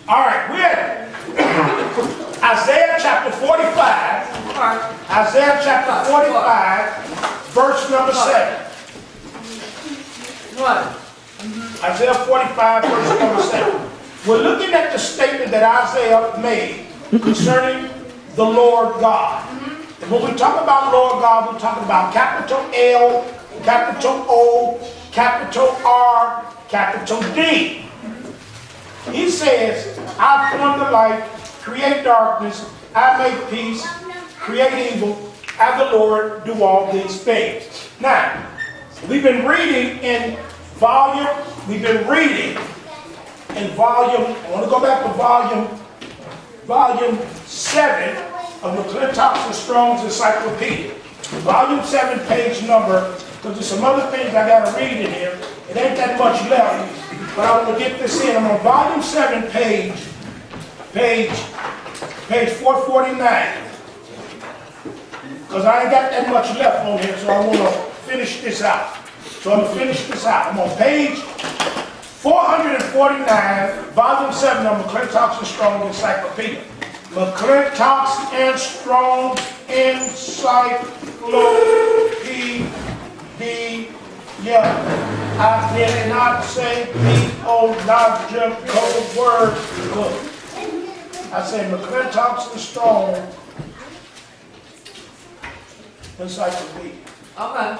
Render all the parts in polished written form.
All right, we're at Isaiah chapter 45. Isaiah chapter 45, verse number 7. What? Isaiah 45, verse number 7. We're looking at the statement that Isaiah made concerning the Lord God. And when we talk about Lord God, we're talking about capital L, capital O, capital R, capital D. He says, I form the light, create darkness, I make peace, create evil, I the Lord do all these things. Now, we've been reading in volume, I want to go back to volume 7 of McClintock's and Strong's Encyclopedia. Volume 7, page number, because there's some other things I got to read in here. It ain't that much left, but I want to get this in. I'm on volume 7, page 449. Because I ain't got that much left on here, so I want to finish this out. So I'm going to finish this out. I'm on page 449, volume 7 of McClintock's and Strong's Encyclopedia. McClintock's and Strong's Encyclopedia. I did not say P-O-logical word book. I say McClintock's and Strong's Encyclopedia. Okay.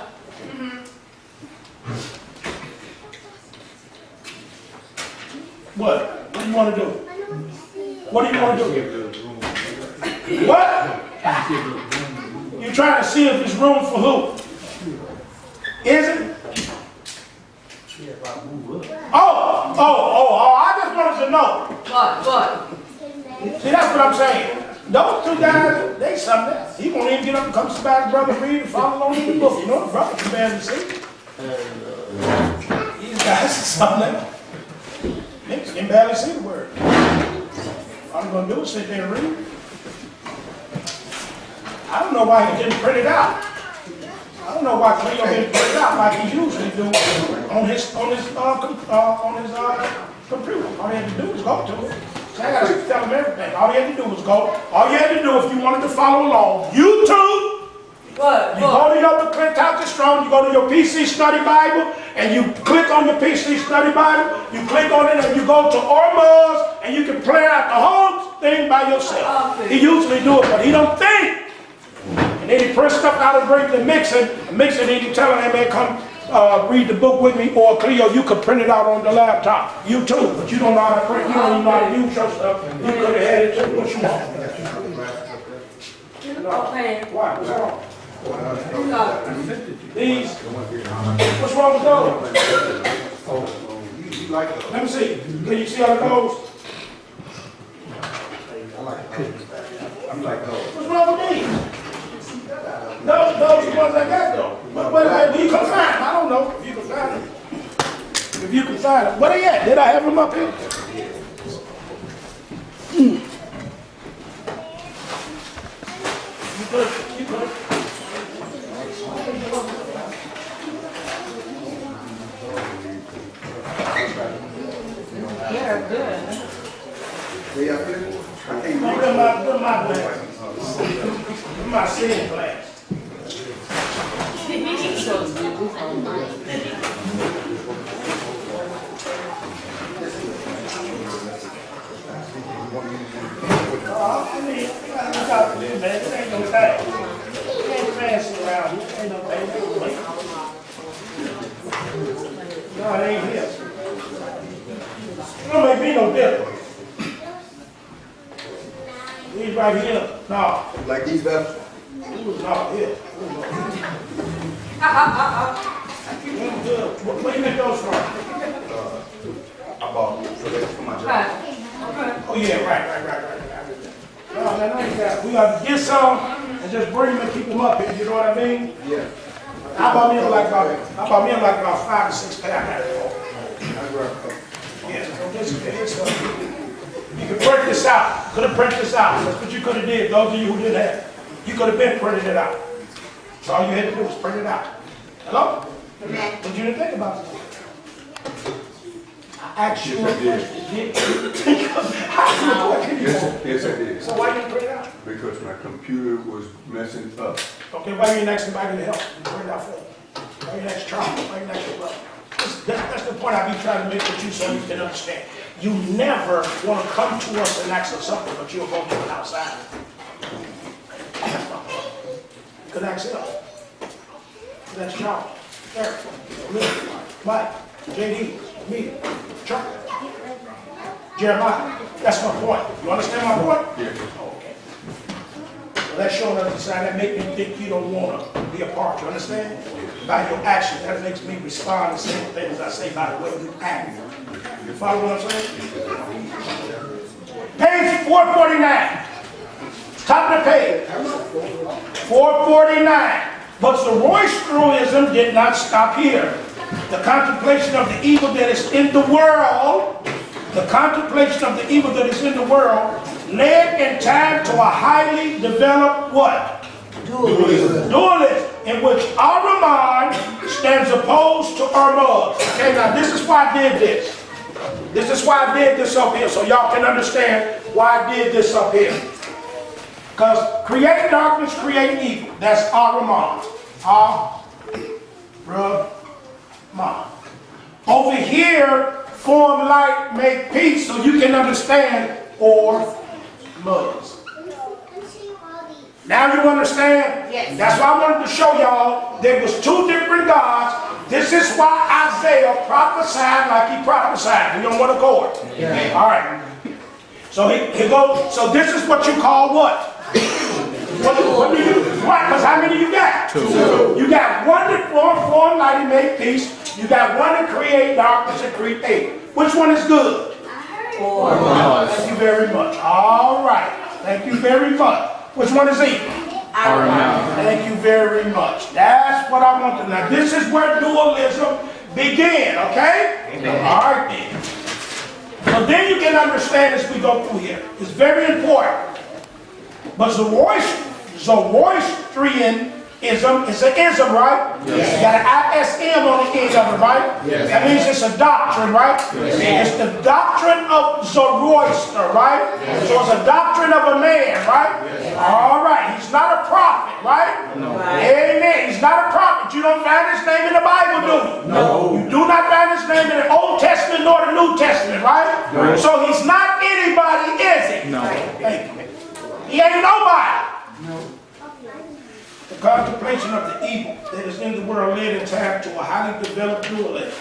What? What do you want to do? What do you want to do? What? You're trying to see if there's room for who? Is it? Oh, I just wanted to know. What? See, that's what I'm saying. Those two guys, they something else. He won't even get up and come to his brother read and follow along in the book. You know, the brother can barely see. These guys are something else. Niggas can barely see the word. All I'm going to do is sit there and read. I don't know why he didn't print it out. I don't know why Cleo didn't print it out like he usually do on his computer. All he had to do was go to it. So I got to tell him everything. All you had to do was go. All you had to do if you wanted to follow along, YouTube. What? You go to your McClintock and Strong, you go to your PC Study Bible, and you click on your PC Study Bible, you click on it, and you go to Ormuz, and you can play out the whole thing by yourself. He usually do it, but he don't think. And then he prints stuff out and brings the mixing, and he telling him, man, come read the book with me, or Cleo, you could print it out on the laptop. You too, but you don't know how to print, you don't even know how to use your stuff. You could have had it too, what you want. Okay. Why? What's wrong? These, what's wrong with those? Let me see. Can you see how it goes? What's wrong with these? Those are the ones I got though. But you can find them. I don't know if you can find them. If you can find them. Where they at? Did I have them up here? You could. They're good. My glasses. My seeing glass. It ain't no thing. It ain't fancy around here. Ain't no thing. No, it ain't here. It don't make me no difference. These right here. No. Like these vegetables? No, here. Where you get those from? I bought for my job. Oh yeah, right. No, we got to get some and just bring them and keep them up here. You know what I mean? Yeah. I bought me like about 5 or 6 packs. Yeah, so this you can print this out. Could have printed this out. That's what you could have did. Those of you who didn't have it, you could have been printed it out. So all you had to do was print it out. Hello? What you didn't think about it? asked you a Yes, I did. question. Did you? I asked you a question before. Yes, I did. So why didn't you print it out? Because my computer was messing up. Okay, why you didn't ask somebody to help? You print it out for you. Why you didn't ask Charles? Why you didn't ask your brother? That's the point I be trying to make with you so you can understand. You never want to come to us and ask us something, but you'll go to it outside. You could ask him. You could ask Charles, Eric, me, Mike, J.D., me, Chuck, Jeremiah. That's my point. You understand my point? Yes. Okay. Well, that's showing us the sign that make me think you don't want to be a part. You understand? By your actions, that makes me respond the same things I say by the way you act. You follow what I'm saying? Page 449. Top of the page. 449. But Zoroastrianism did not stop here. The contemplation of the evil that is in the world, led in time to a highly developed what? Dualism, in which Ahriman stands opposed to Hormuz. Okay, now this is why I did this. This is why I did this up here, so y'all can understand why I did this up here. Because create darkness, create evil. That's Ahriman. Ahriman. Over here, form light, make peace, so you can understand Hormuz. Now you understand? Yes. That's why I wanted to show y'all there was two different gods. This is why Isaiah prophesied like he prophesied. We don't want to go it. Yeah. All right. So he goes, so this is what you call what? What do you, what? Because how many you got? Two. You got one that form light and make peace. You got one that create darkness and create. Which one is good? Thank you very much. All right. Thank you very much. Which one is evil? Thank you very much. That's what I want to know. This is where dualism began, okay? Amen. All right then. So then you can understand as we go through here. It's very important. But Zoroastrianism is an ism, right? Yes. You got an ISM on the end of it, right? Yes. That means it's a doctrine, right? Yes. It's the doctrine of Zoroaster, right? Yes. So it's a doctrine of a man, right? Yes. All right. He's not a prophet, right? No. Amen. He's not a prophet. You don't find his name in the Bible, do you? No. You do not find his name in the Old Testament nor the New Testament, right? No. So he's not anybody, is he? No. Thank you. He ain't nobody. No. The contemplation of the evil that is in the world led in time to a highly developed dualism,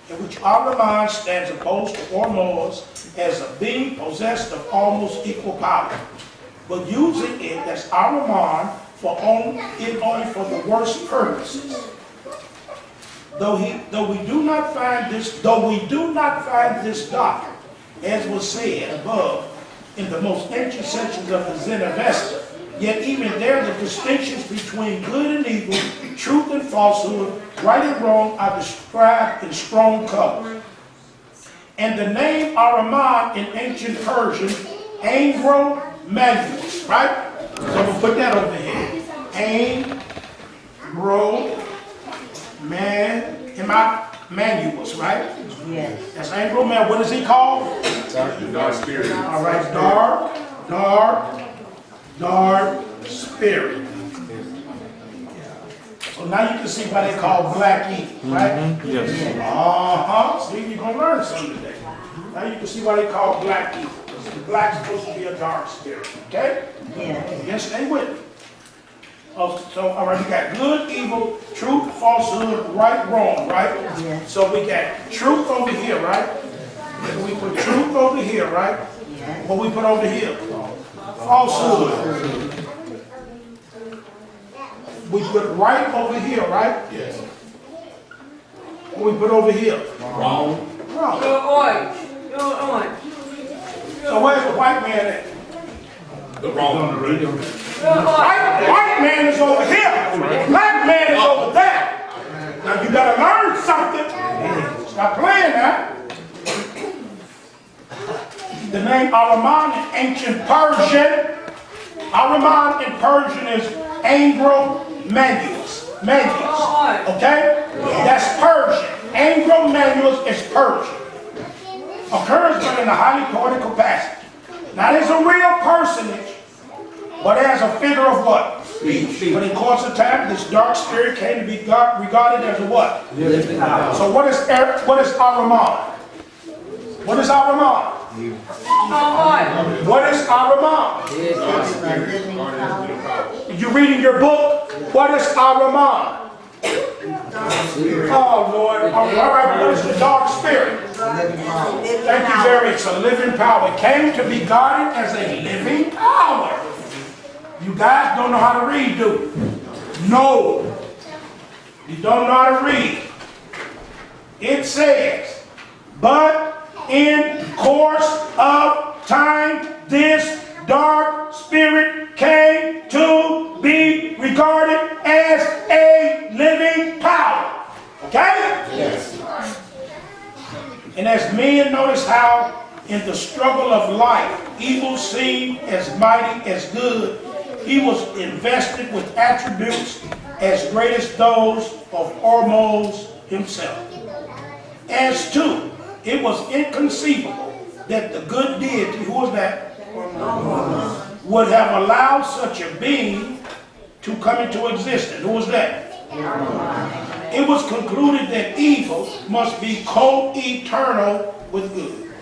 in which Ahriman stands opposed to Hormuz as a being possessed of almost equal power, but using it as Ahriman only for the worst purposes. Though we do not find this doctrine, as was said above, in the most ancient sections of the Zend-Avesta, yet even there the distinctions between good and evil, truth and falsehood, right and wrong are described in strong color. And the name Ahriman in ancient Persian, Angro-Manuus, right? So we'll put that over here. Angro-Manuus, right? Yes. That's Angro-Manuus. What is he called? Dark spirit. All right, dark spirit. So now you can see why they call black evil, right? Yes. See, you're going to learn something today. Now you can see why they call black evil. Because black's supposed to be a dark spirit, okay? Yeah. Yes, stay with me. So, all right, we got good, evil, truth, falsehood, right, wrong, right? Yeah. So we got truth over here, right? And we put truth over here, right? Yeah. What we put over here? Falsehood. We put right over here, right? Yes. What we put over here? Wrong. Wrong. You're orange. So where's the white man at? The wrong. White man is over here. Black man is over there. Now you gotta learn something. Stop playing now. The name Ahriman in ancient Persian. Ahriman in Persian is Angro-Manuus. Okay? That's Persian. Angro-Manuus is Persian. occurs but in a highly poetical passage. Now there's a real personage, but as a figure of what? Speech. But in course of time, this dark spirit came to be regarded as a what? So what is Ahriman? What is Ahriman? What is Ahriman? You reading your book? What is Ahriman? Oh Lord. All right, what is the dark spirit? Thank you, Jerry. It's a living power. It came to be guarded as a living power. You guys don't know how to read, do you? No. You don't know how to read. It says, but in course of time, this dark spirit came to be regarded as a living power. Okay? Yes. And as men, notice how in the struggle of life, evil seemed as mighty as good. He was invested with attributes as great as those of Ormuz himself. As too, it was inconceivable that the good deity, who was that? Ormuz, would have allowed such a being to come into existence. Who was that? Ormuz. It was concluded that evil must be co-eternal with good.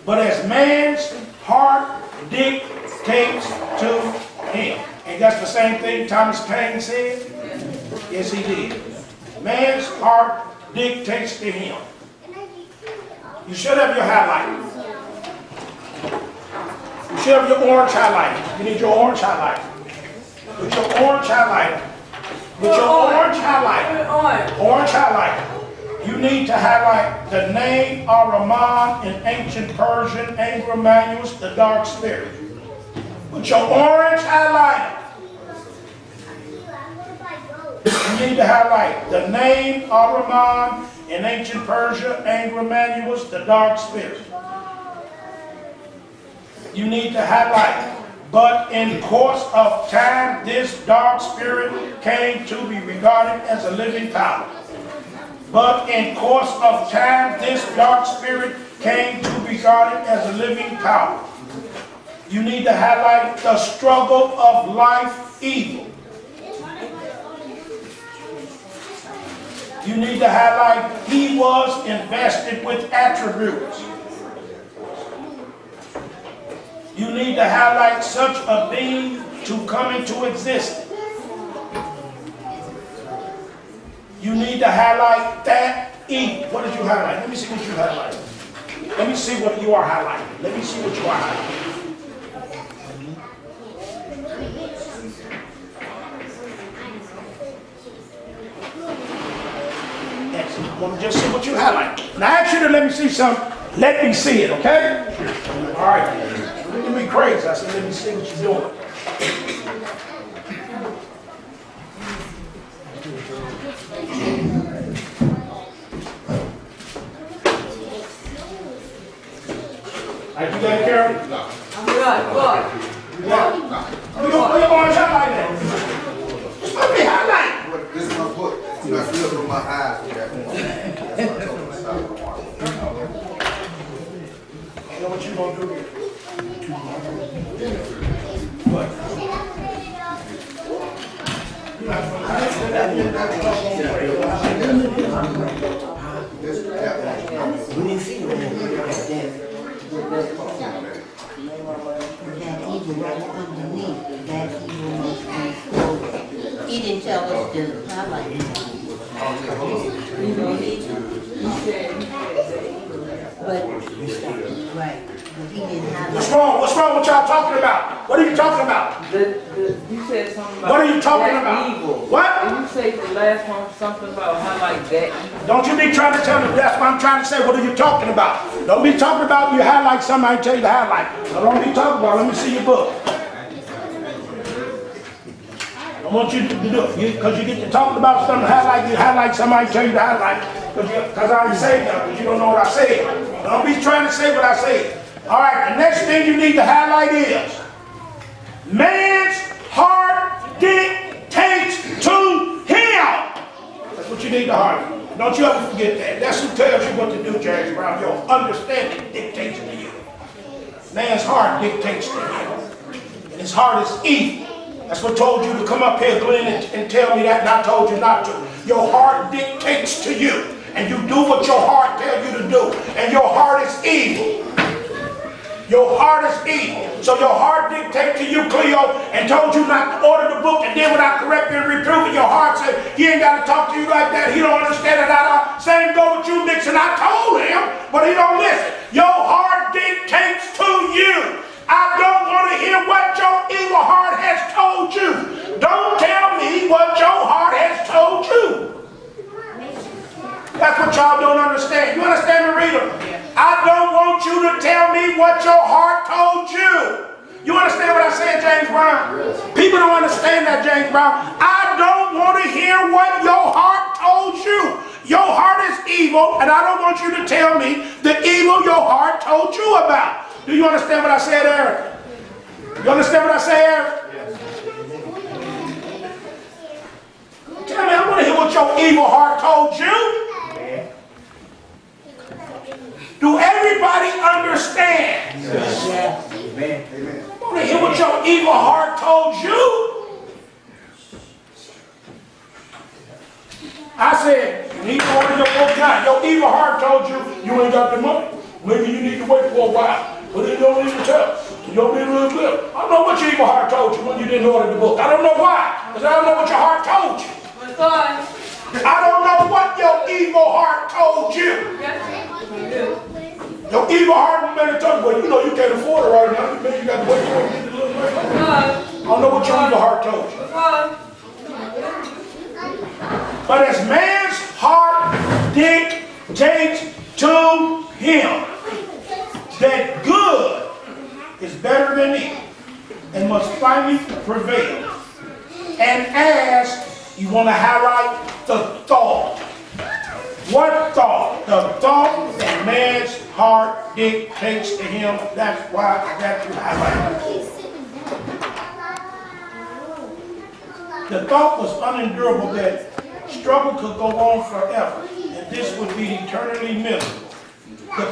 But as man's heart dictates to him. And that's the same thing Thomas Paine said? Yes, he did. Man's heart dictates to him. You should have your highlight. You should have your orange highlight. You need your orange highlight. With your orange highlight. With your orange highlight. Orange highlight. You need to highlight the name Ahriman in ancient Persian, Angro-Manuals, the dark spirit. With your orange highlighter. You need to highlight the name Ahriman in ancient Persia, Angro-Manuals, the dark spirit. You need to highlight, but in course of time, this dark spirit came to be regarded as a living power. But in course of time, this dark spirit came to be regarded as a living power. You need to highlight the struggle of life evil. You need to highlight he was invested with attributes. You need to highlight such a being to come into existence. You need to highlight that evil. What did you highlight? Let me see what you highlighted. Let me see what you are highlighting. Let me see what you are highlighting. Let me just see what you highlight. Now I ask you to let me see something. Let me see it, okay? All right. Look at me crazy. I said, let me see what you're doing. All right, you got it, Carol? No. I'm good. What? You don't put your orange highlight there. Just let me highlight. This is my book. You got to look at my eyes with that. You know what you're going to do here? What? We didn't see no that evil right underneath. That evil must be exposed. He didn't tell us to highlight it. But right. But he didn't highlight. What's wrong? What's wrong with y'all talking about? What are you talking about? You said something about What are you talking that about? evil. What? And you say the last one something about how like that evil. Don't you be trying to tell me that's what I'm trying to say. What are you talking about? Don't be talking about you highlight something, I tell you to highlight. So don't be talking about, let me see your book. I want you to do it. Because you get to talking about something, you highlight somebody, tell you to highlight. Because I already said that, because you don't know what I said. Don't be trying to say what I said. All right, the next thing you need to highlight is man's heart dictates to him. That's what you need to highlight. Don't you ever forget that. That's who tells you what to do, James Brown. Your understanding dictates to you. Man's heart dictates to him. And his heart is evil. That's what told you to come up here, Glenn, and tell me that, and I told you not to. Your heart dictates to you. And you do what your heart tells you to do. And your heart is evil. Your heart is evil. So your heart dictates to you, Cleo, and told you not to order the book, and then when I correct you and reprove it, your heart said, he ain't got to talk to you like that. He don't understand it. Same go with you, Nixon. I told him, but he don't listen. Your heart dictates to you. I don't want to hear what your evil heart has told you. Don't tell me what your heart has told you. That's what y'all don't understand. You understand me, reader? I don't want you to tell me what your heart told you. You understand what I said, James Brown? People don't understand that, James Brown. I don't want to hear what your heart told you. Your heart is evil, and I don't want you to tell me the evil your heart told you about. Do you understand what I said, Eric? You understand what I said, Eric? Tell me, I want to hear what your evil heart told you. Do everybody understand? Yes. Amen. I want to hear what your evil heart told you. I said, you need to order your book now. Your evil heart told you you ain't got the money. Maybe you need to wait for a while. But it don't need to tell. You don't need to live good. I don't know what your evil heart told you when you didn't order the book. I don't know why. Because I don't know what your heart told you. I don't know what your evil heart told you. Your evil heart better tell you, well, you know you can't afford it right now. Maybe you got to wait for it to get a little later. I don't know what your evil heart told you. But as man's heart dictates to him that good is better than evil and must finally prevail. And as you want to highlight the thought. What thought? The thought that man's heart dictates to him. That's why I got you highlighted. The thought was unendurable that struggle could go on forever, and this would be eternally miserable. The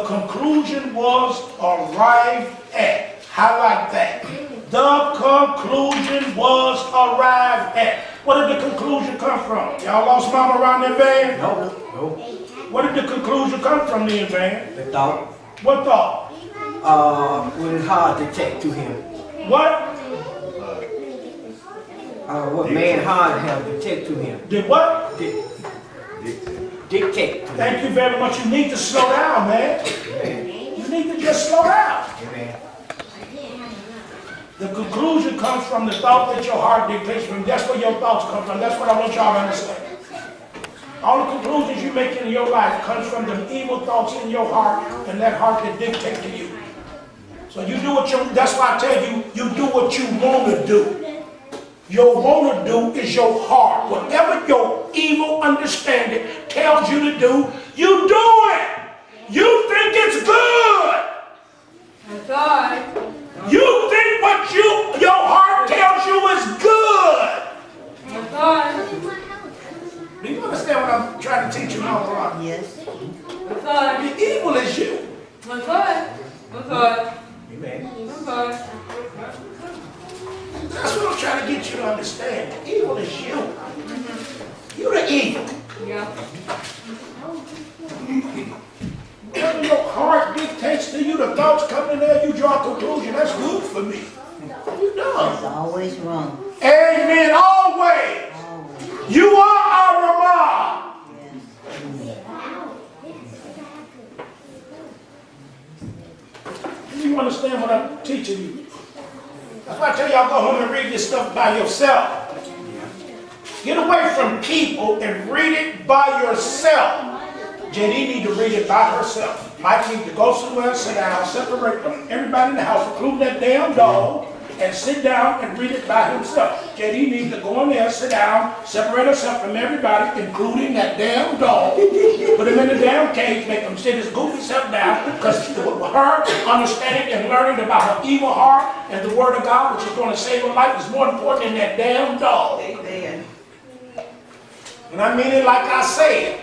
conclusion was arrived at. Highlight that. The conclusion was arrived at. Where did the conclusion come from? Y'all lost mama around that van? No. Where did the conclusion come from then, van? The thought. What thought? What is hard to take to him. What? What man hard have to take to him. Did what? Dictate to him. Thank you very much. You need to slow down, man. You need to just slow down. Amen. The conclusion comes from the thought that your heart dictates from. That's where your thoughts come from. That's what I want y'all to understand. All the conclusions you make in your life comes from the evil thoughts in your heart and that heart that dictate to you. So you do what you, that's why I tell you, you do what you want to do. Your want to do is your heart. Whatever your evil understanding tells you to do, you do it. You think it's good. That's right. You think what your heart tells you is good. That's right. Do you understand what I'm trying to teach you now, Ron? Yes. That's right. The evil is you. That's right. That's right. Amen. That's right. That's what I'm trying to get you to understand. The evil is you. You're the evil. Yeah. Whatever your heart dictates to you, the thoughts come in there, you draw a conclusion. That's good for me. You It's done. always wrong. Amen. Always. Always. You are our Ramah. Yes. You understand what I'm teaching you? That's why I tell y'all go home and read this stuff by yourself. Get away from people and read it by yourself. JD need to read it by herself. Mike need to go somewhere and sit down, separate from everybody in the house, including that damn dog, and sit down and read it by himself. JD needs to go in there, sit down, separate herself from everybody, including that damn dog. Put him in the damn cage, make him sit his goofy self down, because her understanding and learning about her evil heart and the word of God, which is going to save her life, is more important than that damn dog. Amen. And I mean it like I said.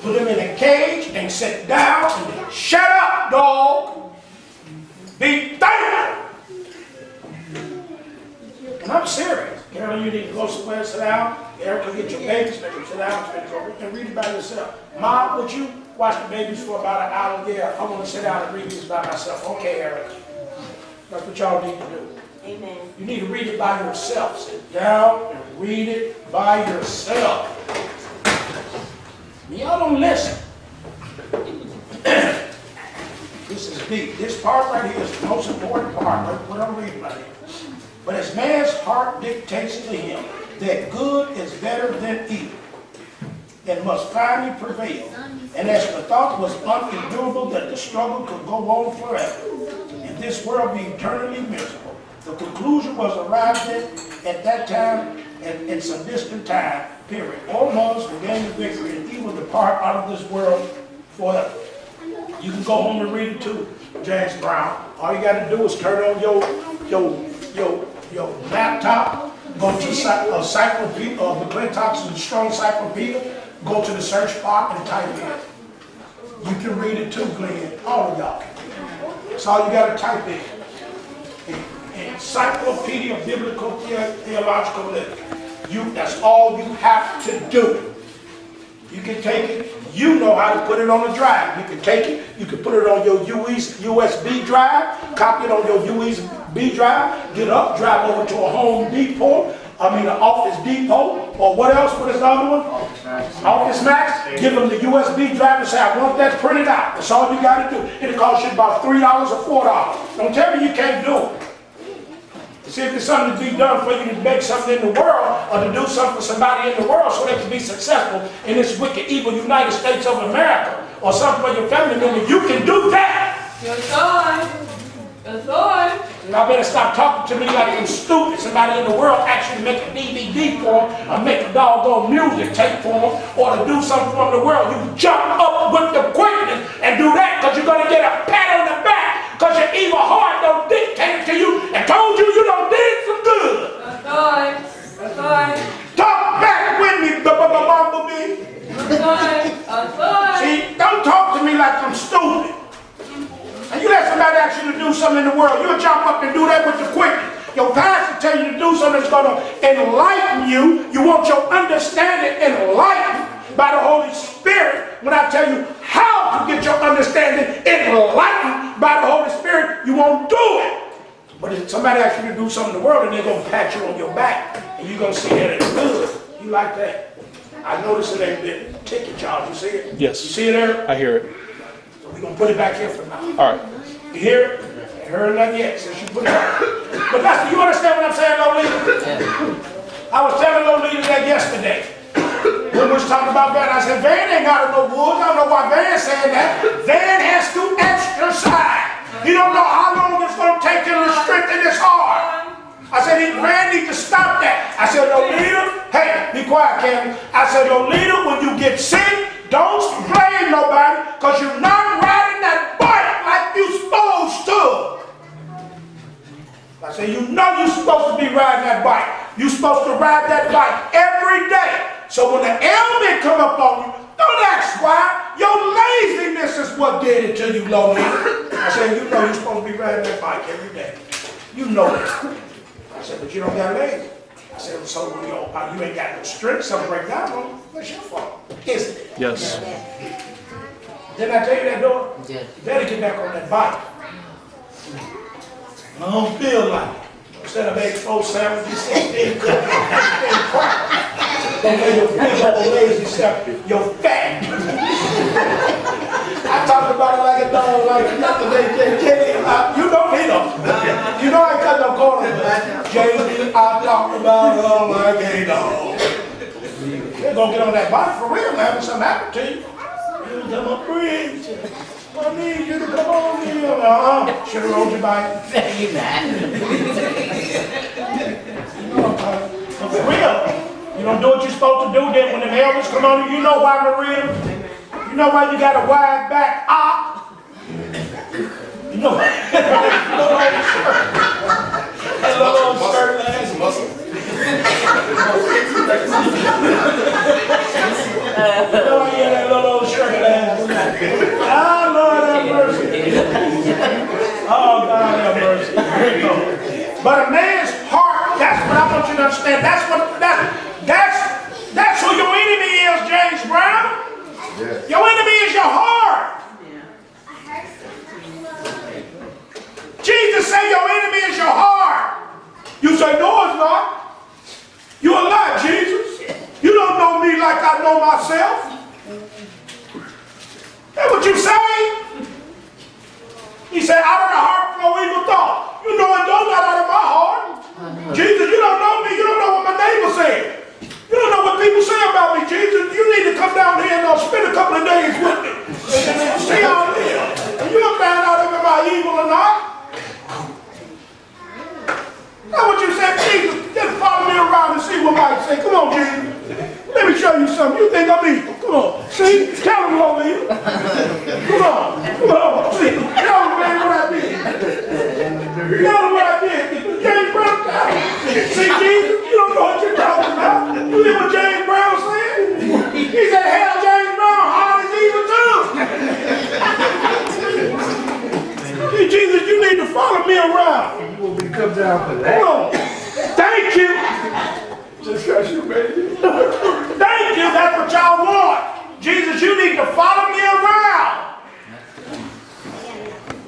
Put him in a cage and sit down and shut up, dog. Be thankful. And I'm serious. Carolyn, you need to go somewhere and sit down. Erica, get your babies, make them sit down and read it by yourself. Mom, would you watch the babies for about an hour? Yeah, I want to sit down and read this by myself. Okay, Erica. That's what y'all need to do. Amen. You need to read it by yourself. Sit down and read it by yourself. Y'all don't listen. This is deep. This part right here is the most important part, what I'm reading right here. But as man's heart dictates to him that good is better than evil, and must finally prevail. And as the thought was unendurable that the struggle could go on forever, and this world be eternally miserable, the conclusion was arrived at that time, and in some distant time, period. All months will gain the victory, and evil depart out of this world forever. You can go home and read it too, James Brown. All you got to do is turn on your laptop, go to Encyclopedia, McClintock's and Strong Encyclopedia, go to the search bar and type in. You can read it too, Glenn. All of y'all can. That's all you got to type in. Encyclopedia of Biblical Theological Literature. That's all you have to do. You can take it. You know how to put it on a drive. You can take it. You can put it on your USB drive. Copy it on your USB drive. Get up, drive over to a Home Depot. An Office Depot. Or what else? What is the other one? Office Max. Give them the USB drive and say, I want that printed out. That's all you got to do. It'll cost you about $3 or $4. Don't tell me you can't do it. See if there's something to be done for you to make something in the world or to do something for somebody in the world so they can be successful in this wicked, evil United States of America or something for your family member, you can do that. Yes, Lord. Yes, Lord. Y'all better stop talking to me like I'm stupid. Somebody in the world actually make a DVD for them or make a doggone music tape for them or to do something for the world. You jump up with the quickness and do that because you're going to get a pat on the back because your evil heart don't dictate to you and told you you done did some good. Yes, Lord. Yes, Lord. Talk back with me, bumblebee. Yes, Lord. Yes, Lord. See, don't talk to me like I'm stupid. And you let somebody ask you to do something in the world, you'll jump up and do that with the quickness. Your pastor tell you to do something that's going to enlighten you. You want your understanding enlightened by the Holy Spirit. When I tell you how to get your understanding enlightened by the Holy Spirit, you won't do it. But if somebody asks you to do something in the world and they're going to pat you on your back and you're going to see that it's good, you like that. I noticed it ain't been ticket charge. You see it? Yes. You see it there? I hear it. We're going to put it back here for now. All right. You hear it? Ain't heard nothing yet since you put it back. But Pastor, you understand what I'm saying, Lolita? I was telling Lolita that yesterday. When we was talking about Van, I said, Van ain't got no woods. I don't know why Van's saying that. Van has to exercise. You don't know how long it's going to take him to strengthen his heart. I said, Van needs to stop that. I said, Lolita, hey, be quiet, Candy. I said, Lolita, when you get sick, don't blame nobody because you're not riding that bike like you're supposed to. I said, you know you're supposed to be riding that bike. You're supposed to ride that bike every day. So when the ailment come up on you, don't ask why. Your laziness is what did it to you, Lolita. I said, you know you're supposed to be riding that bike every day. You know that. I said, but you don't got lazy. I said, so you ain't got no strength, something break down on you. What's your fault? Isn't it? Yes. Didn't I tell you that, Dora? Yes. You better get back on that bike. I don't feel like it. Instead of 8-4 sandwiches, 16 cookies, 16 crackers. Don't let your big old lazy stuff, you're fat. I talked about it like a dog, like nothing. You don't need them. You know I cut no corners. JD, I talked about it like a dog. You're going to get on that bike for real, man. If something happened to you. You come up, preach. I need you to come on here. Should have rode your bike. But for real. You don't do what you're supposed to do. Then when the elders come on you, you know why, Maria? You know why you got a wide back op? You know why? Muscle. But a man's heart, that's what I want you to understand. That's who your enemy is, James Brown. Yes. Your enemy is your heart. Jesus said your enemy is your heart. You say, no, it's not. You a lie, Jesus. You don't know me like I know myself. That's what you say. He said, out of the heart flow evil thought. You know it don't not out of my heart. Jesus, you don't know me. You don't know what my neighbor said. You don't know what people say about me, Jesus. You need to come down here and spend a couple of days with me. And see how I live. And you'll find out if am I evil or not. That's what you said, Jesus. Just follow me around and see what Mike say. Come on, Jesus. Let me show you something. You think I'm evil. Come on. See? Tell him over here. Come on. Come on. See? Tell him, man, what I did. Tell him what I did. James Brown. See, Jesus, you don't know what you're talking about. You hear what James Brown said? He said, hell, James Brown, hard as evil too. See, Jesus, you need to follow me around. You want me to come down for that? Come on. Thank you. Just because you made it. Thank you. That's what y'all want. Jesus, you need to follow me around.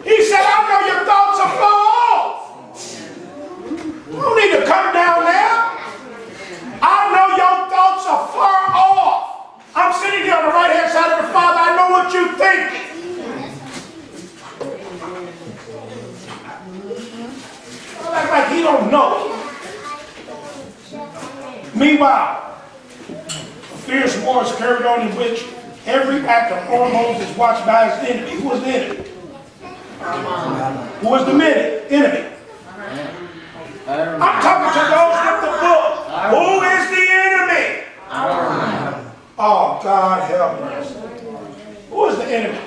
He said, I know your thoughts are far off. You don't need to come down there. I know your thoughts are far off. I'm sitting here on the right hand side of the Father. I know what you're thinking. Act like he don't know. Meanwhile, a fierce war is carried on in which every act of hormones is watched by his enemy. Who is the enemy? Who is the enemy? I'm talking to those with the book. Who is the enemy? Oh, God help us. Who is the enemy?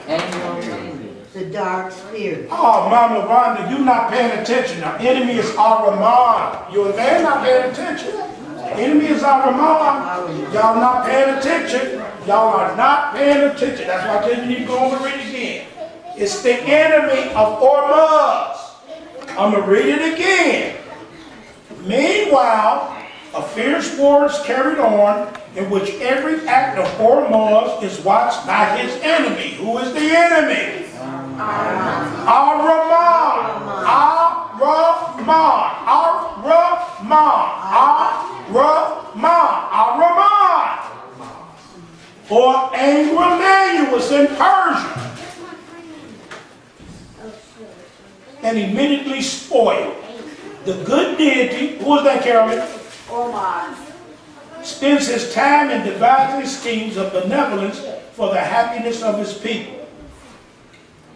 The dark spirit. Oh, Mama Wanda, you not paying attention. The enemy is Ar-Rahman. You and they not paying attention. The enemy is Ar-Rahman. Y'all not paying attention. Y'all are not paying attention. That's why I tell you need to go over and read it again. It's the enemy of Ormuz. I'm going to read it again. Meanwhile, a fierce war is carried on in which every act of Ormuz is watched by his enemy. Who is the enemy? Ar-Rahman. Ar-Rahman. Ar-Rahman. Ar-Rahman. Ar-Rahman. Or Angramanius in Persia. And immediately spoiled. The good deity, who is that, Carolyn? Spends his time in devising schemes of benevolence for the happiness of his people.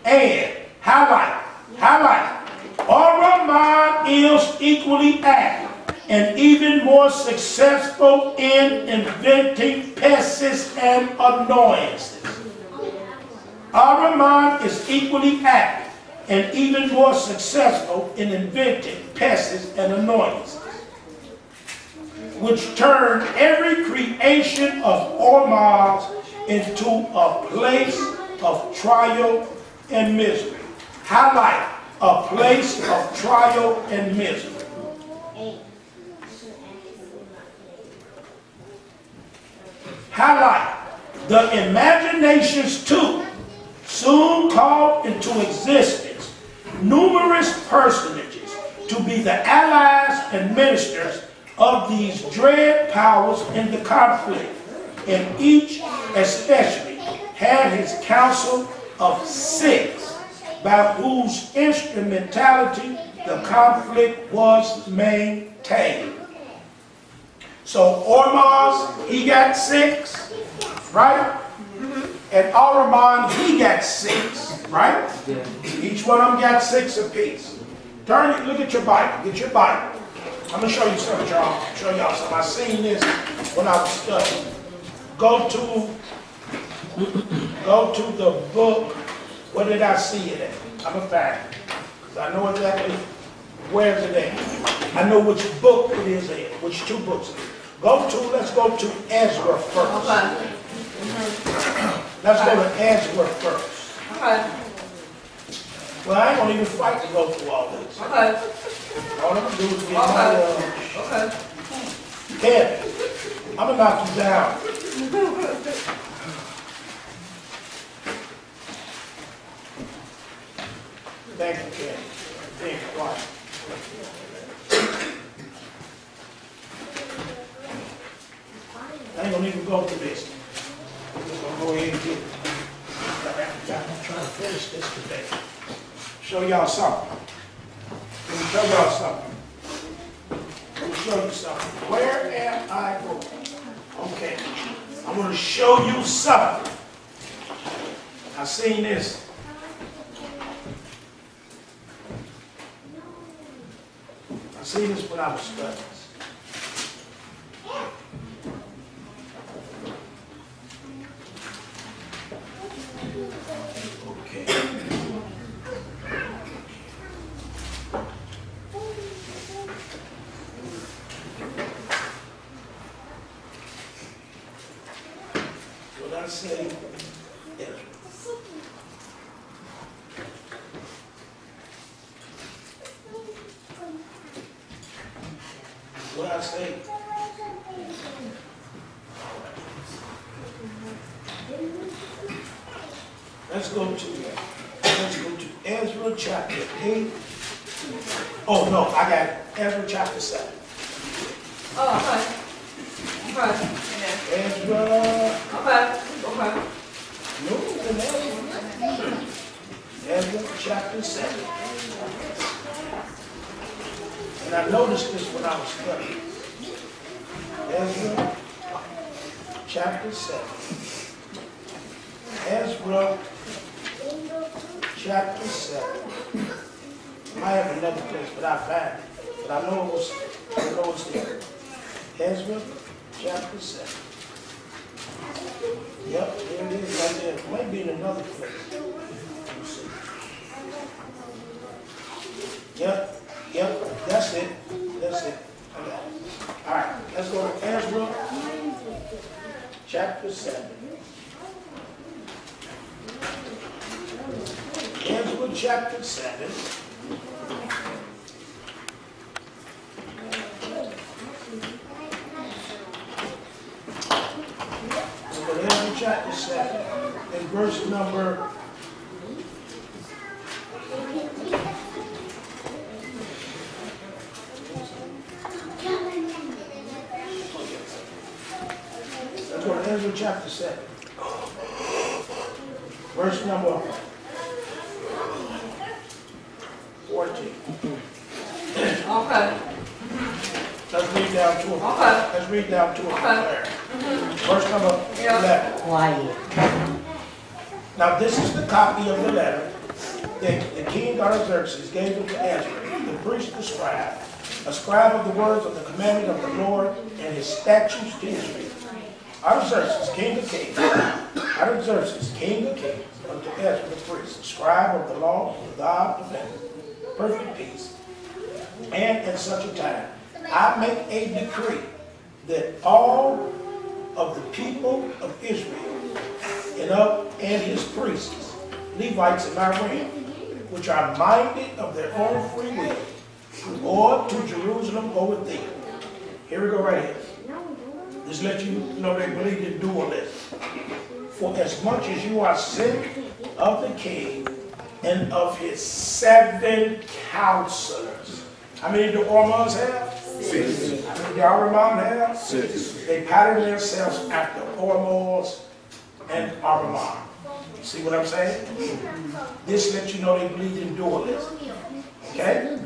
And, highlight, Ar-Rahman is equally active and even more successful in inventing pests and annoyances. Ar-Rahman is equally active and even more successful in inventing pests and annoyances, which turn every creation of Ormuz into a place of trial and misery. Highlight, a place of trial and misery. Highlight, the imaginations too soon called into existence numerous personages to be the allies and ministers of these dread powers in the conflict, and each especially had his council of 6 by whose instrumentality the conflict was maintained. So Ormuz, he got 6, right? And Ar-Rahman, he got 6, right? Each one of them got 6 apiece. Turn it, look at your Bible, get your Bible. I'm gonna show you something, y'all. Show y'all something. I seen this when I was studying. Go to the book. Where did I see it at? I'm a fact. Because I know exactly where's it at. I know which book it is at, which 2 books it is. Let's go to Ezra first. Okay. Let's go to Ezra first. Okay. Well, I ain't gonna even fight to go through all this. Okay. All I'm gonna do is get my, Okay. Kevin, I'm gonna knock you down. Thank you, Kevin. Thank you, quiet. I ain't gonna even go through this. I'm just gonna go ahead and get it. I'm trying to finish this today. Show y'all something. Let me show y'all something. Let me show you something. Where am I going? Okay. I'm gonna show you something. I seen this. I seen this when I was studying. Okay. What I say, Ezra. What I say. Let's go to Ezra chapter 8. Oh no, I got it. Ezra chapter 7. Oh, okay. Okay. Ezra, Okay. Okay. no, Ezra chapter 7. And I noticed this when I was studying. Ezra chapter 7. Ezra chapter 7. I have another place, but I found it. But I know it's there. Ezra chapter 7. Yep, there it is right there. It might be in another place. Let me see. Yep, that's it. That's it. I got it. All right, let's go to Ezra chapter 7. Ezra chapter 7. So Ezra chapter 7 and verse number 7. Verse number 14. Okay. Let's read down to it. Okay. Let's read down to it. Okay. Verse number Yeah. 11. Quiet. Now this is the copy of the letter that the king Artaxerxes gave it to Ezra, the priest, the scribe, a scribe of the words of the commandment of the Lord and his statutes to Israel. Artaxerxes, king of kings, Artaxerxes, king of kings, unto Ezra the priest, scribe of the law of the God of heaven, perfect peace. And at such a time, I make a decree that all of the people of Israel and his priests, Levites in my realm, which are minded of their own free will, to go up to Jerusalem, go with thee. Here we go right here. Just let you know they believe in dualism. For as much as you are sick of the king and of his 7 counselors. How many do Ormuz have? 6. How many do Aramon have? 6. They pattern themselves after Ormuz and Aramon. See what I'm saying? This lets you know they believe in dualism. Okay?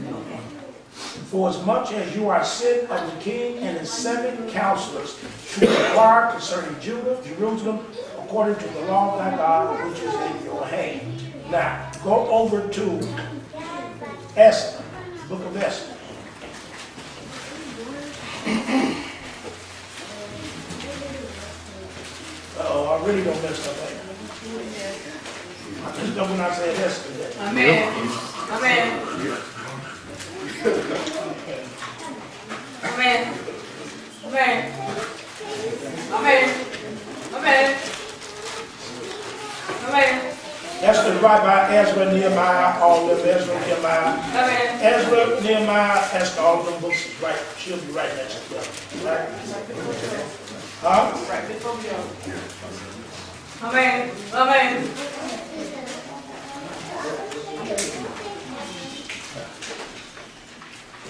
For as much as you are sick of the king and his 7 counselors to inquire concerning Judah, Jerusalem, according to the law of thy God, which is in your hand. Now, go over to Esther, book of Esther. Oh, I really don't mess up there. I just know when I say Esther. Amen. Amen. Amen. Amen. Amen. Amen. Amen. Esther, right by Ezra Ezra, Nehemiah, all of them, Ezra, Nehemiah. Amen. Ezra, Nehemiah, that's all of them books, is right, she'll be right next to them, right? Huh? Amen. Amen.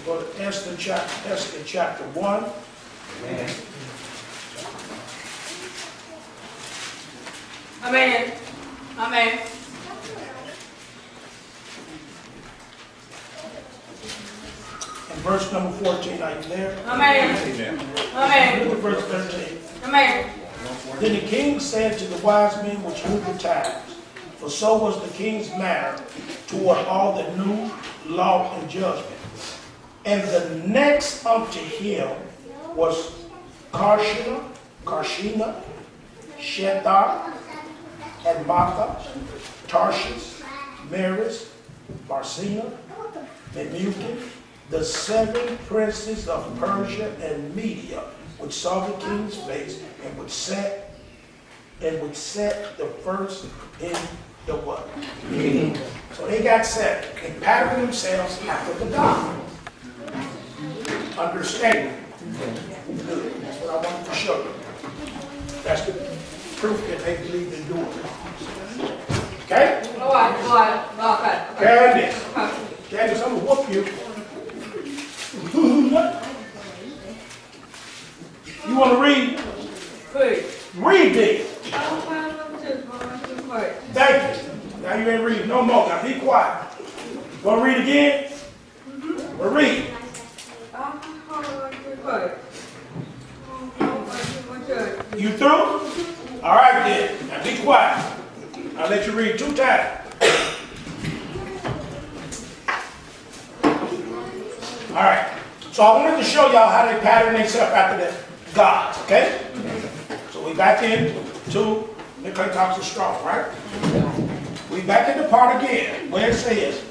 Go to Esther chapter 1. Amen. Amen. And verse number 14, are you there? Amen. Amen. Look at verse 13. Amen. Then the king said to the wise men which knew the times, for so was the king's manner toward all that knew law and judgment. And the next unto him was Karshina, Shethar, and Matha, Tarshish, Meres, Barsina, Memucan, the 7 princes of Persia and Media, which saw the king's face and would set the first in the what? So they got set and patterned themselves after the God. Understanding. Good. That's what I wanted to show you. That's the proof that they believe in doing it. Okay? All right. Okay. Candace. Okay. Candace, I'm gonna whoop you. You wanna read? Please. Read it. Wait. Thank you. Now you ain't reading no more. Now be quiet. Wanna read again? Well, read. You through? All right then. Now be quiet. I'll let you read 2 times. All right. So I wanted to show y'all how they pattern themselves after the gods, okay? So we back into Nikolai Thompson Strong, right? We back in the part again where it says,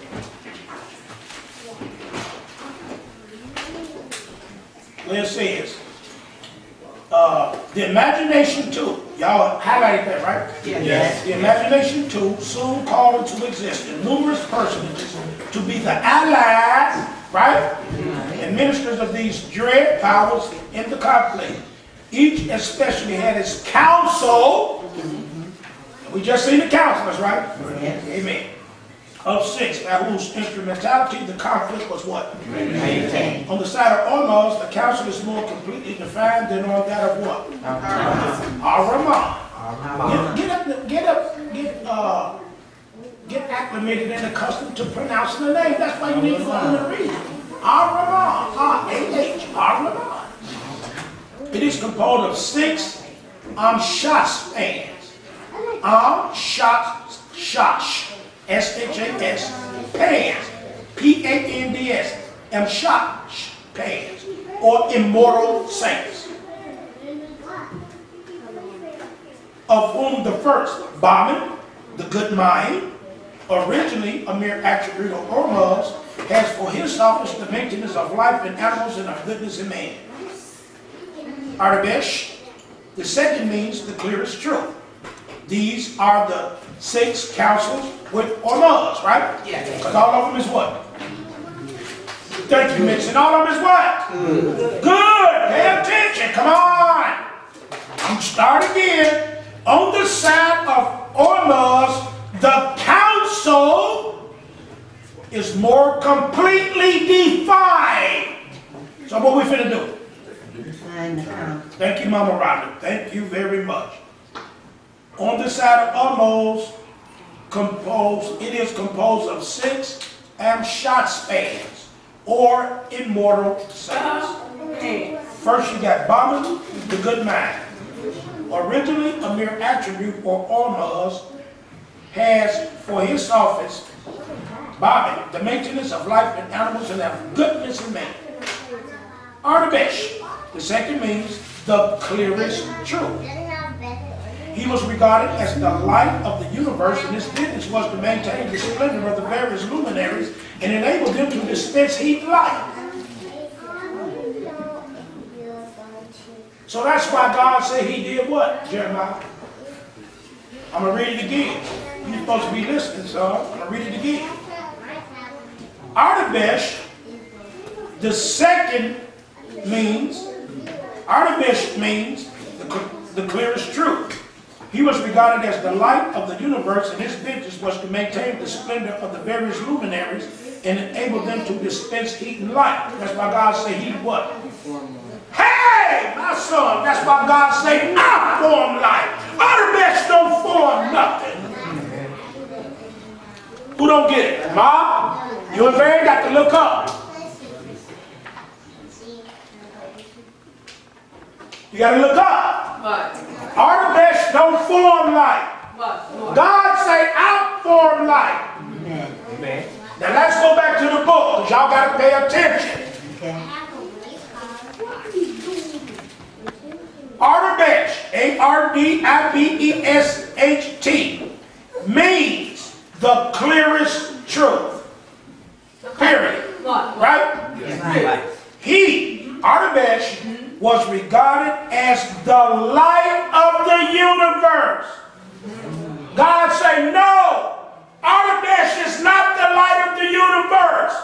the imagination too. Y'all highlighted that, right? Yes. The imagination too soon called into existence numerous personages to be the allies, right? And ministers of these dread powers in the conflict. Each especially had his council. We just seen the counselors, right? Yes. Amen. Of 6, at whose instrumentality the conflict was what? Maintained. On the side of Ormuz, the council is more completely defined than on that of what? Ar-Rahman. Get acclimated and accustomed to pronouncing the name. That's why you need to go and read it. Ar-Rahman. R-A-H. Ar-Rahman. It is composed of 6 Shas fans. Shash. S-H-A-S, pans, P-A-N-D-S, Shash, pans, or immortal saints, of whom the first, Baman, the good mind, originally a mere attribute of Ormuz, has for his office the maintenance of life in animals and of goodness in man. Artabesh, the second means the clearest truth. These are the 6 councils with Ormuz, right? Yeah. Because all of them is what? Thank you, Mixon. All of them is what? Good. Pay attention. Come on. I'm start again. On the side of Ormuz, the council is more completely defined. So what we finna do? Define the council. Thank you, Mama Rhonda. Thank you very much. On the side of Ormuz, it is composed of 6 Shas fans, or immortal saints. First you got Baman, the good mind. Originally a mere attribute for Ormuz, has for his office, Baman, the maintenance of life in animals and of goodness in man. Artabesh, the second means the clearest truth. He was regarded as the light of the universe, and his business was to maintain the splendor of the various luminaries and enable them to dispense heat and light. So that's why God said he did what, Jeremiah? I'm going to read it again. You're supposed to be listening, so I'm going to read it again. Artabesh, the second means, Artabesh means the clearest truth. He was regarded as the light of the universe, and his business was to maintain the splendor of the various luminaries and enable them to dispense heat and light. That's why God said he what? Hey, my son, that's why God said I form light. Artabesh don't form nothing. Who don't get it? Mom, you and Barry got to look up. You got to look up. What? Artabesh don't form light. What? God say I form light. Amen. Now let's go back to the book, because y'all got to pay attention. Okay. Artabesh, A-R-D-I-B-E-S-H-T, means the clearest truth. Period. What? Right? Right. He, Artabesh, was regarded as the light of the universe. God say, no, Artabesh is not the light of the universe.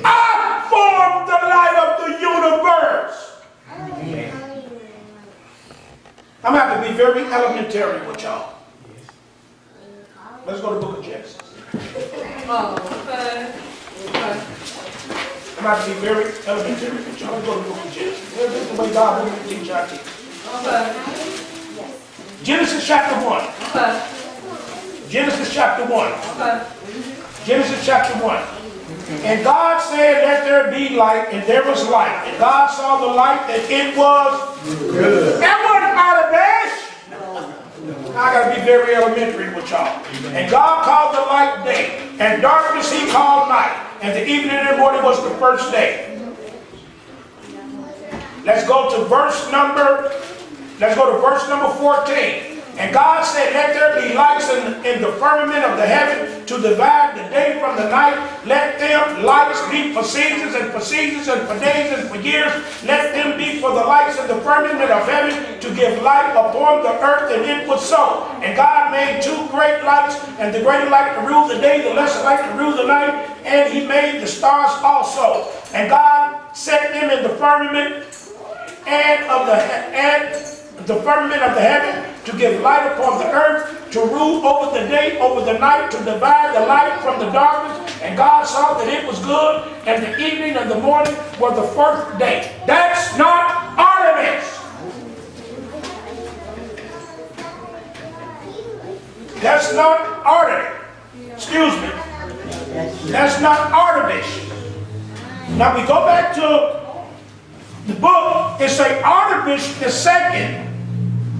I formed the light of the universe. I'm going to have to be very elementary with y'all. Let's go to the book of Genesis. Oh, okay. Okay. I'm going to have to be very elementary with y'all. Let's go to the book of Genesis. This is the way God wants me to teach our kids. Okay. Genesis chapter 1. Okay. Genesis chapter 1. Okay. Genesis chapter 1. And God said, let there be light, and there was light. And God saw the light, and it was good. That wasn't Artabesh. I got to be very elementary with y'all. And God called the light day, and darkness he called night. And the evening and the morning was the first day. Let's go to verse number 14. And God said, let there be lights in the firmament of the heaven to divide the day from the night. Let them lights be for seasons and for seasons and for days and for years. Let them be for the lights in the firmament of heaven to give light upon the earth. And it was so. And God made two great lights, and the greater light to rule the day, the lesser light to rule the night. And he made the stars also. And God set them in the firmament and the firmament of the heaven to give light upon the earth, to rule over the day, over the night, to divide the light from the darkness. And God saw that it was good, and the evening and the morning were the first day. That's not Artemis. That's not Artemis. Excuse me. That's not Artemis. Now we go back to the book. It says Artemis the second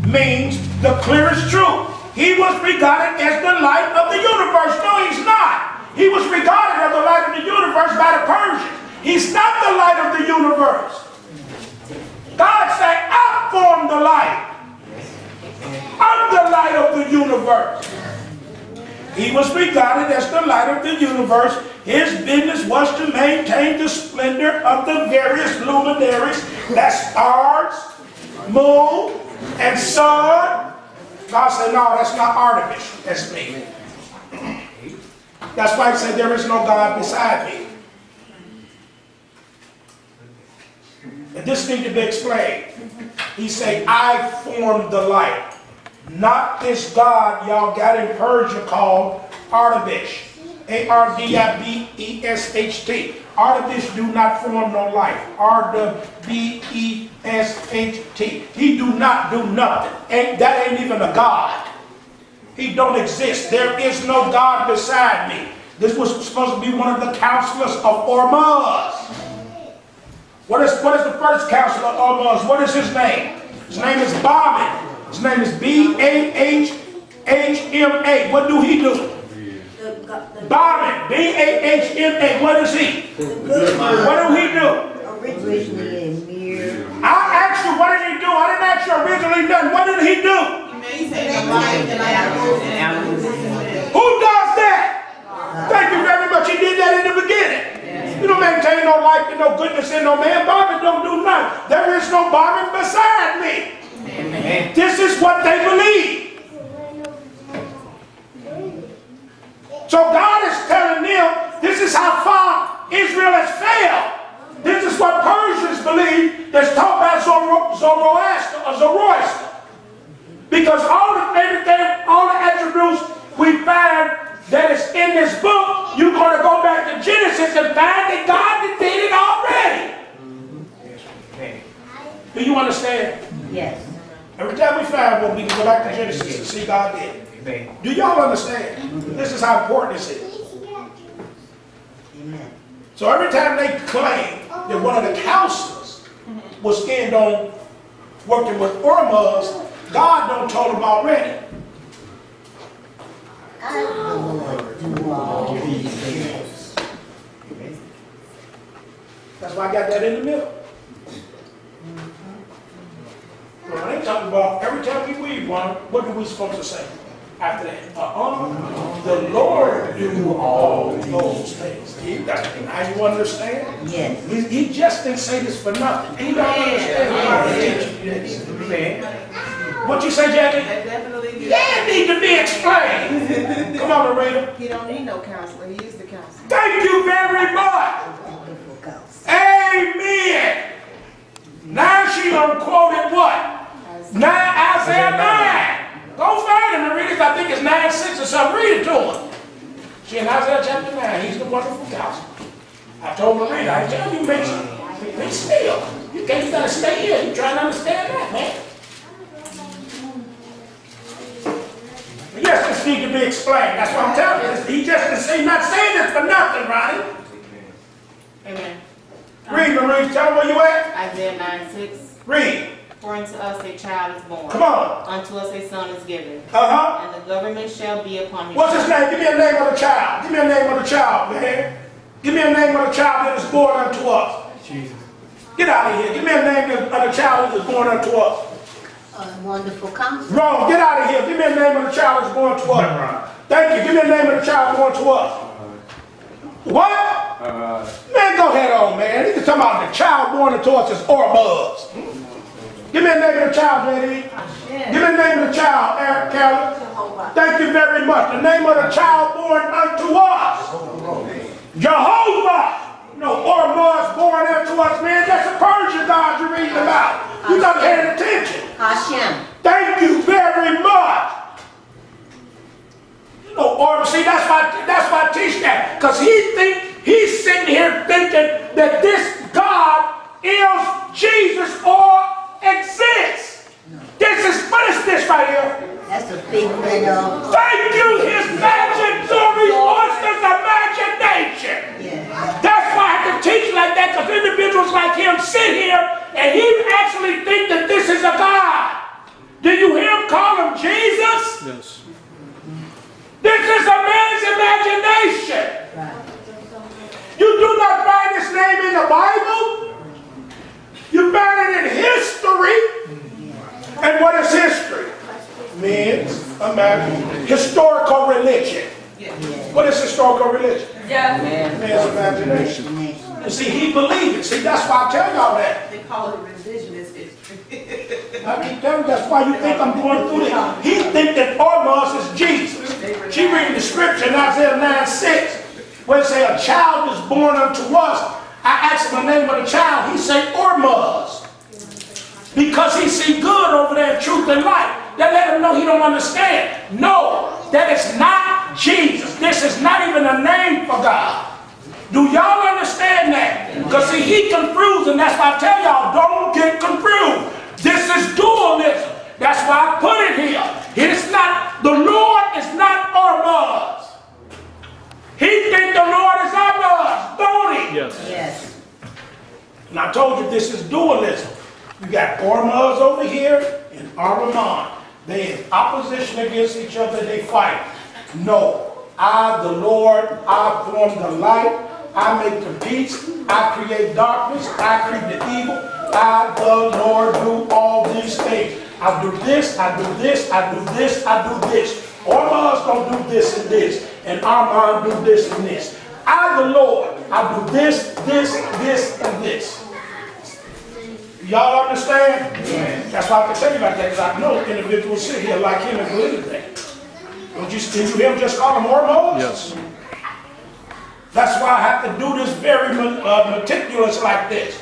means the clearest truth. He was regarded as the light of the universe. No, he's not. He was regarded as the light of the universe by the Persians. He's not the light of the universe. God said, I formed the light. I'm the light of the universe. He was regarded as the light of the universe. His business was to maintain the splendor of the various luminaries, that's stars, moon, and sun. God said, no, that's not Artemis, that's me. That's why he said, there is no God beside me. And this needs to be explained. He said, I formed the light. Not this God y'all got in Persia called Artemis. A-R-D-I-B-E-S-H-T. Artemis do not form no life. R-D-B-E-S-H-T. He do not do nothing. That ain't even a God. He don't exist. There is no God beside me. This was supposed to be one of the counselors of Ormuz. What is the first counselor of Ormuz? What is his name? His name is Bahman. His name is B-A-H-H-M-A. What do he do? Bahman, B-A-H-M-A. What is he? What do he do? Originally in Mir. I asked you, what did he do? I didn't ask you originally done. What did he do? Who does that? Thank you very much. He did that in the beginning. You don't maintain no life and no goodness in no man. Bahman don't do nothing. There is no Bahman beside me. This is what they believe. So God is telling them, this is how far Israel has failed. This is what Persians believe that's taught by Zoroaster. Because all the attributes we find that is in this book, you're going to go back to Genesis and find that God did it already. Do you understand? Yes. Every time we find one, we can go back to Genesis and see God did it. Do y'all understand? This is how important this is. Amen. So every time they claim that one of the counselors was in on working with Ormuz, God don't told them already. I, the Lord, do all these things. That's why I got that in the middle. Well, I ain't talking about every time we read one, what are we supposed to say after that? The Lord do all those things. Now you understand? Yes. He just didn't say this for nothing. He don't understand how to teach you this. What you say, Jackie? That definitely do. Yeah, it need to be explained. Come on, Loretta. He don't need no counselor. He is the counselor. Thank you very much. Wonderful counselor. Amen. Now she done quoted what? Isaiah 9. Go find him and read it. I think it's 9:6 or something. Read it to him. She in Isaiah chapter 9. He's the wonderful counselor. I told her to read it. I tell you, be still. You gotta stay here. You trying to understand that, man. Yes, this needs to be explained. That's what I'm telling you. He just didn't say, not saying this for nothing, Ronnie. Amen. Read, Marie. Tell them where you at. Isaiah 9:6. Read. For unto us a child is born. Come on. Unto us a son is given. Uh-huh. And the government shall be upon his What's his name? Give me a name of the child. Give me a name of the child, man. Give me a name of the child that is born unto us. Jesus. Get out of here. Give me a name of the child that is born unto us. Wonderful counselor. Wrong. Get out of here. Give me a name of the child that's born to us. Thank you. Give me a name of the child born to us. What? Man, go ahead on, man. He's talking about the child born unto us is Ormuz. Give me a name of the child, JD. Give me a name of the child, Eric Kelly. Thank you very much. The name of the child born unto us. Jehovah. No, Ormuz born unto us, man. That's a Persian God you're reading about. You not paying attention. Hashem. Thank you very much. You know, or see, that's why I teach that. Because he's sitting here thinking that this God is Jesus or exists. No. What is this right here? That's a figment of. Thank you, his imaginary monster's imagination. Yeah. That's why I have to teach like that, because individuals like him sit here and he actually think that this is a God. Do you hear him call him Jesus? Yes. This is a man's imagination. Right. You do not find this name in the Bible. You find it in history. And what is history? Men's imagination. Historical religion. What is historical religion? Yeah, man. Man's imagination. And see, he believed it. See, that's why I tell y'all that. They call it revisionist history. I keep telling you, that's why you think I'm going through this. He think that Ormuz is Jesus. She reading the scripture in Isaiah 9:6, where it say a child is born unto us. I asked him the name of the child. He said Ormuz. Because he see good over there in truth and light. That let him know he don't understand. No, that is not Jesus. This is not even a name for God. Do y'all understand that? Because see, he confused, and that's why I tell y'all, don't get confused. This is dualism. That's why I put it here. It's not, the Lord is not Ormuz. He thinks the Lord is Ormuz, don't he? Yes. Yes. And I told you this is dualism. You got Ormuz over here and Ar-Rahman. They in opposition against each other, they fight. No, I, the Lord, I form the light. I make the peace. I create darkness. I create the evil. I, the Lord, do all these things. I do this, I do this, I do this, I do this. Ormuz don't do this and this. And Ar-Rahman do this and this. I, the Lord, I do this, this, this, and this. Y'all understand? Yeah. That's why I can tell you about that, because I know individuals sit here like him and believe that. Did you hear him just call him hormones? Yes. That's why I have to do this very meticulous like this.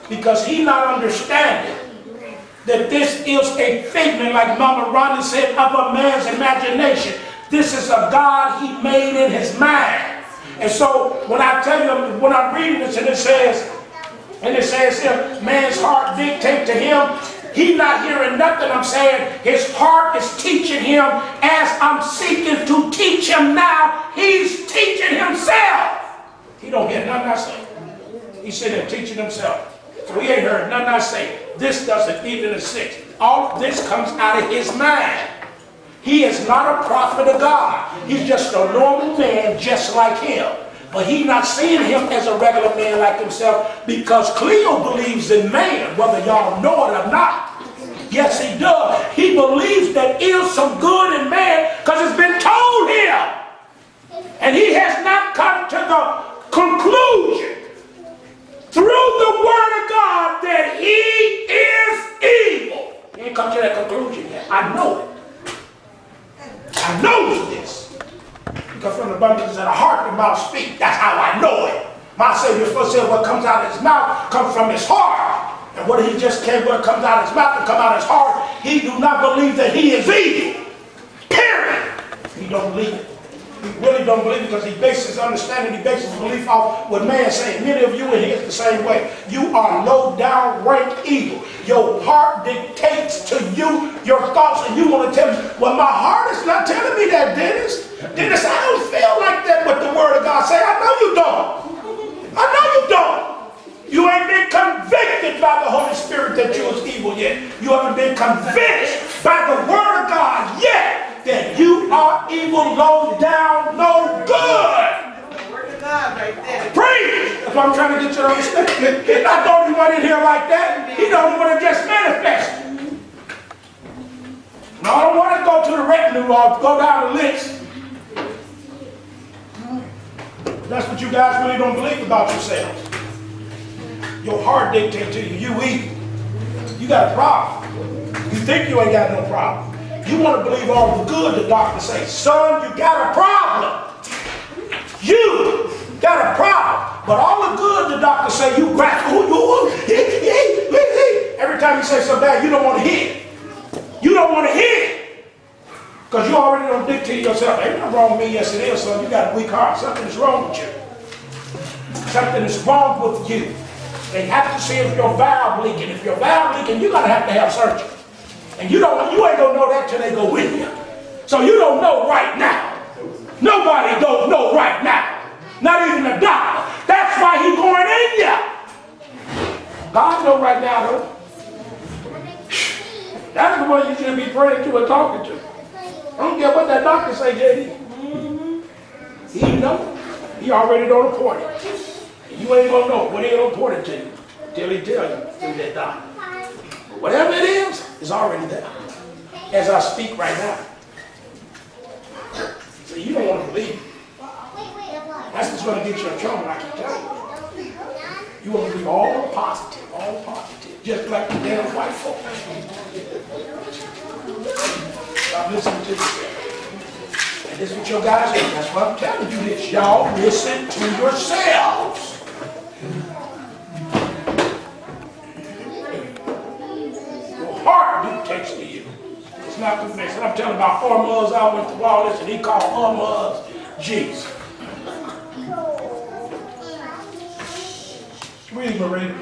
Because he not understanding that this is a figment, like Mama Ronnie said, of a man's imagination. This is a God he made in his mind. And so when I tell you, when I'm reading this and it says here, man's heart dictate to him, he's not hearing nothing I'm saying. His heart is teaching him as I'm seeking to teach him now. He's teaching himself. He don't hear nothing I say. He's sitting there teaching himself. So he ain't heard nothing I say. This doesn't even exist. All this comes out of his mind. He is not a prophet of God. He's just a normal man just like him. But he's not seeing him as a regular man like himself because Cleo believes in man, whether y'all know it or not. Yes, he does. He believes that is some good in man because it's been told him. And he has not come to the conclusion through the word of God that he is evil. He ain't come to that conclusion yet. I know it. I know this. Because from the abundance of the heart, the mouth speaks. That's how I know it. My Savior first said what comes out of his mouth comes from his heart. And what he just came, what comes out of his mouth and come out of his heart, he do not believe that he is evil. Period. He don't believe it. He really don't believe it because he bases his understanding, he bases his belief off what man saying. Many of you in here is the same way. You are low down rank evil. Your heart dictates to you your thoughts, and you want to tell me, well, my heart is not telling me that, Dennis. Dennis, I don't feel like that, but the word of God say, I know you don't. I know you don't. You ain't been convicted by the Holy Spirit that you was evil yet. You haven't been convinced by the word of God yet that you are evil, low down, no good. Word of God right there. Preach! That's what I'm trying to get you to understand. He's not the only one in here like that. He's the only one that just manifested. Now, I don't want to go to the retinue or go down the list. That's what you guys really don't believe about yourselves. Your heart dictates to you. You evil. You got a problem. You think you ain't got no problem. You want to believe all the good the doctor say. Son, you got a problem. You got a problem. But all the good the doctor say, you grasp. Every time you say something bad, you don't want to hear it. You don't want to hear it. Because you already don't dictate yourself. Ain't nothing wrong with me. Yes, it is, son. You got a weak heart. Something is wrong with you. Something is wrong with you. They have to see if your valve leaking. If your valve leaking, you're going to have surgery. And you ain't gonna know that till they go with you. So you don't know right now. Nobody don't know right now. Not even the doctor. That's why he's going in you. God knows right now though. That's the one you should be praying to and talking to. I don't care what that doctor say, JD. He know. He already done reported. You ain't gonna know what he don't report it to you till he tell you through that doctor. Whatever it is, it's already there. As I speak right now. So you don't want to believe it. That's what's going to get you in trouble, I can tell you. You want to believe all positive, just like the damn white folks. Stop listening to yourself. And this is what your guys do. That's why I'm telling you this. Y'all listen to yourselves. Heart dictates to you. It's not the mix. And I'm telling about Hormuz. I went to Wallace and he called Hormuz Jesus. Read, Marie.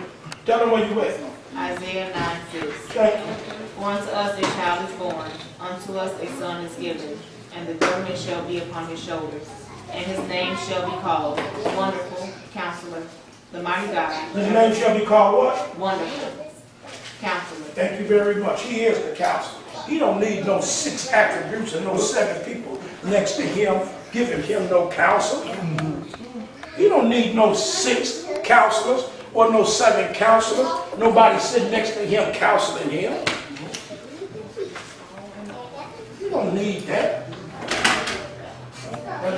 Tell them where you at. Isaiah 9:6. Thank you. For unto us a child is born, unto us a son is given, and the government shall be upon his shoulders. And his name shall be called Wonderful Counselor, the Mighty God. His name shall be called what? Wonderful Counselor. Thank you very much. He is the counselor. He don't need no 6 attributes and no 7 people next to him giving him no counsel. He don't need no 6 counselors or no 7 counselors. Nobody sitting next to him counseling him. You don't need that.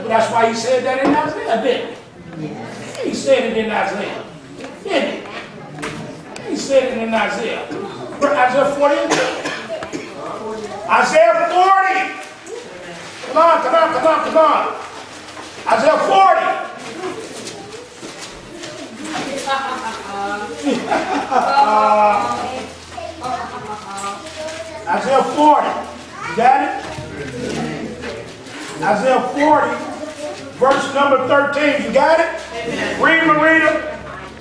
That's why he said that in Isaiah, didn't he? He said it in Isaiah, didn't he? He said it in Isaiah. Isaiah 40 and 2. Isaiah 40. Come on, come on, come on, come on. Isaiah 40. Isaiah 40. You got it? Isaiah 40, verse number 13. You got it? Read, Marita.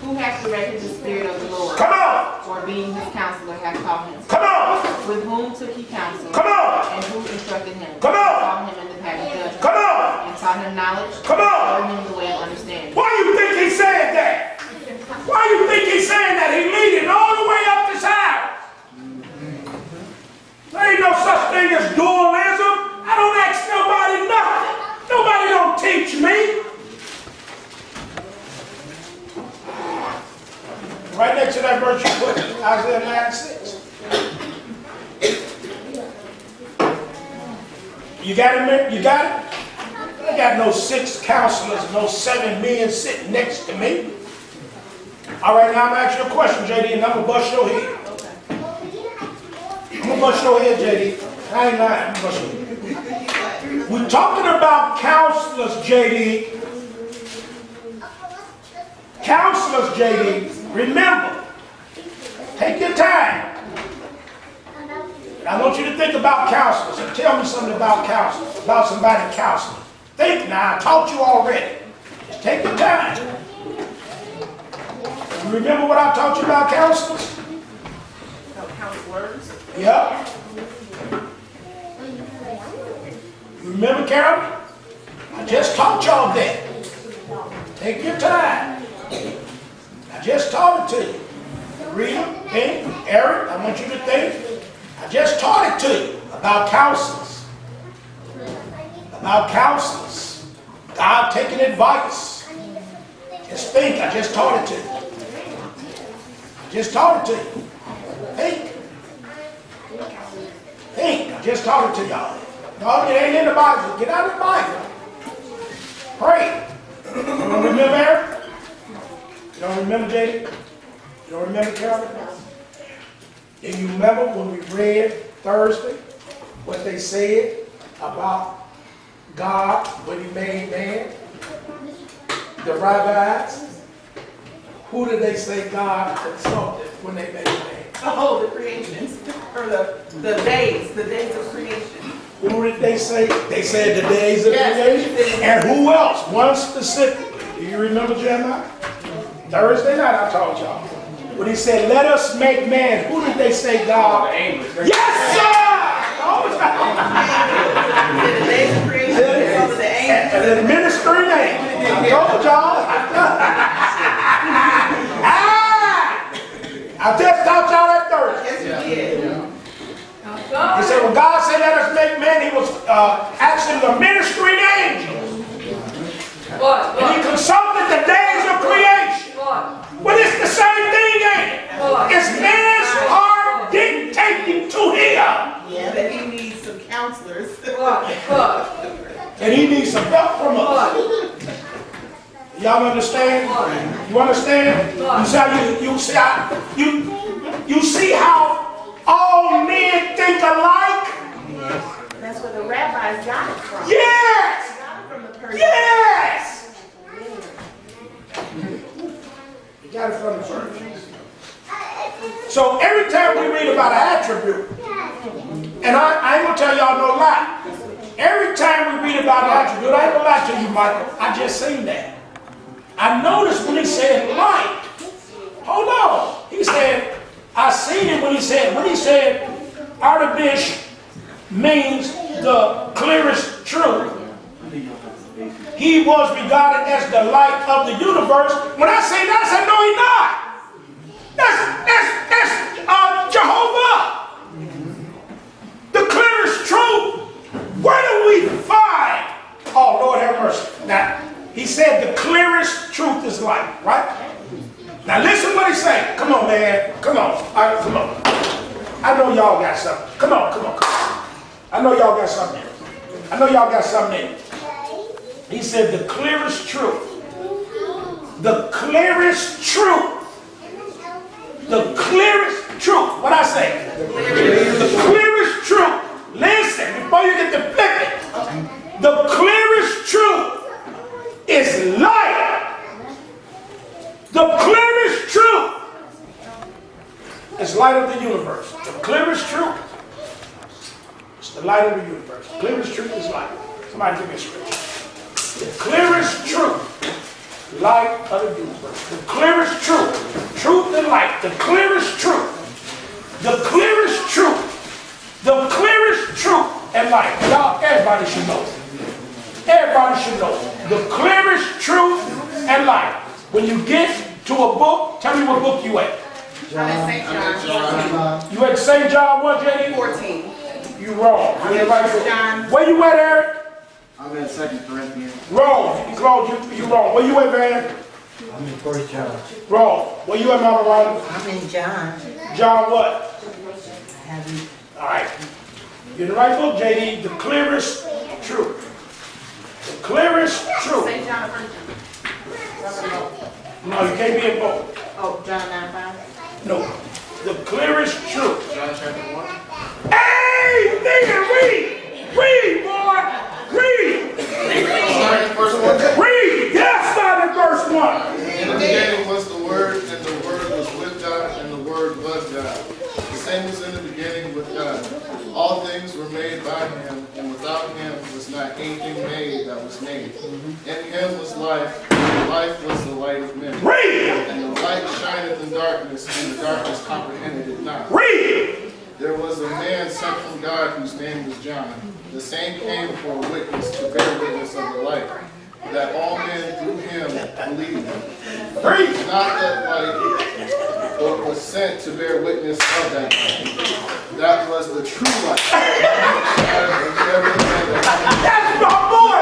Who hath directed the Spirit of the Lord? Come on. Or being his counselor hath taught him? Come on. With whom took he counsel? Come on. And who instructed him? Come on. Taught him in the path of judgment. Come on. And taught him knowledge. Come on. Taught him the way of understanding. Why you think he said that? Why you think he's saying that? He leading all the way up this house. There ain't no such thing as dualism. I don't ask nobody nothing. Nobody don't teach me. Right next to that verse you put Isaiah 9:6. You got it, man? You got it? I got no 6 counselors, no 7 men sitting next to me. All right, now I'm going to ask you a question, JD, and I'm going to bust your head. I'm going to bust your head, JD. I ain't lying. I'm going to bust your head. We're talking about counselors, JD. Counselors, JD. Remember, take your time. I want you to think about counselors and tell me something about counselors, about somebody counseling. Think now, I taught you already. Just take your time. You remember what I taught you about counselors? Counselors? Yeah. You remember, Carol? I just taught y'all that. Take your time. I just taught it to you. Rita, Penny, Eric, I want you to think. I just taught it to you about counselors. About counselors. God taking advice. Just think, I just taught it to you. I just taught it to you. Think. Think, I just taught it to y'all. No, it ain't in the Bible. Get out of the Bible. Pray. You don't remember Eric? You don't remember JD? You don't remember Carol? Do you remember when we read Thursday what they said about God when he made man? The rabbis? Who did they say God consulted when they made man? Oh, the creations, or the days of creation. Who did they say? They said the days of creation. And who else? One specifically. Do you remember Jeremiah? Thursday night I taught y'all. When he said, let us make man, who did they say God? Yes, sir! Oh, The days of creation, over the angels. and the ministry name. I told y'all. I just taught y'all that Thursday. Yes, we did. He said, when God said, let us make man, he was actually the ministry angels. And he consulted the days of creation. Well, it's the same thing, ain't it? It's man's heart dictating to him. Yeah, that he needs some counselors. And he needs some help from us. Y'all understand? You understand? You see how all men think alike? That's where the rabbis got it from. Yes! Got it from the person. Yes! You got it from the church. So every time we read about an attribute, and I ain't gonna tell y'all no lie. Every time we read about an attribute, I ain't gonna lie to you, Michael. I just seen that. I noticed when he said light. Hold on. He said, I seen it when he said artibish means the clearest truth. He was regarded as the light of the universe. When I say that, I said, no, he's not. That's Jehovah. The clearest truth. Where do we find? Oh, Lord have mercy. Now, he said the clearest truth is light, right? Now listen what he said. Come on, man. Come on. All right, come on. I know y'all got something. Come on. I know y'all got something. I know y'all got something in. He said the clearest truth. The clearest truth. The clearest truth. What I say? The clearest truth. Listen, before you get to flip it. The clearest truth is light. The clearest truth is light of the universe. The clearest truth is the light of the universe. The clearest truth is light. Somebody give me a scripture. The clearest truth, light of the universe. The clearest truth, truth and light. The clearest truth. The clearest truth. The clearest truth and light. Y'all, everybody should know. Everybody should know. The clearest truth and light. When you get to a book, tell me what book you at. I'm at St. John. You at St. John 1, J.D.? 14. You wrong. I'm at John. Where you at, Eric? I'm in 2 Corinthians. Wrong. You close. You wrong. Where you at, Van? I'm in 1 John. Wrong. Where you at, Mama Ronald? I'm in John. John what? I haven't. All right. You're in the right book, J.D. The clearest truth. The clearest truth. St. John. No, you can't be in both. Oh, John 9:5. No. The clearest truth. John chapter 1. Hey, nigga, read! Read, boy! Read! Verse 1. Read! Yes, start at verse 1. In the beginning was the Word, and the Word was with God, and the Word was God. The same was in the beginning with God. All things were made by Him, and without Him was not anything made that was made. In Him was life, and life was the light of men. Read! And the light shineth in darkness, and the darkness comprehended it not. Read! There was a man sent from God whose name was John. The same came for a witness to bear witness of the light, that all men through him believed. Read! Not that light, but was sent to bear witness of that light. That was the true light. That's my boy!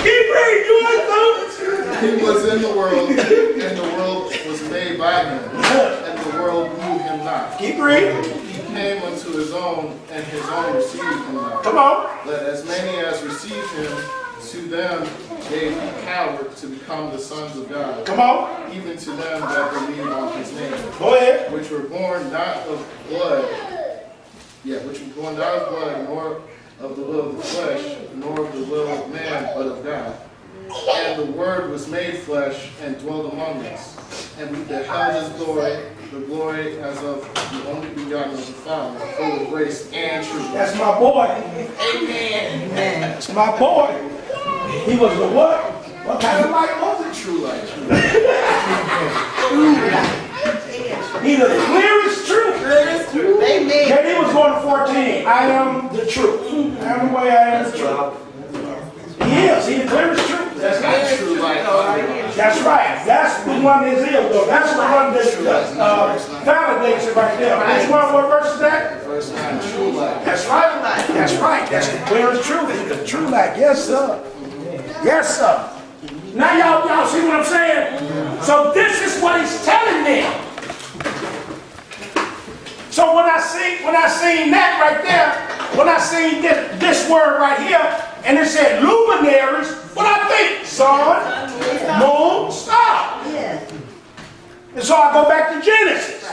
Keep reading, you understand? He was in the world, and the world was made by him, and the world knew him not. Keep reading. He came unto his own, and his own received him not. Come on. But as many as received him, to them gave he power to become the sons of God, Come on. even to them that believe on his name, Go ahead. which were born not of blood, which were born not of blood, nor of the will of the flesh, nor of the will of man, but of God. And the Word was made flesh and dwelt among us, and we beheld his glory, the glory as of the only begotten of the Father, full of grace and truth. That's my boy. Amen. That's my boy. He was the what? What kind of light was it? True light. He the clearest truth. Amen. Yeah, he was going to 14. I am the truth. I am the way, I am the truth. He is. He the clearest truth. That's not True light. That's right. That's the one that is ill, though. That's the one that validates it right there. Which one? What verse is that? Verse 9, true light. That's right. That's right. That's the clearest truth. It's the true light. Yes, sir. Yes, sir. Now y'all see what I'm saying? So this is what he's telling them. So when I seen that right there, when I seen this word right here, and it said luminaries, what I think? Sun, moon, star. Yes. And so I go back to Genesis.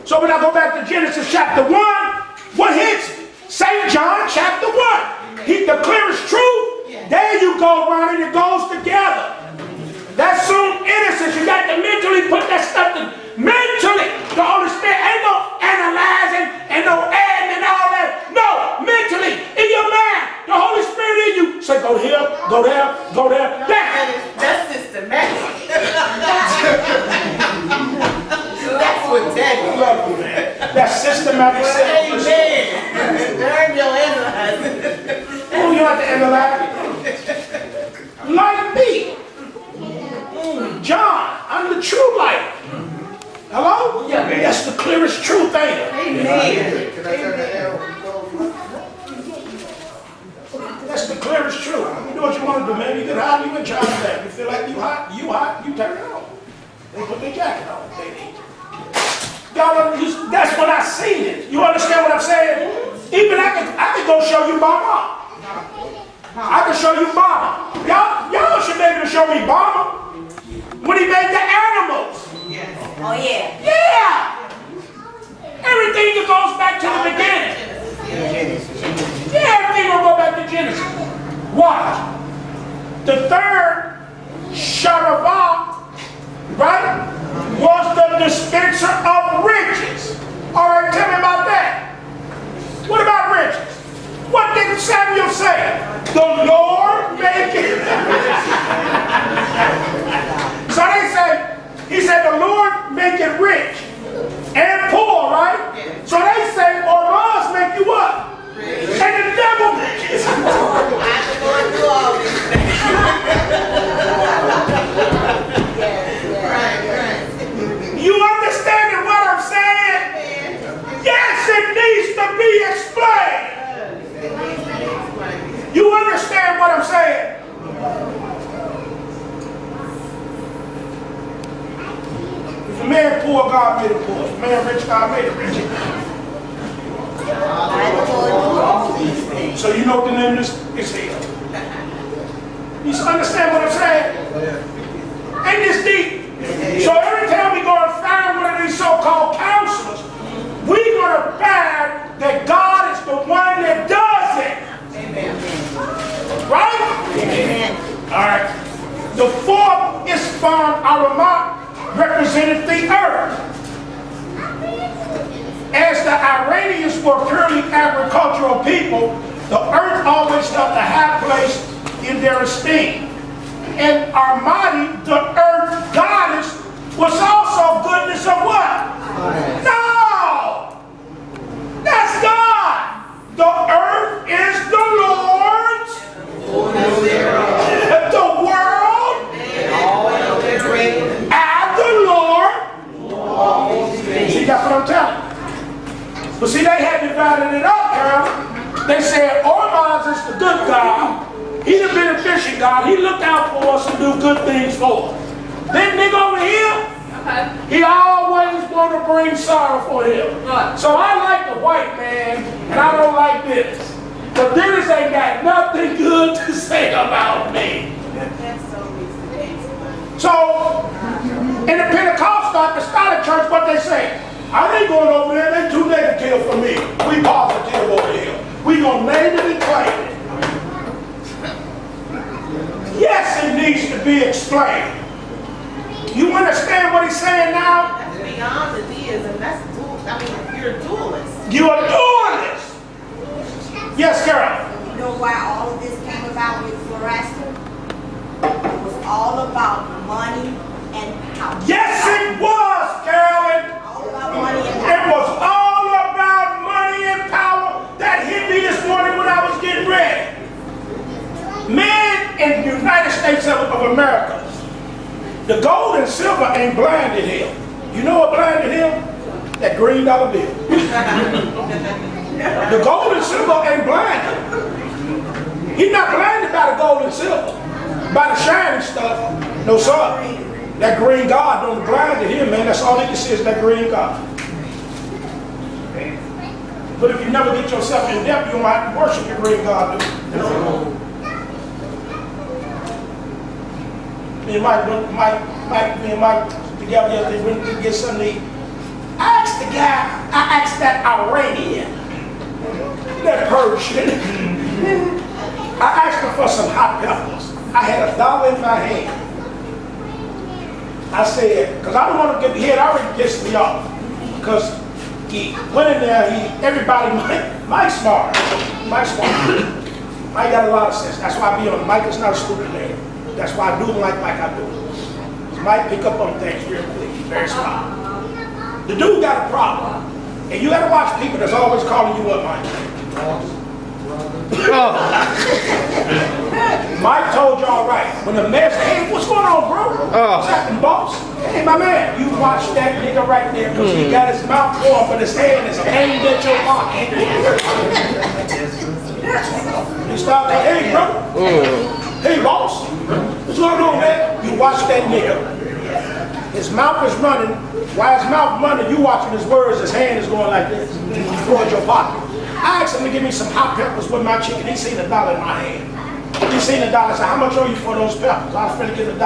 So when I go back to Genesis chapter 1, what hits me? St. John chapter 1. The clearest truth. There you go, Ronnie, it goes together. That's soon innocence. You got to mentally put that stuff to mentally. The Holy Spirit ain't no analyzing and no adding and all that. No, mentally, in your mind, the Holy Spirit in you. Say, go here, go there, go there. That's systematic. That's what that is. Love you, man. That's systematic. Amen. Learn your analyzing. Oh, you have to analyze. Like me. John, I'm the true light. Hello? Yeah. That's the clearest truth, ain't it? Amen. Can I turn the arrow? That's the clearest truth. You do what you want to do, man. You get hot, you in charge of that. You feel like you hot, you turn it on. They put their jacket on, baby. Y'all, that's when I seen it. You understand what I'm saying? Even I could go show you Mama. I can show you Mama. Y'all should be able to show me Mama. When he made the animals. Oh, yeah. Yeah! Everything that goes back to the beginning. Yeah, everything will go back to Genesis. Watch. The third, Sharavah, right, was the dispenser of riches. All right, tell me about that. What about riches? What did Samuel say? The Lord make it. So they say, he said, the Lord make it rich and poor, right? So they say, or laws make you what? Rich. And the devil make it. You understanding what I'm saying? Yes, it needs to be explained. You understand what I'm saying? If a man poor, God made him poor. If a man rich, God made him rich. So you know what the name is hell. You understand what I'm saying? Ain't this deep? So every time we go and find one of these so-called counselors, we're going to find that God is the one that does it. Amen. Right? Amen. All right. The fourth Isfan Aramat represented the earth. As the Iranians were purely agricultural people, the earth always held a high place in their esteem. And Armadi, the earth goddess, was also goodness of what? No! That's God! The earth is the Lord's. The world and the Lord. See, that's what I'm telling you. But see, they had divided it up, Carol. They said Ormaz is the good God. He's the beneficent God. He looked out for us and do good things for us. Then nigga over here, he always want to bring sorrow for him. So I like the white man, and I don't like this. But Dennis ain't got nothing good to say about me. So, in the Pentecostal, Apostolic Church, what they say? I ain't going over there. They too negative for me. We positive over here. We gonna name it and claim it. Yes, it needs to be explained. You understand what he's saying now? That's beyond the deism. That's dual. I mean, you're a dualist. You're a dualist. Yes, Carol. You know why all of this came about with Floresta? It was all about money and power. Yes, it was, Carolyn. All about money and It power. was all about money and power that hit me this morning when I was getting ready. Men in the United States of America, the gold and silver ain't blinded him. You know what blinded him? That $green bill. The gold and silver ain't blinded. He's not blinded by the gold and silver, by the shiny stuff. No, sir. That green God don't blind him, man. That's all he can see is that green God. But if you never get yourself in depth, you don't have to worship your green God, do you? Me and Mike together yesterday, went to get something to eat. I asked that Iranian, that Persian, I asked him for some hot peppers. I had $1 in my hand. I said, because I don't want to get, he had already pissed me off. Because he went in there, Mike's smart. Mike's smart. Mike got a lot of sense. That's why I be on Mike is not a stupid man. That's why I do him like I do. Mike pick up on things real quick. He's very smart. The dude got a problem. And you got to watch people that's always calling you up, Mike. Mike told y'all right. When the man said, hey, what's going on, bro? What's happening, boss? Hey, my man, you watch that nigga right there because he got his mouth formed, but his hand is aimed at your pocket. You start like, hey, bro. Hey, boss. What's going on, man? You watch that nigga. His mouth is running. While his mouth running, you watching his words, his hand is going like this towards your pocket. I asked him to give me some hot peppers with my chicken. He seen $1 in my hand. He seen $1. I said, how much owe you for those peppers? I was finna get $1.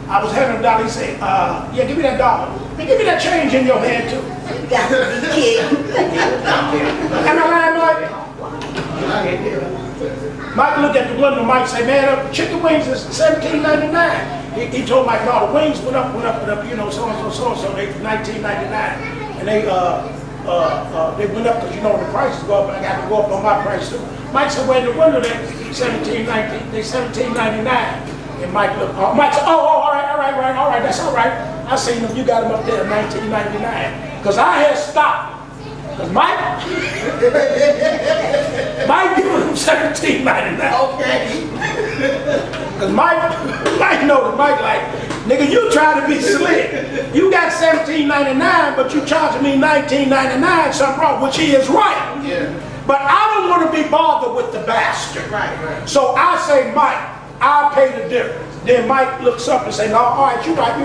I was having $1. He said, yeah, give me that $1. Man, give me that change in your hand too. You got to be kidding. Am I lying, Mike? Mike looked at the window. Mike said, man, chicken wings is $17.99. He told Mike, no, the wings went up, you know, so-and-so, they $19.99. And they went up because, you know, the prices go up, and I got to go up on my price too. Mike said, well, in the window, they $17.99. And Mike looked, Mike said, all right, that's all right. I seen them, you got them up there at $19.99. Because I had stopped. Because Mike giving them $17.99. Okay. Because Mike know that Mike like, nigga, you try to be slick. You got $17.99, but you charging me $19.99, something wrong, which he is right. Yeah. But I don't want to be bothered with the bastard. Right. So I say, Mike, I'll pay the difference. Then Mike looks up and say, no, all right, you're right,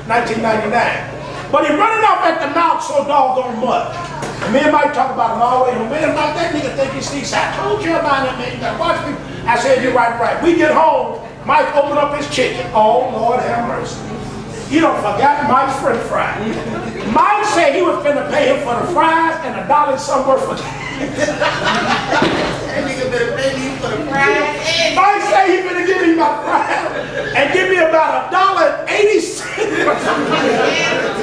$19.99. But he running off at the mouth so doggone much. And me and Mike talk about him all the way. Man, about that nigga think he's sneaks. I told you about that man. You gotta watch me. I said, you're right. We get home, Mike open up his chicken. Oh, Lord have mercy. He done forgot Mike's french fries. Mike said he was finna pay him for the fries and $1 somewhere for That nigga better pay me for the fries. Mike said he finna give me my fries and give me about $1.80.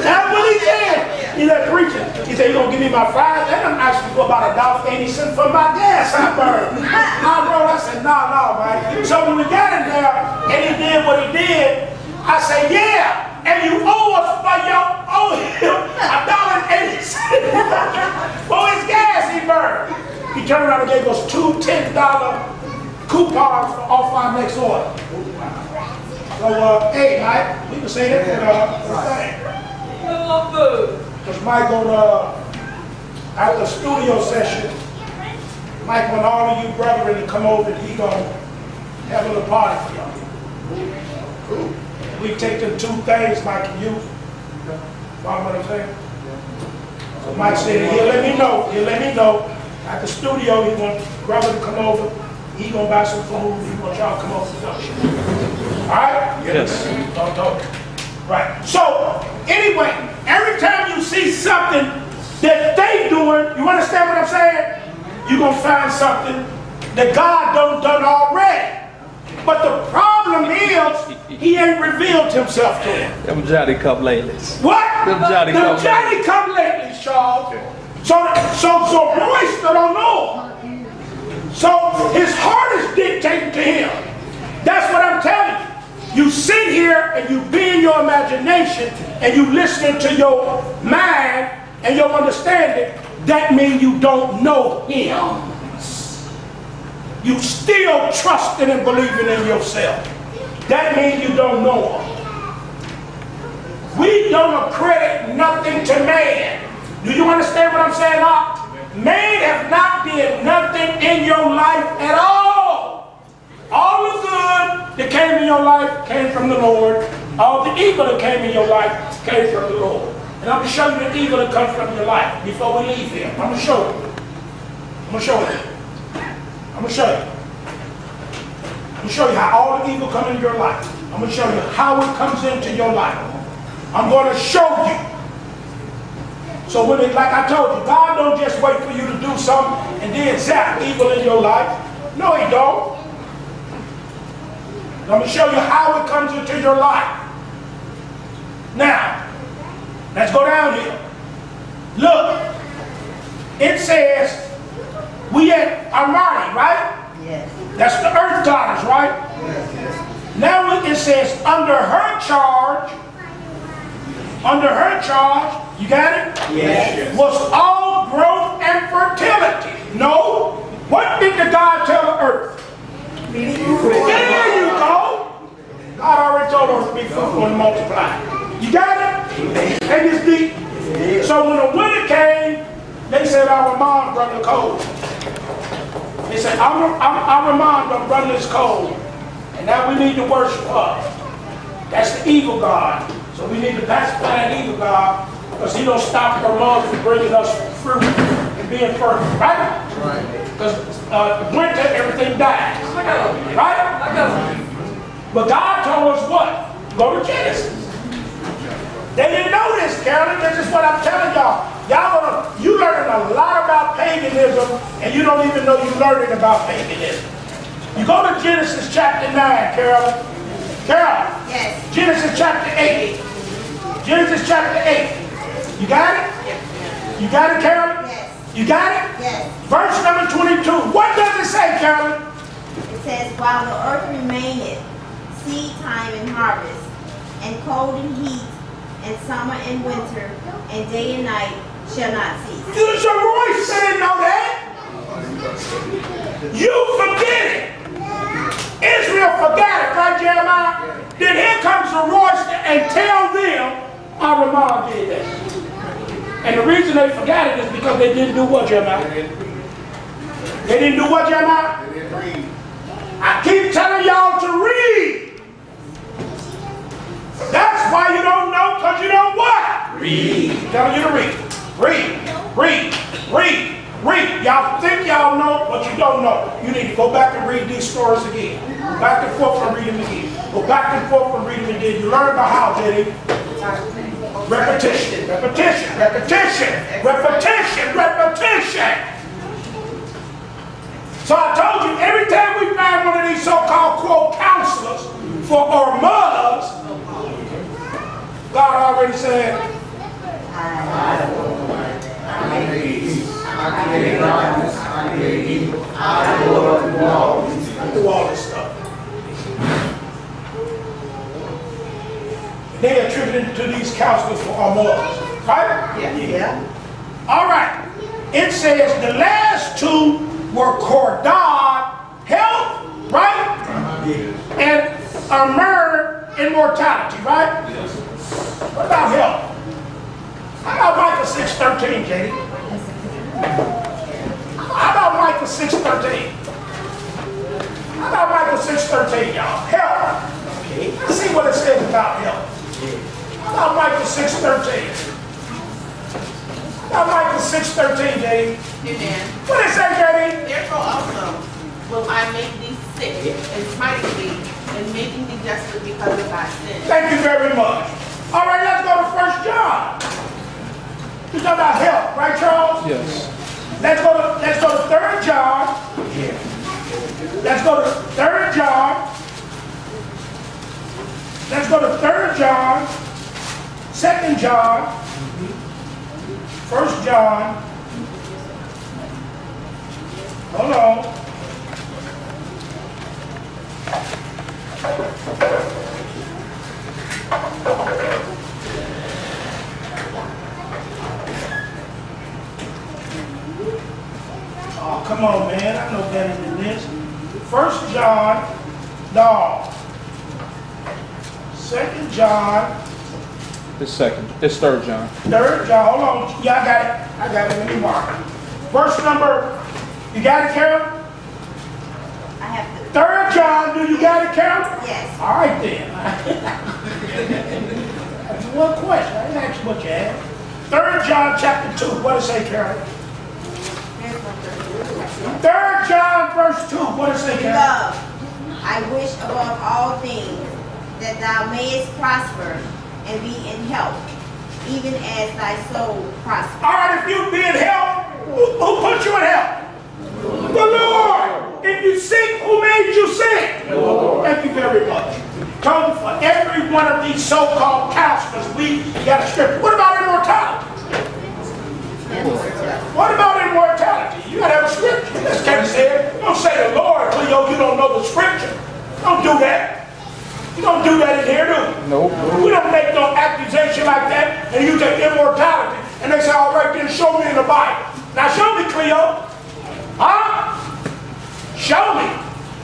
That's what he said. He that preaching. He said, you gonna give me my fries? And I'm asking for about $1.80 for my gas I burned. I said, no, Mike. So when we got in there and he did what he did, I said, yeah, and you owe him $1.80 for his gas he burned. He turned around and gave us two $10 coupons off our next order. So, hey, Mike, we can say that for the thing. Because Mike at the studio session, Mike want all of you brethren to come over and he gonna have a little party for y'all. We take them two things, Mike and you. Follow what I'm saying? So Mike said he'll let me know. At the studio, he want brother to come over. He gonna buy some food. He want y'all to come over to the show. All right? Yes. Don't talk. Right. So anyway, every time you see something that they doing, you understand what I'm saying? You're gonna find something that God done already. But the problem is, he ain't revealed himself to him. Them Johnny come latelys. What? Them Johnny come Johnny come lately, Charles. So Royster don't know him. So his heart is dictating to him. That's what I'm telling you. You sit here and you be in your imagination and you listening to your mind and your understanding. That means you don't know him. You still trusting and believing in yourself. That means you don't know him. We don't accredit nothing to man. Do you understand what I'm saying, Doc? Man have not did nothing in your life at all. All the good that came in your life came from the Lord. All the evil that came in your life came from the Lord. And I'm going to show you the evil that comes from your life before we leave here. I'm going to show you. I'm going to show you. I'm going to show you. I'm going to show you how all the evil comes into your life. I'm going to show you how it comes into your life. I'm going to show you. So when it, like I told you, God don't just wait for you to do something and then zap evil in your life. No, he don't. I'm going to show you how it comes into your life. Now, let's go down here. Look, it says, we at Armani, right? Yes. That's the earth goddess, right? Yes. Now it says, under her charge, you got it? Yes. Was all growth and fertility. No. What did the God tell the earth? There you go. God already told us to be fruitful and multiply. You got it? And it's deep. So when the winter came, they said our mom brought the cold. They said our mom done run this cold. And now we need to worship her. That's the evil God. So we need to pacify that evil God because he don't stop her mom from bringing us fruit and being fertile. Right? Because winter, everything dies. Right? But God told us what? Go to Genesis. They didn't know this, Carolyn. This is what I'm telling y'all. You learning a lot about paganism, and you don't even know you're learning about paganism. You go to Genesis chapter 9, Carolyn. Carolyn, Yes. Genesis chapter 8. Genesis chapter 8. You got it? You got it, Carolyn? Yes. You got it? Yes. Verse number 22. What does it say, Carolyn? It says, while the earth remaineth, seed time and harvest, and cold and heat, and summer and winter, and day and night shall not cease. Your voice didn't know that. You forget it. Israel forgot it, right, Jeremiah? Then here comes the voice and tell them, our Ramah did that. And the reason they forgot it is because they didn't do what, Jeremiah? They didn't do what, Jeremiah? They didn't read. I keep telling y'all to read. That's why you don't know, because you don't what? Read. I'm telling you to read. Read. Read. Read. Read. Y'all think y'all know, but you don't know. You need to go back and read these stories again. Go back and forth and read them again. Go back and forth and read them again. You learn about how, JD? Repetition. Repetition. Repetition. Repetition. Repetition. So I told you, every time we find one of these so-called quote counselors for our mugs, God already said, I create darkness, I create evil, I do all these things. do all this stuff. They attributed to these counselors for our mugs, right? Yeah. All right. It says the last two were Cordad, health, right? And Amr, immortality, right? What about health? How about Micah 6:13, JD? How about Micah 6:13? How about Micah 6:13, y'all? Health. Let's see what it says about health. How about Micah 6:13? How about Micah 6:13, JD? Amen. What did it say, JD? Therefore also will I make thee sick and smiting thee and making thee desolate because of thy sin. Thank you very much. All right, let's go to 1 John. We're talking about health, right, Charles? Yes. Let's go to 3 John. Let's go to 3 John. Let's go to 3 John, 2 John, 1 John. Hold on. Oh, come on, man. I know better than this. 1 John, no. 2 John, It's second. It's 3 John. 3 John. Hold on. Yeah, I got it. I got it. Let me mark it. Verse number, you got it, Carol? I have to, 3 John, do you got it, Carol? yes. All right, then. One question. I didn't ask you what you had. 3 John chapter 2. What does it say, Carol? 3 John verse 2. What does it say, Carol? Love, I wish above all things that thou mayest prosper and be in health, even as thy soul prospers. All right, if you be in health, who put you in health? The Lord. If you sick, who made you sick? The Lord. Thank you very much. Come for every one of these so-called counselors, we got a scripture. What about immortality? What about immortality? You gotta have a scripture. You just can't say it. Don't say the Lord, Leo, you don't know the scripture. Don't do that. You don't do that in here, do we? Nope. We don't make no accusation like that and you take immortality and they say, all right, then show me in the Bible. Now show me, Cleo. Huh? Show me.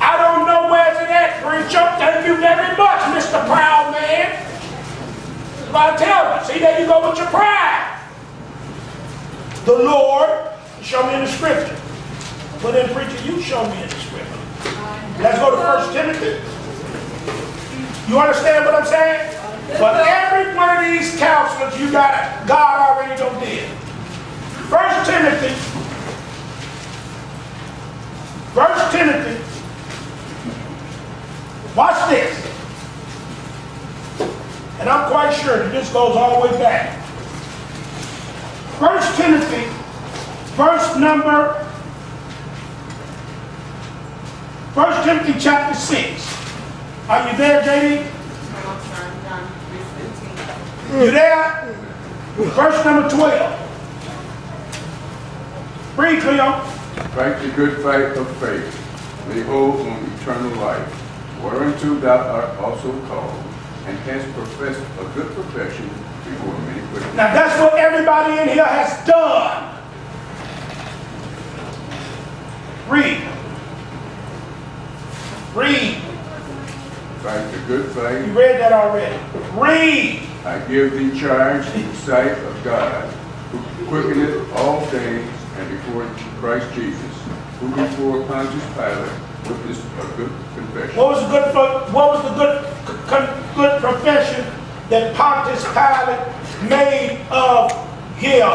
I don't know where's it at, preacher. Thank you very much, Mr. Proud Man. But I tell you, see, there you go with your pride. The Lord, show me in the scripture. But then, preacher, you show me in the scripture. Let's go to 1 Timothy. You understand what I'm saying? But every one of these counselors, you got it. God already done did. 1 Timothy. 1 Timothy. Watch this. And I'm quite sure that this goes all the way back. 1 Timothy, verse number 1 Timothy chapter 6. Are you there, JD? I'm sorry, John 3:15. You there? Verse number 12. Read, Cleo. Fight the good fight of faith, lay hold on eternal life, whereunto thou art also called, and hast professed a good profession before many witnesses. Now that's what everybody in here has done. Read. Read. Fight the good fight. You read that already. Read. I give thee charge in the sight of God, who quickeneth all things, and before Christ Jesus, who before Pontius Pilate witnessed a good confession. What was the good profession that Pontius Pilate made of him?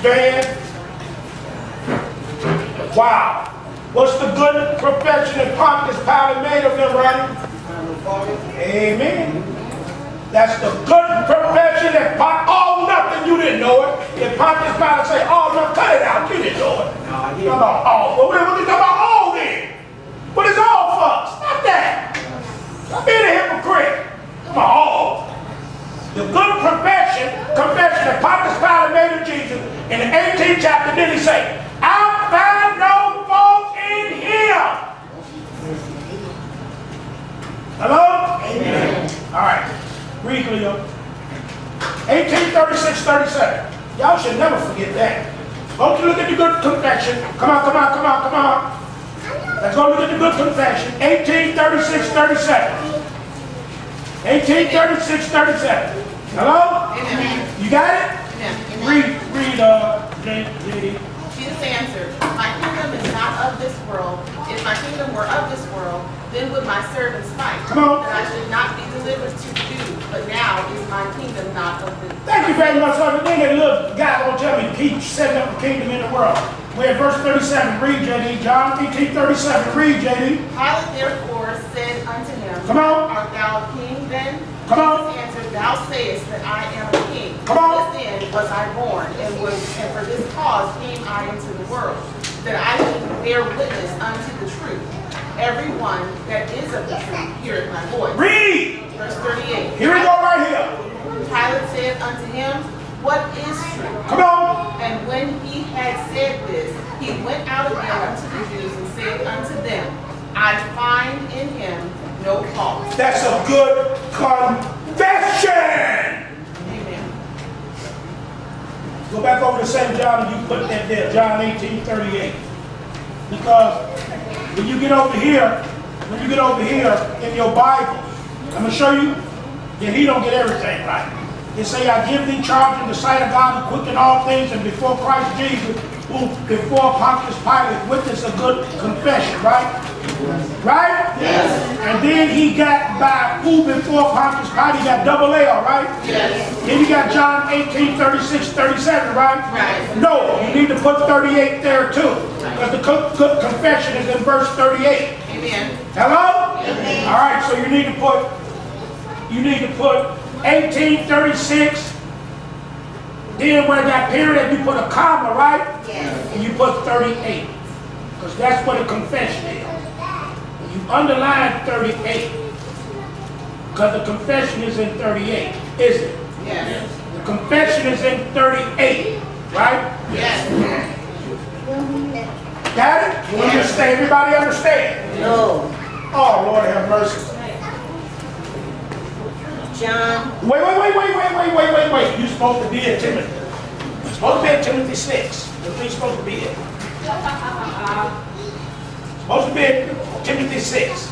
Van? Wow. What's the good profession that Pontius Pilate made of him, Ronnie? Amen. That's the good profession that all nothing, you didn't know it. If Pontius Pilate say all nothing, cut it out, you didn't know it. Talking about all. Well, what are you talking about all then? What is all for? Stop that. Stop being a hypocrite. Come on, all. The good confession that Pontius Pilate made of Jesus in the 18th chapter, did he say, I find no fault in him. Hello? Amen. All right. Read, Leo. 1836-37. Y'all should never forget that. Don't you look at the good confession. Come on. Let's go look at the good confession. 1836-37. 1836-37. Hello? Amen. You got it? Amen. Read, JD. Jesus answered, my kingdom is not of this world. If my kingdom were of this world, then would my servants fight. Come on. And I should not be delivered to you. But now is my kingdom not of this world. Thank you very much, sir. Then that little guy gonna tell me he setting up a kingdom in the world. We're at verse 37. Read, JD. John 18:37. Read, JD. Pilate therefore said unto him, Come on. Art thou a king then? Come on. Jesus answered, Thou sayest that I am a king. Come on. This then was I born, and for this cause came I into the world, that I should bear witness unto the truth. Everyone that is of the truth heareth my voice. Read. Verse 38. Here we go right here. Pilate said unto him, What is truth? Come on. And when he had said this, he went out again unto the Jews and said unto them, I find in him no fault. That's a good confession. Amen. Go back over to St. John and you put that there. John 18:38. Because when you get over here in your Bible, I'm going to show you that he don't get everything right. They say, I give thee charge in the sight of God who quicken all things, and before Christ Jesus, who before Pontius Pilate witnessed a good confession, right? Right? Yes. And then he got by who before Pontius Pilate, he got double L, right? Yes. Then you got John 18:36-37, right? Right. No, you need to put 38 there too. Because the good confession is in verse 38. Amen. Hello? Amen. All right, so you need to put 1836. Then where that period, you put a comma, right? Yes. And you put 38. Because that's what a confession is. You underline 38. Because the confession is in 38, is it? Yes. The confession is in 38, right? Yes. Got it? You understand? Everybody understand? No. Oh, Lord have mercy. John, Wait. You're supposed to be at Timothy. You're supposed to be at Timothy 6. That's where you're supposed to be at. Supposed to be at Timothy 6.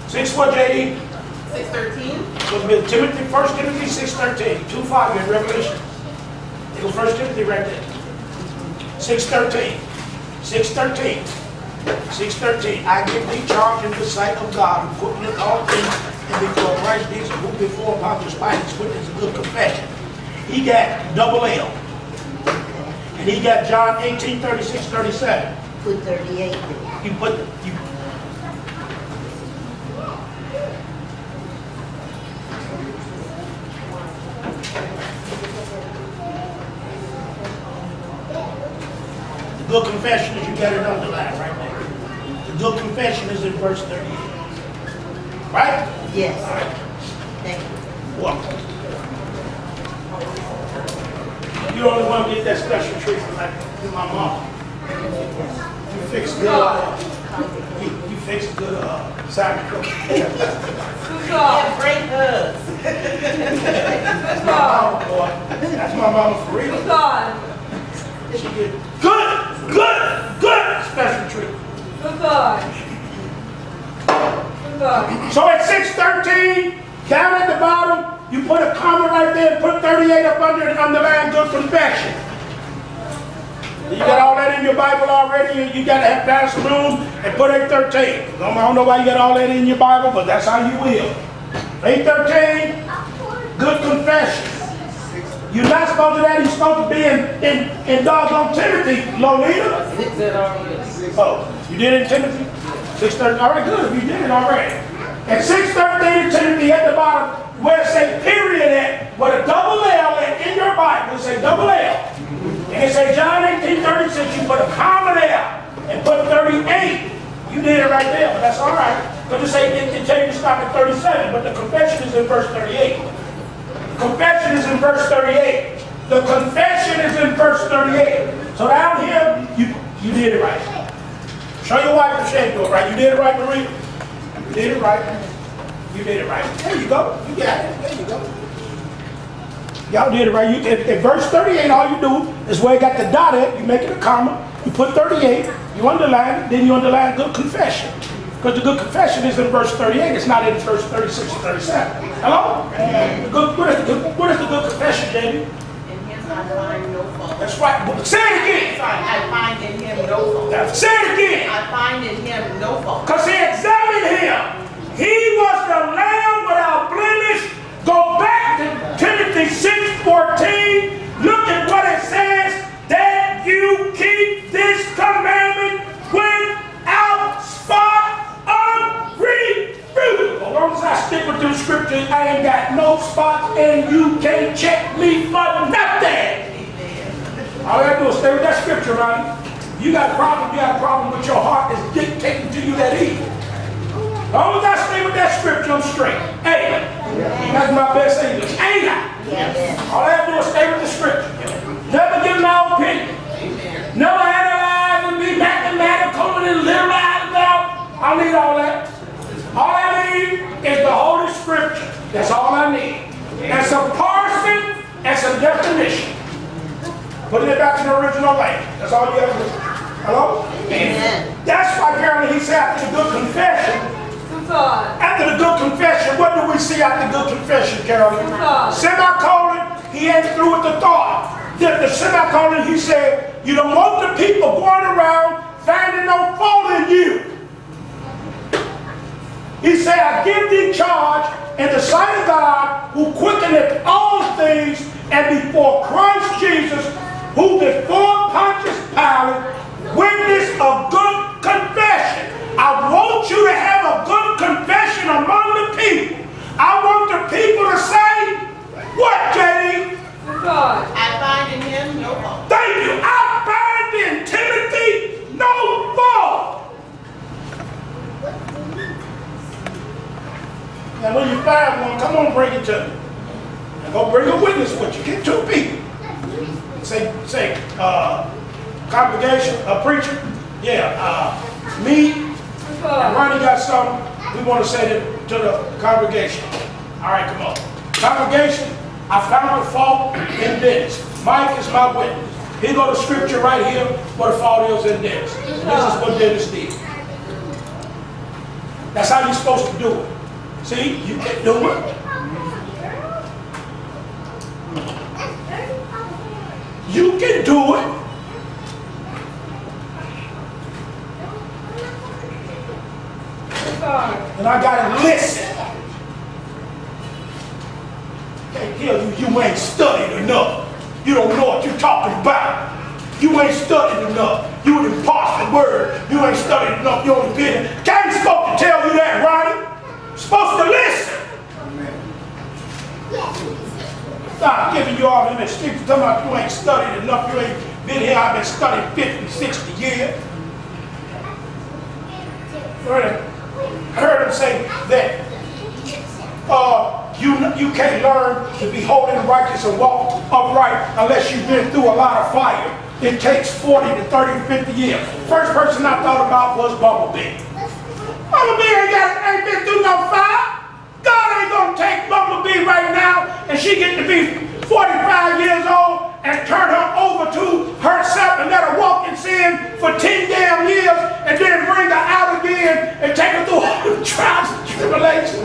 6 what, JD? 6:13. Supposed to be at Timothy, 1 Timothy 6:13. 2:5 in Revelation. They go 1 Timothy right there. 6:13. 6:13. 6:13. I give thee charge in the sight of God, who quickeneth all things, and before Christ Jesus, who before Pontius Pilate witnessed a good confession. He got double L. And he got John 18:36-37. put 38 there. You put you. The good confession is you got it underlined right there. The good confession is in verse 38. Right? Yes. Thank you. Welcome. You don't want to get that special treatment like my mom. You fix good. You fix good salad cooking. Yeah, great hugs. That's my mama, boy. That's my mama for real. She get good special treatment. So at 6:13, down at the bottom, you put a comma right there and put 38 up under and underline good confession. You got all that in your Bible already, and you got to have down some room and put 8:13. I don't know why you got all that in your Bible, but that's how you will. 8:13, good confession. You're not supposed to that. You're supposed to be in doggone Timothy, Lolita. Oh, you did it in Timothy? 6:13. All right, good. You did it already. At 6:13 in Timothy, at the bottom, where it say period at, with a double L in your Bible, it say double L. And it say John 18:36, you put a comma there and put 38. You did it right there, but that's all right. Because it say it tell you to stop at 37, but the confession is in verse 38. The confession is in verse 38. The confession is in verse 38. So down here, you did it right. Show your wife if she ain't doing it right. You did it right, Marie. You did it right. You did it right. There you go. You got it. There you go. Y'all did it right. At verse 38, all you do is where you got the dot at, you make it a comma, you put 38, you underline it, then you underline good confession. Because the good confession is in verse 38, it's not in verse 36 or 37. Hello? What is the good confession, David? In him I find no fault. That's right. Say it again. Sorry, I find in him no fault. Now, say it again. I find in him no fault. Because he examined him. He was the lamb without blemish. Go back to Timothy 6:14. Look at what it says. That you keep this commandment without spot of reproof. As long as I stick with the scriptures, I ain't got no spots and you can't check me for nothing. All I gotta do is stay with that scripture, Ronnie. You got a problem with your heart is dictating to you that evil. As long as I stay with that scripture, I'm straight. Amen. That's my best English. Amen. All I have to do is stay with the scripture. Never give my opinion. Never analyze and be mathematical and literalize about. I don't need all that. All I need is the Holy Scripture. That's all I need. And some parsing and some definition. Putting it back in the original language. That's all you have to do. Hello? Amen. That's why apparently he said after the good confession. After the good confession, what do we see after the good confession, Carolyn? Semicolon, he ain't through with the thought. The semicolon, he said, you don't want the people going around finding no fault in you. He said, I give thee charge in the sight of God, who quickeneth all things, and before Christ Jesus, who before Pontius Pilate witnessed a good confession. I want you to have a good confession among the people. I want the people to say, what, J.D.? I find in him no fault. Thank you. I find in Timothy no fault. Now when you find one, come on, bring it to me. And go bring a witness with you. Get two people. Say, congregation, a preacher. Yeah, me. And Ronnie got something we want to say to the congregation. All right, come on. Congregation, I found the fault in Dennis. Mike is my witness. He got a scripture right here where the fault is in Dennis. And this is what Dennis did. That's how you're supposed to do it. See, you can do it. You can do it. And I gotta listen. Can't tell you ain't studied enough. You don't know what you're talking about. You ain't studied enough. You didn't parse the word. You ain't studied enough. You only been. Can't supposed to tell you that, Ronnie. You're supposed to listen. Stop giving you all them excuses. Talking about you ain't studied enough. You ain't been here. I've been studying 50, 60 years. I heard him say that you can't learn to be holy and righteous and walk upright unless you've been through a lot of fire. It takes 40 to 30 to 50 years. First person I thought about was Bumblebee. Bumblebee ain't been through no fire. God ain't gonna take Bumblebee right now and she get to be 45 years old and turn her over to herself and let her walk in sin for 10 damn years and then bring her out again and take her through all the trials and tribulations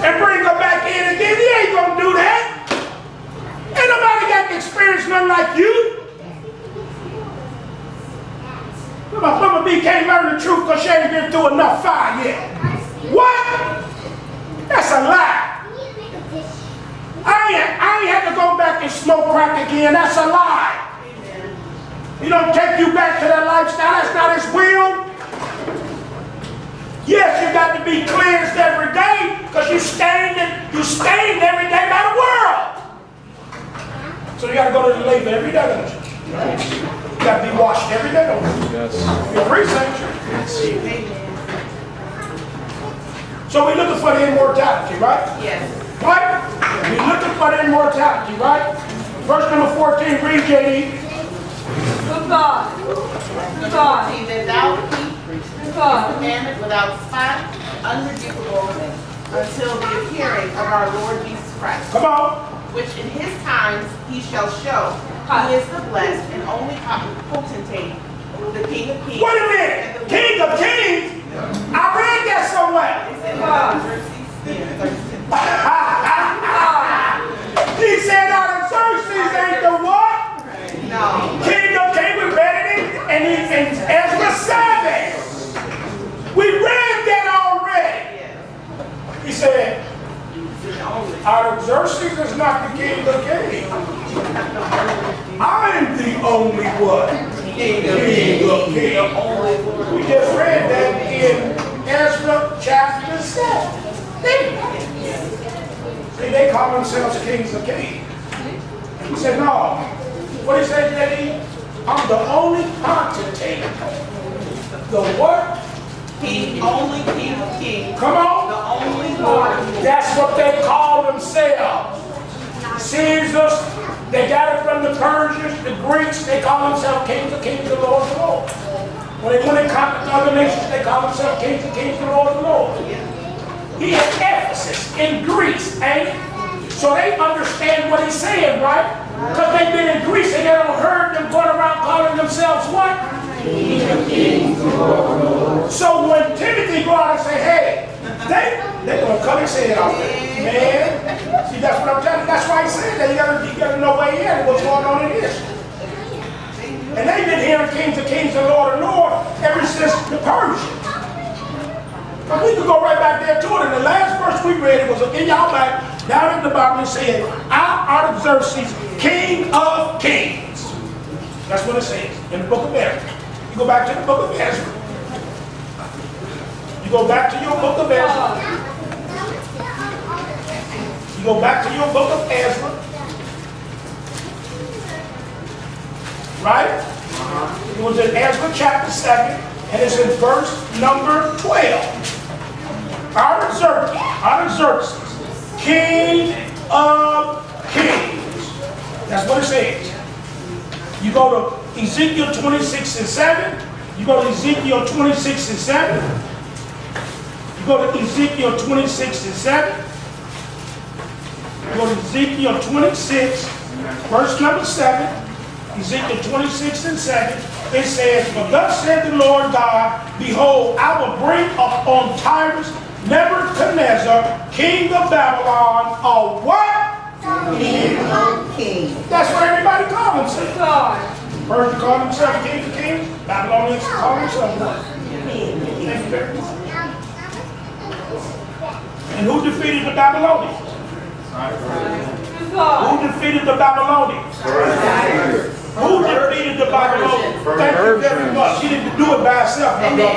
and bring her back in again. He ain't gonna do that. Ain't nobody got to experience nothing like you. Bumblebee can't learn the truth because she ain't been through enough fire yet. What? That's a lie. I ain't had to go back and smoke crack again. That's a lie. He don't take you back to that lifestyle. That's not his will. Yes, you got to be cleansed every day because you stained every day by the world. So you got to go to the labor every day, don't you? You got to be washed every day, don't you? Yes. You're free, sanctuary. So we're looking for the immortality, right? Yes. Right? We're looking for the immortality, right? Verse number 14, read, J.D. Good God. That thou keep his commandment without spot, unrebukable, until the appearing of our Lord Jesus Christ. Come on. Which in his times he shall show he is the blessed and only potentate, the King of kings. Wait a minute. King of kings? I read that somewhere. He said Artaxerxes ain't the what? No. King of kings, we read it and he's Ezra 7. We read that already. He said, Artaxerxes is not the king of kings. I'm the only one. King of kings. We just read that in Ezra chapter 7. See, they call themselves kings of kings. He said, no. What did he say, Daddy? I'm the only potentate. The what? King, only King of kings. Come on. The only Lord of lords. That's what they call themselves. Caesars, they got it from the Persians, the Greeks, they call themselves kings of kings and lords of lords. When they conquered other nations, they call themselves kings of kings and lords of lords. He at Ephesus in Greece, ain't it? So they understand what he's saying, right? Because they've been in Greece and they don't heard them going around calling themselves what? So when Timothy go out and say, hey, they're going to cut his head off. Man, see, that's what I'm telling you. That's why he said that. You got to know where he is and what's going on in this. And they've been hearing kings of kings and lord of lords ever since the Persians. But we could go right back there to it. And the last verse we read, it was in y'all back, down in the Bible, it said, I, Artaxerxes, king of kings. That's what it says in the book of Ezra. You go back to the book of Ezra. You go back to your book of Ezra. You go back to your book of Ezra. Right? It was in Ezra chapter 7, and it's in verse number 12. Artaxerxes, king of kings. That's what it says. You go to Ezekiel 26 and 7. You go to Ezekiel 26 and 7. You go to Ezekiel 26 and 7. You go to Ezekiel 26, verse number 7. Ezekiel 26 and 7. It says, for thus said the Lord God, behold, I will bring up on Tyrus Nebuchadnezzar, king of Babylon, a what? King of kings. That's what everybody calls themselves. Persians call themselves king of kings. Babylonians call themselves what? King of kings. And who defeated the Babylonians? Who defeated the Babylonians? Who defeated the Babylonians? Thank you very much. She didn't do it by herself. No.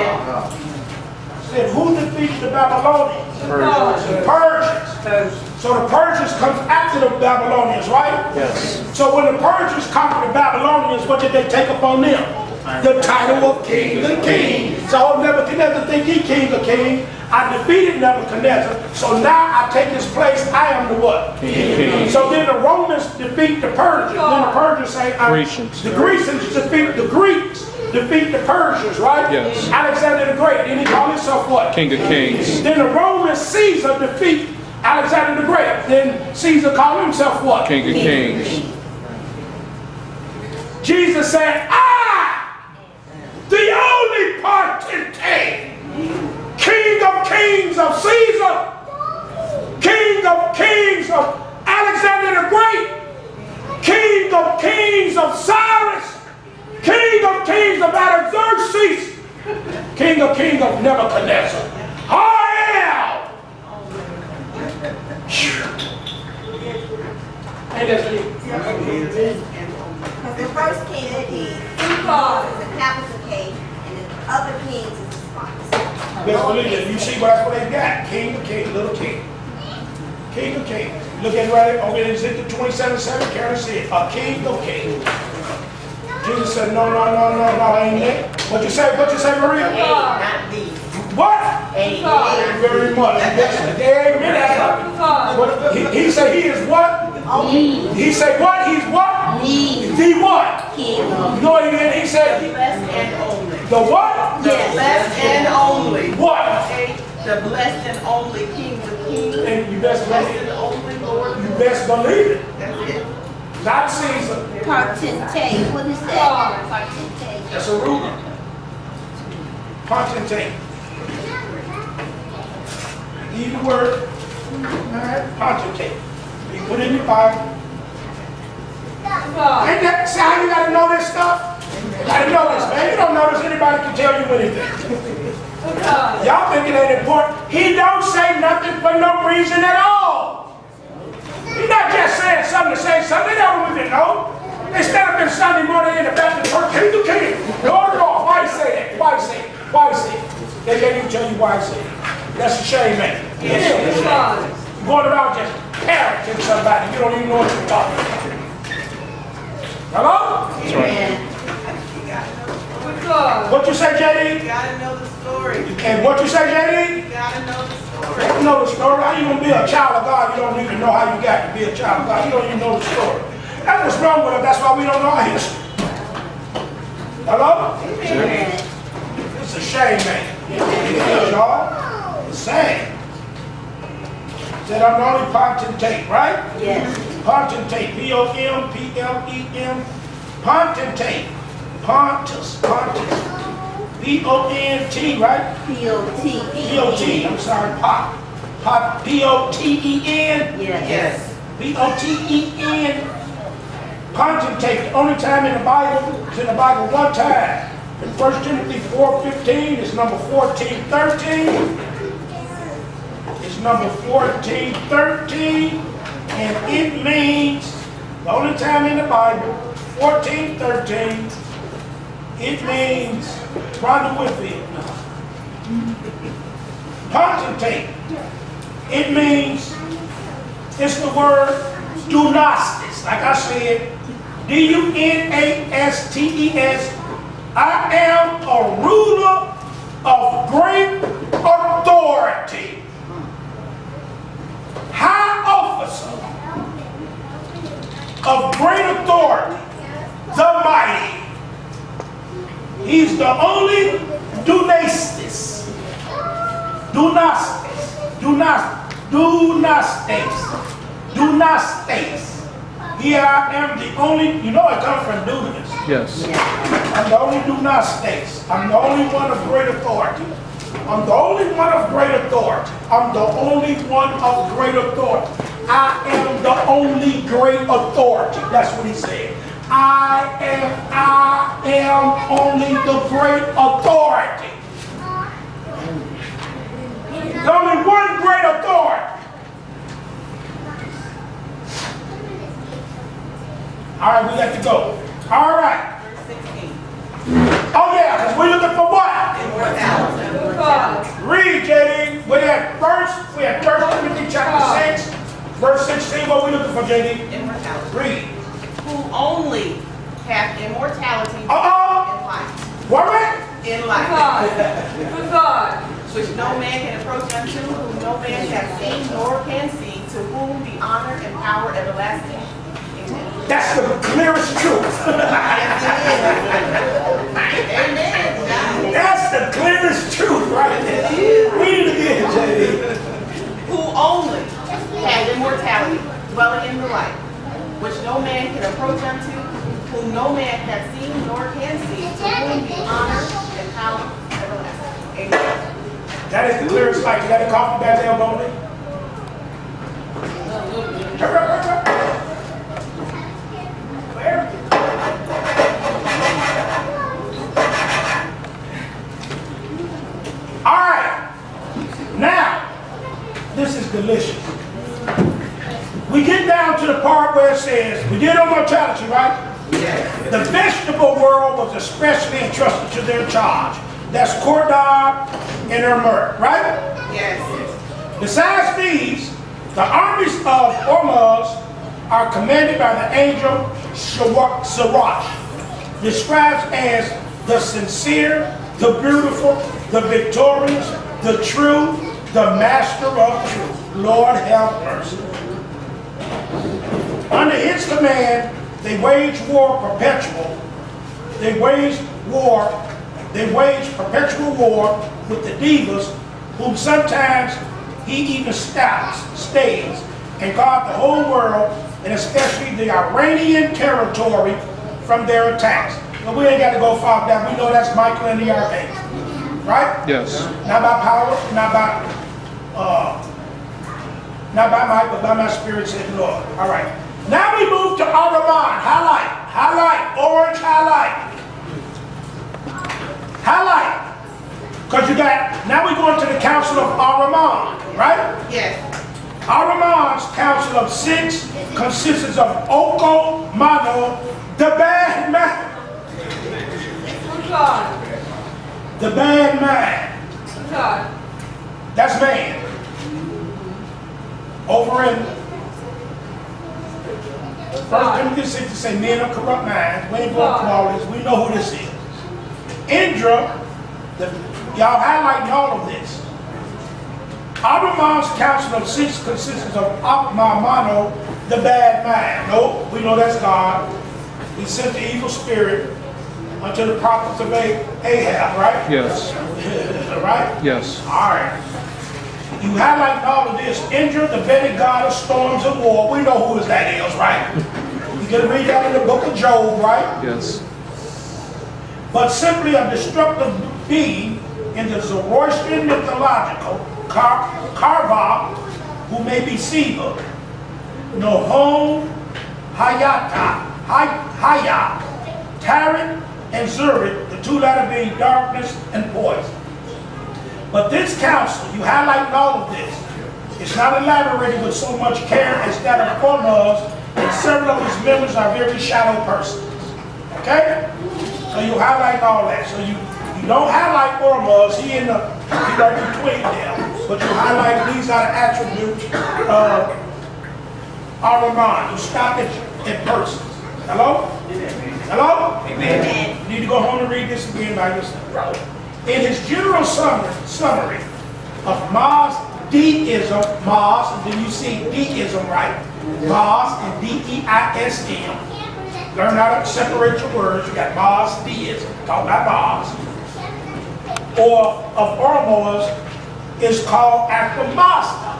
Said, who defeated the Babylonians? The Persians. So the Persians comes after the Babylonians, right? Yes. So when the Persians conquered the Babylonians, what did they take upon them? the title of king of kings. So Nebuchadnezzar think he king of kings. I defeated Nebuchadnezzar, so now I take his place. I am the what? King of kings. So then the Romans defeat the Persians. Then the Persians say, Grecians. the Grecians defeat the Greeks, defeat the Persians, right? Yes. Alexander the Great. Then he called himself what? King of kings. Then the Roman Caesar defeat Alexander the Great. Then Caesar called himself what? King of kings. Jesus said, I, the only potentate, King of kings of Caesar, King of kings of Alexander the Great, King of kings of Cyrus, King of kings of Artaxerxes, King of Nebuchadnezzar. I am. And that's it. Because the first king of kings is a capital K, and the other kings is a small. Best believe it. You see that's what they got. King of kings, little king. King of kings. Look at it right over in Ezekiel 27:7, Karen said, a king of kings. Jesus said, no, ain't that. What you say, Maria? Not thee. What? A. Thank you very much. Yes, amen. He said he is what? He said what? He's what? The what? You know what he did? He said Blessed and only. the what? Blessed and only. What? The blessed and only King of kings. And you best Blessed believe and it. only Lord. You best believe it. That's it. Not Caesar. Potentate, what is that? Potentate. That's a ruler. Potentate. Leave the word. Alright, potentate. You put it in your Bible. Ain't that, see how you gotta know this stuff? You gotta know this, man. You don't know this, anybody can tell you anything. Y'all think it ain't important. He don't say nothing for no reason at all. He's not just saying something to say something. They don't even know. They stand up in Sunday morning in the Baptist church, King to King, Lord to Lord. Why he say that? Why he say it? Why he say it? They can't even tell you why he say it. That's a shame, man. It's a shame. You're going around just parenting somebody. You don't even know what you're talking about. Hello? That's right. What you say, JD? You gotta know the story. And what you say, JD? You gotta know the story. You know the story. How you gonna be a child of God? You don't even know how you got to be a child of God. You don't even know the story. That's what's wrong with us. That's why we don't know our history. Hello? It's a shame, man. Y'all. It's sad. Said I'm the only potentate, right? Yes. Potentate. P-O-M-P-L-E-M. Potentate. Pontus. P-O-N-T, right? P-O-T. P-O-T. I'm sorry, pot. P-O-T-E-N. Yes. P-O-T-E-N. Potentate. The only time in the Bible is in the Bible one time. In 1 Timothy 4:15, it's number 14:13. It's number 14:13. And it means, the only time in the Bible, 14:13, it means, Rhonda Whitfield. Potentate. It means, it's the word dunastes. Like I said, D-U-N-A-S-T-E-S. I am a ruler of great authority. High officer of great authority. The mighty. He's the only dunastes. Dunastes. Here I am the only, you know I come from dunamis. Yes. I'm the only dunastes. I'm the only one of great authority. I'm the only one of great authority. I'm the only one of great authority. I am the only great authority. That's what he said. I am only the great authority. There's only one great authority. All right, we got to go. All right. Verse 16. Oh yeah, because we're looking for what? Immortality. Read, JD. We had 1 Timothy chapter 6, verse 16. What are we looking for, JD? Immortality. Read. Who only hath immortality and life. What right? in For life, God. For God. which no man can approach unto, whom no man hath seen nor can see, to whom be honor and power everlasting. Amen. That's the clearest truth. Amen. That's the clearest truth right there. Read it again, JD. Who only had immortality, dwelling in the light, which no man can approach unto, whom no man hath seen nor can see, to whom be honor and power everlasting. Amen. That is the clearest light. You got a coffee back there, Bonnie? Hurry up, hurry up. Where? All right. Now, this is delicious. We get down to the part where it says, we did on mortality, right? Yes. The vegetable world was especially entrusted to their charge. That's Cordab and Ermer, right? Yes. Besides these, the armies of Ormuz are commanded by the angel Sirach, described as the sincere, the beautiful, the victorious, the true, the master of truth. Lord have mercy. Under his command, they wage war perpetual. They wage perpetual war with the Devas, whom sometimes he even stays, and guard the whole world, and especially the Iranian territory, from their attacks. But we ain't got to go far down. We know that's Michael and the Archangel, right? Yes. Not by power, not by might, but by my spirit, said the Lord. All right. Now we move to Araman. Highlight, orange highlight. Highlight. Because you got, now we're going to the council of Araman, right? Yes. Araman's council of 6 consists of Oko, Mano, the bad man. For God. The bad man. For God. That's man. Over in 1 Timothy 6 to say men of corrupt minds. We ain't going through all this. We know who this is. Indra, y'all highlighting all of this. Abraham's council of 6 consists of Mano, the bad man. No, we know that's God. He sent the evil spirit unto the prophets of Ahab, right? Yes. Right? Yes. All right. You highlight all of this. Indra, the Vedic god of storms and war. We know who that is, right? You can read that in the book of Job, right? Yes. But simply a destructive being in the Zoroastrian mythological Karva, who may be Siva, Nohom, Hayata, Hayat, Tarit, and Zurit, the 2 letters being darkness and poison. But this council, you highlight all of this, it's not elaborated with so much care as that of Ormuz, and several of his members are very shallow persons. Okay? So you highlight all that. So you don't highlight Ormuz, he right between them, but you highlight these are the attributes of Araman. You stop at persons. Hello? Hello? Amen. You need to go home and read this again by yourself. In his general summary of Mars deism, Mars, and then you see deism, right? Mars and D-E-I-S-M. Learn how to separate your words. You got Mars deism, talking about Mars. Or of Ormuz is called after Mazda.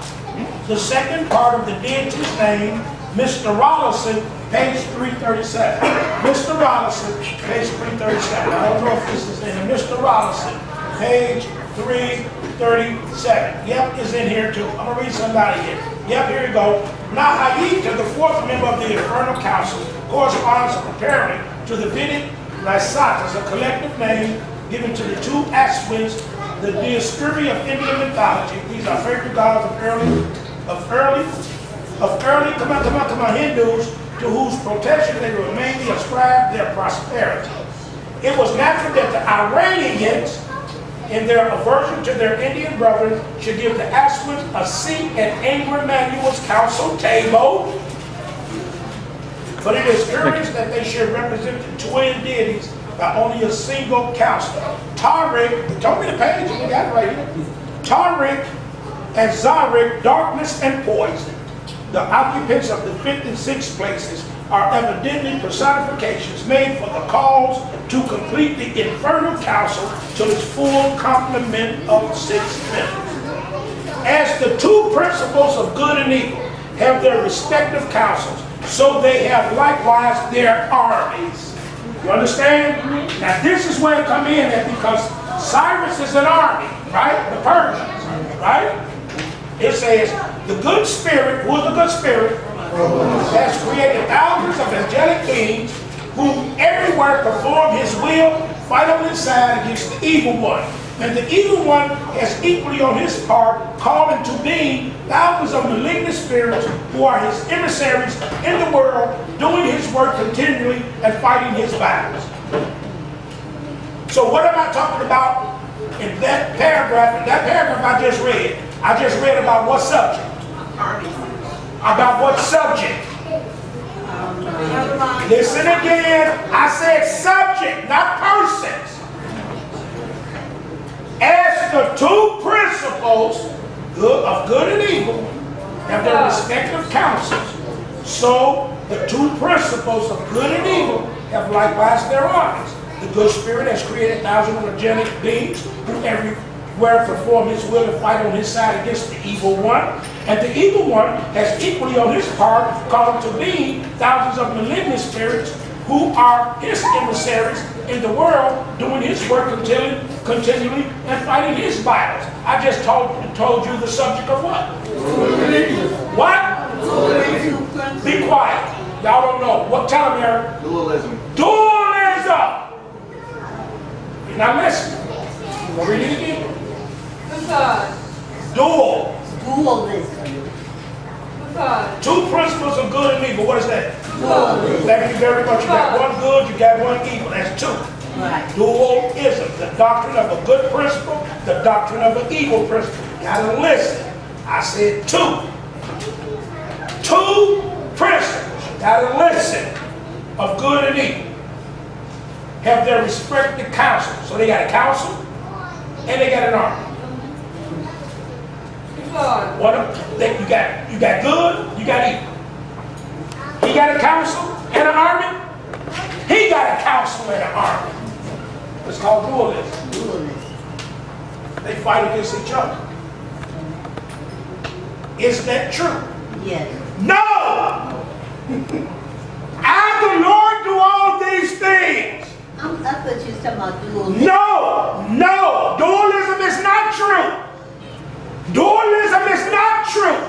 The second part of the deity's name, Mr. Rollison, page 337. Mr. Rollison, page 337. I don't know if this is in Mr. Rollison, page 337. Yep, is in here too. I'm going to read somebody here. Yep, here you go. Now Hayita, the 4th member of the Infernal Council, corresponds apparently to the Vedic Lysatas, a collective name given to the 2 Aswins, the Dioscuri of Indian mythology. These are favorite gods of early Hindus, to whose protection they will mainly ascribe their prosperity. It was natural that the Iranians, in their aversion to their Indian brethren, should give the Aswins a seat at Ingram Manuel's council table. But it is curious that they should represent the twin deities by only a single counselor. Tariq, told me the page, you got it right here. Tariq and Zarek, darkness and poison. The occupants of the 5th and 6th places are evidently personifications made for the cause to complete the infernal council to its full complement of 6 members. As the 2 principles of good and evil have their respective councils, so they have likewise their armies. You understand? Now this is where it come in at, because Cyrus is an army, right? The Persians, right? It says, the good spirit, who is the good spirit, has created thousands of angelic beings who everywhere perform his will, fight on his side against the evil one. And the evil one has equally on his part called into being thousands of malignant spirits who are his emissaries in the world, doing his work continually and fighting his battles. So what am I talking about in that paragraph? In that paragraph I just read about what subject? About what subject? Listen again. I said subject, not persons. As the 2 principles of good and evil have their respective counsels, so the 2 principles of good and evil have likewise their armies. The good spirit has created thousands of angelic beings who everywhere perform his will and fight on his side against the evil one. And the evil one has equally on his part called to being thousands of malignant spirits who are his emissaries in the world, doing his work continually and fighting his battles. I just told you the subject of what? What? Be quiet. Y'all don't know. What? Tell them, Eric. Dualism. Dualism. You're not listening. We'll read it again. Dual. Dualism. 2 principles of good and evil. What is that? Dualism. Thank you very much. You got one good, you got one evil. That's 2. Right. Dualism, the doctrine of a good principle, the doctrine of an evil principle. You gotta listen. I said 2. 2 principles, you gotta listen, of good and evil have their respective counsel. So they got a council and they got an army. You got good, you got evil. He got a council and an army. He got a council and an army. It's called dualism. They fight against each other. Is that true? Yes. No! I, the Lord, do all these things. I thought you were talking about dualism. No! Dualism is not true. Dualism is not true.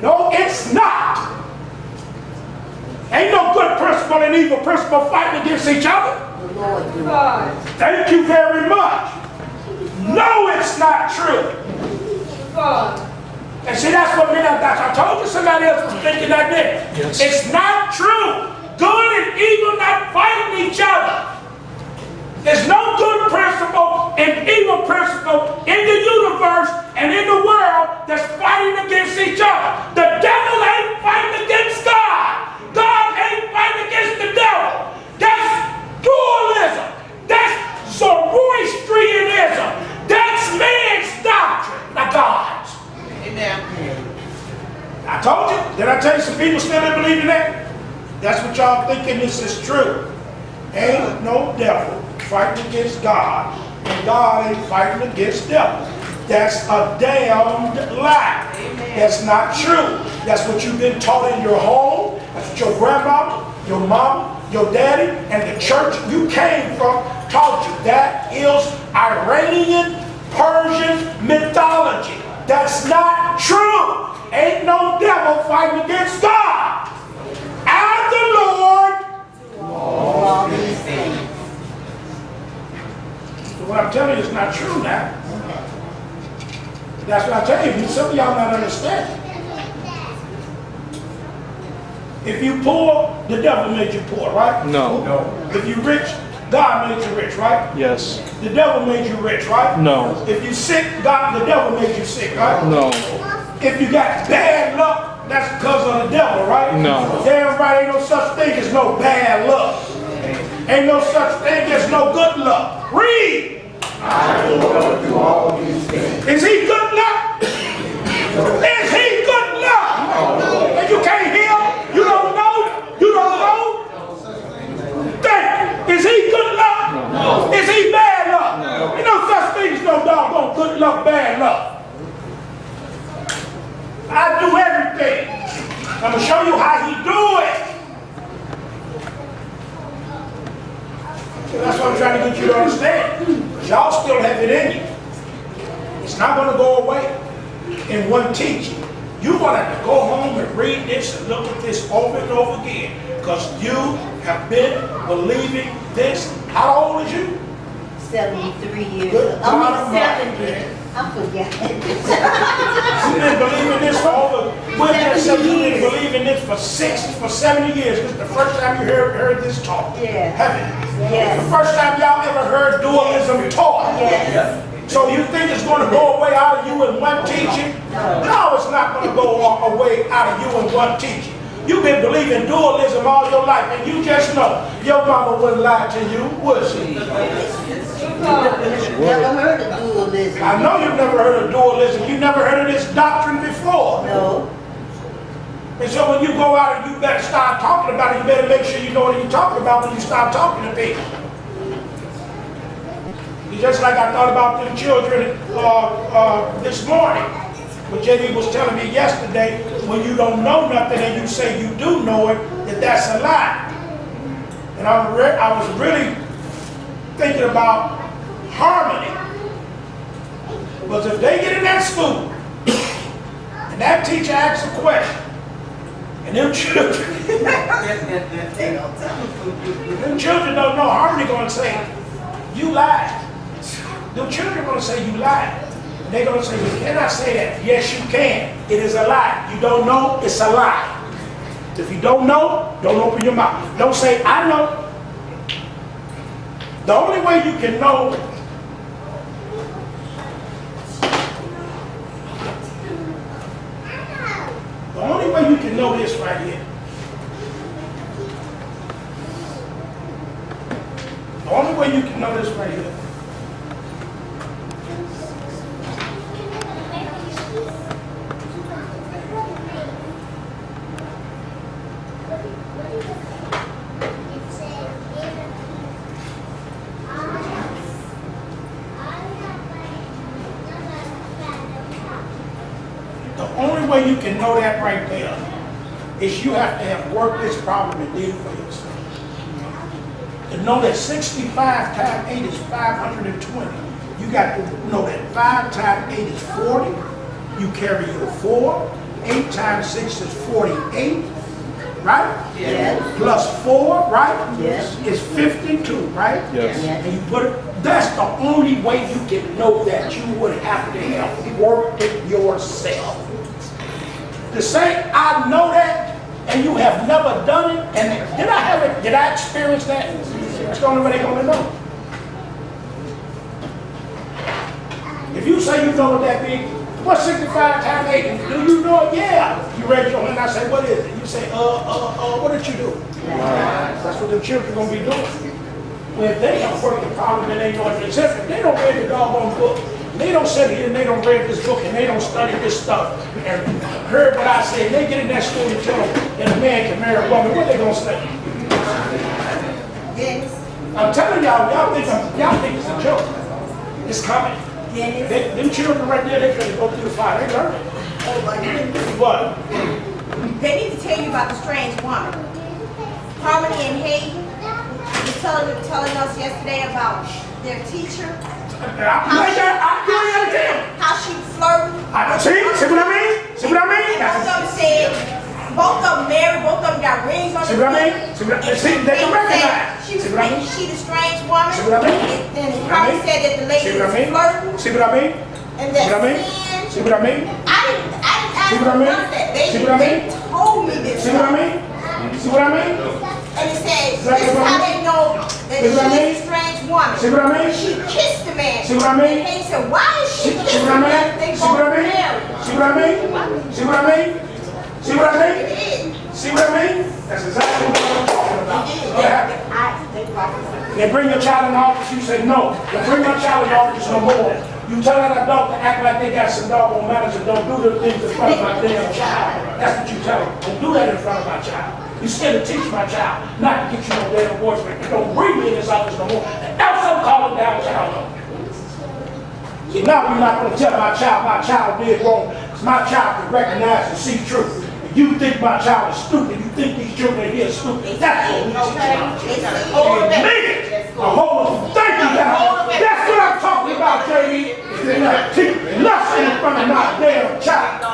No, it's not. Ain't no good principle and evil principle fighting against each other. The Lord do. Thank you very much. No, it's not true. And see, that's what I told you somebody else was thinking that day. Yes. It's not true. Good and evil not fighting each other. There's no good principle and evil principle in the universe and in the world that's fighting against each other. The devil ain't fighting against God. God ain't fighting against the devil. That's dualism. That's Zoroastrianism. That's man's doctrine, not God's. Amen. I told you. Did I tell you some people still don't believe in that? That's what y'all thinking this is true. Ain't no devil fighting against God, and God ain't fighting against devil. That's a damned lie. That's not true. That's what you've been taught in your home. That's what your grandmama, your mama, your daddy, and the church you came from taught you. That is Iranian, Persian mythology. That's not true. Ain't no devil fighting against God. I'm the Lord. All these things. What I'm telling you is not true now. That's what I tell you. Some of y'all not understanding. If you poor, the devil made you poor, right? No. If you rich, God made you rich, right? Yes. The devil made you rich, right? No. If you sick, the devil made you sick, right? No. If you got bad luck, that's because of the devil, right? No. Damn right, ain't no such thing as no bad luck. Ain't no such thing as no good luck. Read. Is he good luck? Is he good luck? And you can't hear? You don't know? You don't know? Think. Is he good luck? No. Is he bad luck? No. Ain't no such thing as no doggone good luck, bad luck. I do everything. I'm going to show you how he do it. So that's what I'm trying to get you to understand. Because y'all still have it in you. It's not going to go away in one teaching. You're going to have to go home and read this and look at this over and over again. Because you have been believing this. How old is you? 73 years Good old. God I mean, Almighty. 70. I forgot. You've been believing this for over, we'll just say you've been believing this for 70 years. This is the first time you heard this talk. Yeah. Haven't you? Yes. The first time y'all ever heard dualism taught. Yes. So you think it's going to go away out of you in one teaching? No, it's not going to go away out of you in one teaching. You've been believing dualism all your life, and you just know your mama wouldn't lie to you, would she? Never heard of dualism. I know you've never heard of dualism. You've never heard of this doctrine before. No. And so when you go out and you better start talking about it, you better make sure you know what you're talking about when you start talking to people. It's just like I thought about the children this morning. But JD was telling me yesterday, when you don't know nothing and you say you do know it, that's a lie. And I was really thinking about harmony. Because if they get in that school and that teacher asks a question, and them children, don't know, harmony going to say, you lied. Them children going to say you lied. They're going to say, you cannot say that. Yes, you can. It is a lie. You don't know, it's a lie. If you don't know, don't open your mouth. Don't say, I know. The only way you can know this right here. The only way you can know this right here. The only way you can know that right there is you have to have worked this problem and did it for yourself. To know that 65 times 8 is 520. You got to know that 5 times 8 is 40. You carry your 4. 8 times 6 is 48. Right? Yes. Plus 4, right? Yes. Is 52, right? Yes. Yes. And you put it, that's the only way you can know that. You would have to have worked it yourself. To say, I know that, and you have never done it, and did I have it, did I experience that? That's the only way they're going to know. If you say you know what that means, what's 65 times 8? Do you know it? Yeah. You raise your hand, I say, what is it? You say, what did you do? That's what the children are going to be doing. Well, if they have worked the problem and they know it, except if they don't read the doggone book, they don't sit here and they don't read this book and they don't study this stuff and heard what I said, they get in that school and tell them that a man can marry a woman, what they going to say? Dennis, I'm telling y'all, y'all think it's a joke. It's coming. Dennis. Them children right there, they finna go through the fire. They learn it. Oh, but What? they need to tell you about the strange woman. Harmony and Hayden was telling us yesterday about their teacher, how she flirted. See what I mean? See what I mean? And both of them said, both of them married, both of them got rings on See their what I finger. mean? See what I mean? See, they can recognize. She was See what I mean? she the strange woman. See what I mean? And Harmony said that the lady See what was I mean? flirting. See what I mean? And See what I that mean? sin. See what I mean? I didn't See what I mean? none of that. See what I They mean? told me this. See what I mean? See what I mean? And it says, See what this is I how mean? they know that See what I mean? she's a strange woman. See what I mean? She kissed the man. See what I mean? And he said, why is she See kissing what I the man? mean? They See what I both mean? married. See what I mean? See what I mean? See what I mean? It is. See what I mean? That's exactly what I'm talking about. What happened? The They bring your child in the office, you say, no, don't bring my child in the office no more. You tell that adult to act like they got some doggone manners and don't do the things in front of my damn child. That's what you tell them. Don't do that in front of my child. You scared to teach my child not to get you no damn boyfriend. Don't bring me in this office no more. And that's what I'm calling down child on. See, now you're not going to tell my child did wrong, because my child can recognize and see truth. You think my child is stupid. You think these children here are stupid. That's what we teach them. Thank you, God. That's what I'm talking about, J.D. They're not teaching nothing in front of my damn child.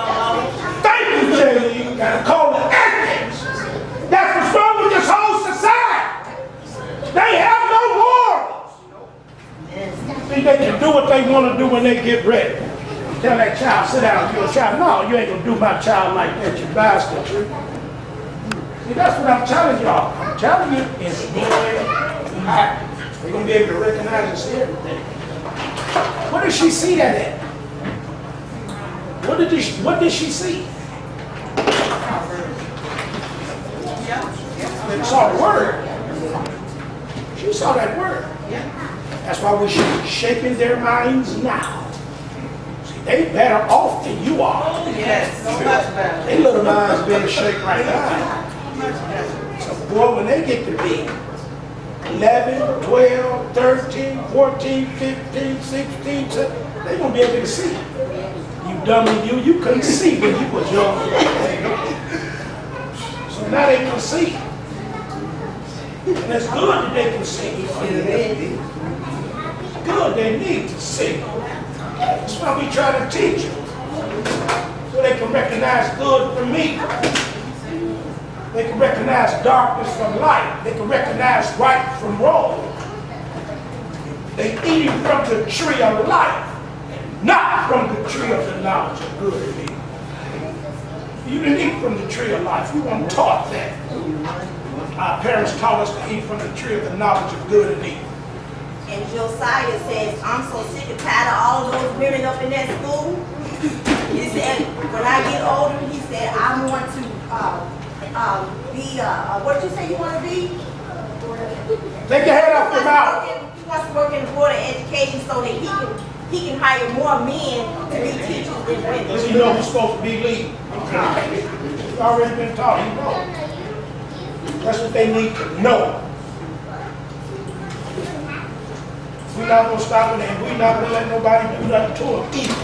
Thank you, J.D. You got to call it ethics. That's what's wrong with this whole society. They have no morals. Think they can do what they want to do when they get ready. Tell that child, sit down, you're a child. No, you ain't going to do my child like that, you bastard. See, that's what I'm telling y'all. I'm telling you, it's going to happen. They're going to be able to recognize and see everything. What did she see that at? What did she see? She saw the word. She saw that word. That's why we should be shaping their minds now. They better off than you are. Yes, so much better. Their little minds being shaped right now. So boy, when they get to be 11, 12, 13, 14, 15, 16, they're going to be able to see. You dummy, you couldn't see when you was young. So now they can see. And it's good that they can see. It's good they need to see. That's why we try to teach them, so they can recognize good from me. They can recognize darkness from light. They can recognize right from wrong. They eating from the tree of life, not from the tree of the knowledge of good and evil. You didn't eat from the tree of life. We weren't taught that. Our parents taught us to eat from the tree of the knowledge of good and evil. And Josiah says, I'm so sick and tired of all those women up in that school. He said, when I get older, he said, I want to be, what did you say you want to be? Take your head off your mouth. He wants to work in the board of education so that he can hire more men to be teachers than women. Does he know who's supposed to be leading? He's already been taught. He knows. That's what they need to know. We're not going to stop it, and we're not going to let nobody do nothing to them either.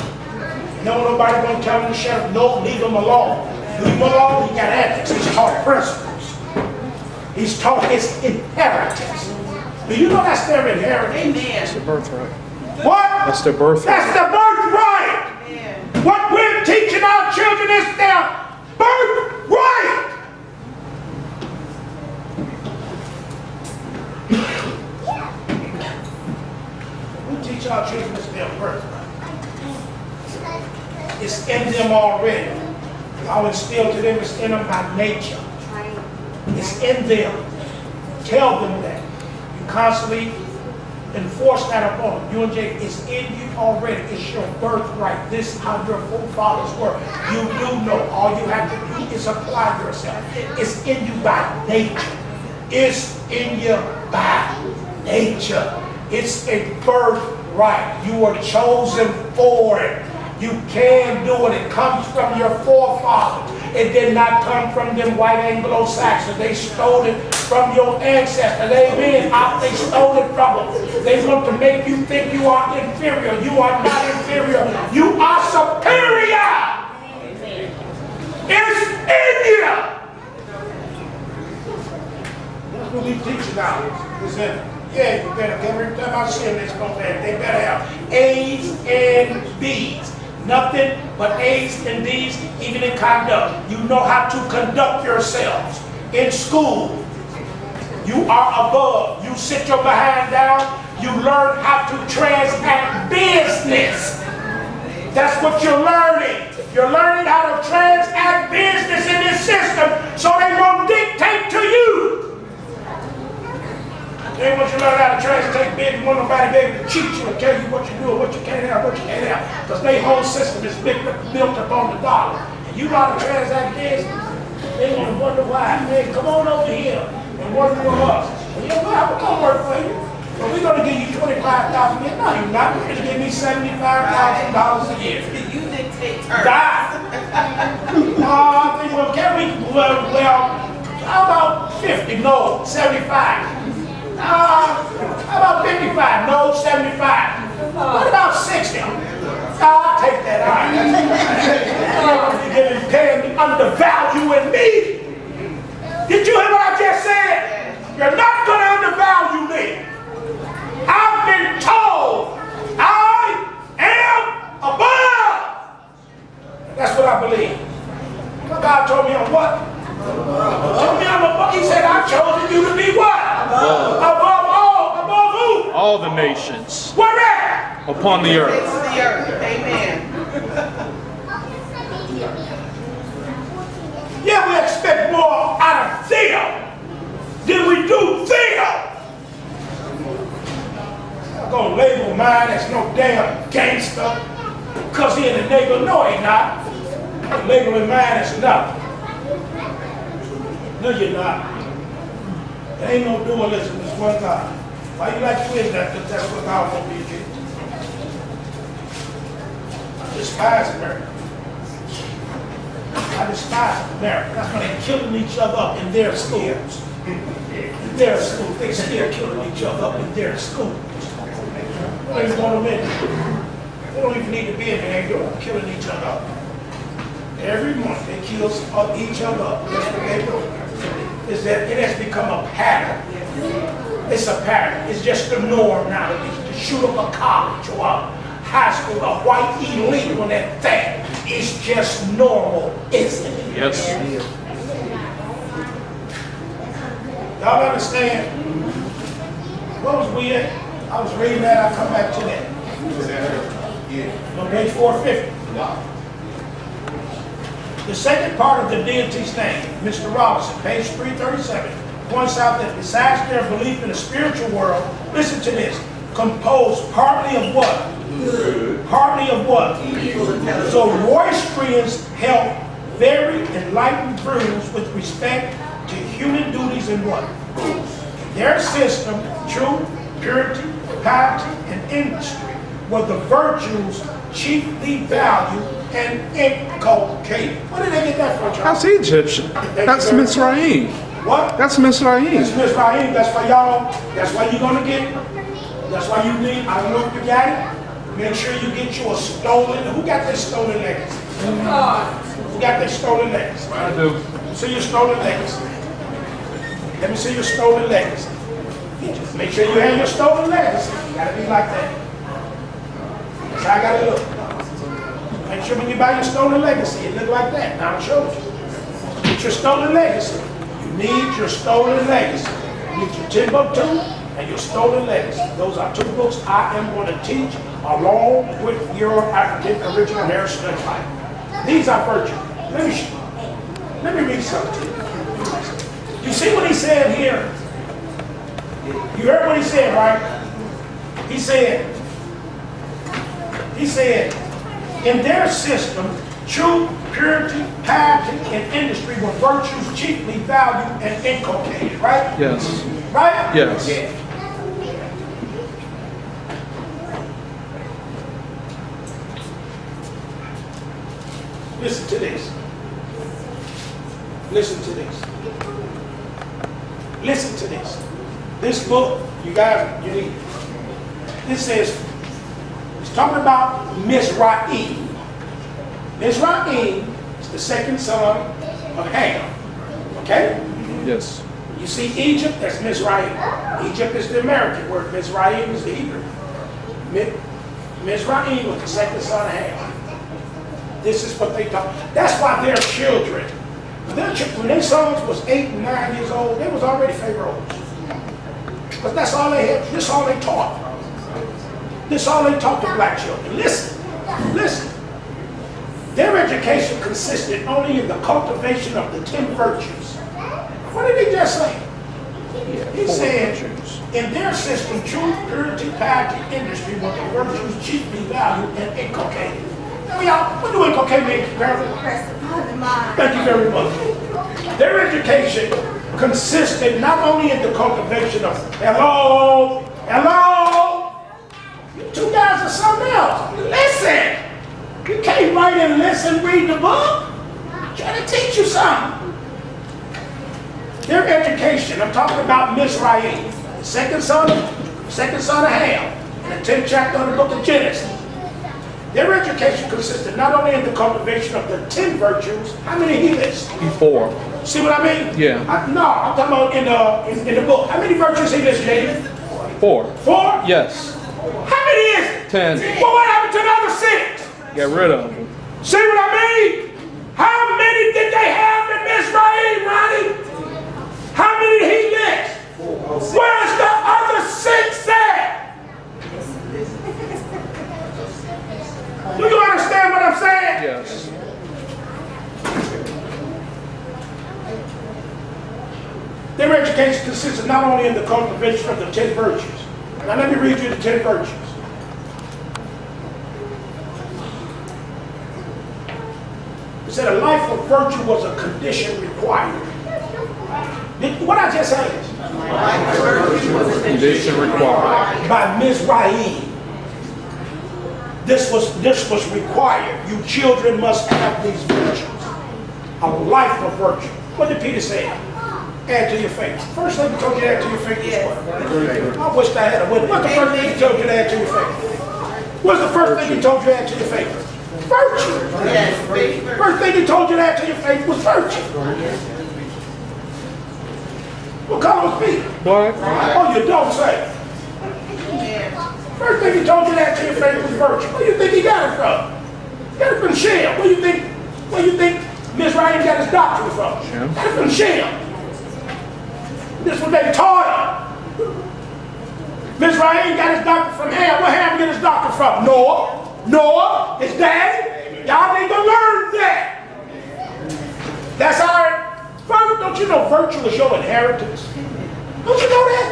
No, nobody going to tell the sheriff, no, leave him alone. Leave him alone, he got ethics. He's taught principles. He's taught his inheritance. Do you know that's their inheritance? That's the birthright. What? That's their birthright. That's the birthright. Amen. What we're teaching our children is their birthright. Teach our children it's their birthright. It's in them already. I'll instill to them it's in them by nature. It's in them. Tell them that. You constantly enforce that upon them. You and Jay, it's in you already. It's your birthright. This is how your forefathers were. You do know. All you have to do is apply yourself. It's in you by nature. It's in you by nature. It's a birthright. You are chosen for it. You can do it. It comes from your forefathers. It did not come from them white Anglo-Saxons. They stole it from your ancestors. They stole it from them. They want to make you think you are inferior. You are not inferior. You are superior. It's in you. That's what we teach now. It's in it. Yeah, you better, every time I see them, they better have A's and B's. Nothing but A's and B's, even in conduct. You know how to conduct yourselves. In school, you are above. You sit your behind down. You learn how to transact business. That's what you're learning. You're learning how to transact business in this system so they won't dictate to you. They want you to learn how to translate business. Want nobody to be able to cheat you and tell you what you do and what you can't have, what you can't have. Because their whole system is built upon the dollar. And you know how to transact business. They want to wonder why. Man, come on over here and work with us. And you know, come on $75,000 a year. You dictate terms. Die. I think, well, can we, well, how about 50? No, 75. How about 55? No, 75. What about 60? I'll take that. All right. You're getting paid undervaluing me. Did you hear what I just said? You're not going to undervalue me. I've been told I am above. That's what I believe. God told me I'm what? Told me I'm above. He said I chosen you to be what? Above all. Above who? All the nations Where at? upon the earth. It's the earth. Amen. Yeah, we expect more out of them than we do them. I'm gonna label mine as no damn gangster because he in the neighborhood. No, he not. I'm labeling mine as nothing. No, you're not. There ain't no dualism. There's one God. Why you like to twist that? Because that's what God won't be against. I despise America. I despise America. That's why they're killing each other up in their schools. In their schools. They still killing each other up in their schools. They don't even want to admit it. They don't even need to be in there. They're doing killing each other up. Every month they kill each other up. That's what they do. Is that it has become a pattern. It's a pattern. It's just the norm nowadays to shoot up a college or a high school, a white elite on that thing. It's just normal, isn't it? Yes. Y'all understand? What was we at? I was reading that. I'll come back to that. On page 450. The second part of the deity's name, Mr. Robinson, page 337, points out that besides their belief in a spiritual world, listen to this, composed partly of what? Good. Partly of what? Evil. So Roystrians held very enlightened views with respect to human duties and what? Their system, truth, purity, piety, and industry were the virtues chiefly valued and inculcated. Where did they get that from, Charles? That's Egyptian. That's Mizraim. What? That's Mizraim. That's Mizraim. That's why y'all, that's why you're going to get, that's why you need, I don't know if you got it, make sure you get you a stolen, who got this stolen legacy? Who got this stolen legacy? I do. Let me see your stolen legacy. Let me see your stolen legacy. Make sure you have your stolen legacy. You gotta be like that. That's how I gotta look. Make sure when you buy your stolen legacy, it look like that. Now I showed you. Get your stolen legacy. You need your stolen legacy. You need your Timbuktu and your stolen legacy. Those are two books I am going to teach along with your African original heritage life. These are virtues. Let me read something to you. You see what he said here? You heard what he said, right? He said, in their system, truth, purity, piety, and industry were virtues chiefly valued and inculcated, right? Yes. Right? Yes. Listen to this. Listen to this. Listen to this. This book, you guys, you need. This says, it's talking about Mizraim. Mizraim is the second son of Ham. Okay? Yes. You see Egypt, that's Mizraim. Egypt is the American word. Mizraim is the Hebrew. Mizraim was the second son of Ham. This is what they talk. That's why their children, when their sons was 8 and 9 years old, they was already pharaohs. But that's all they had. This all they taught. This all they taught the black children. Listen. Their education consisted only in the cultivation of the 10 virtues. What did he just say? He said, in their system, truth, purity, piety, industry were the virtues chiefly valued and inculcated. What do inculcate mean? Thank you very much. Their education consisted not only in the cultivation of, hello, you too you guys are something else. Listen. You can't write and listen, read the book. I'm trying to teach you something. Their education, I'm talking about Mizraim, the second son of Ham, in the 10th chapter of the book of Genesis. Their education consisted not only in the cultivation of the 10 virtues, how many he lists? 4. See what I mean? Yeah. No, I'm talking about in the book. How many virtues he lists, Jaden? 4. 4? Yes. How many is it? 10. Well, what happened to the other 6? Get rid of them. See what I mean? How many did they have in Mizraim, Ronnie? How many did he list? Where's the other 6 at? Do you understand what I'm saying? Yes. Their education consisted not only in the cultivation of the 10 virtues. Now let me read you the 10 virtues. It said a life of virtue was a condition required. What I just said? Condition required. By Mizraim. This was required. You children must have these virtues. A life of virtue. What did Peter say? Add to your faith. First thing he told you to add to your faith is what? I wish I had a witness. What's the first thing he told you to add to your faith? What's the first thing he told you to add to your faith? Virtue. Yes, First thing he told you to add to your faith was virtue. What color was Peter? Black. Oh, you don't say. First thing he told you to add to your faith was virtue. Where do you think he got it from? He got it from Shem. Where do you think Mizraim got his doctrine from? Shem. Got it from Shem. This is what they taught him. Mizraim got his doctrine from Ham. Where Ham get his doctrine from? Noah, his daddy. Y'all need to learn that. That's our virtue. Don't you know virtue is your inheritance? Don't you know that?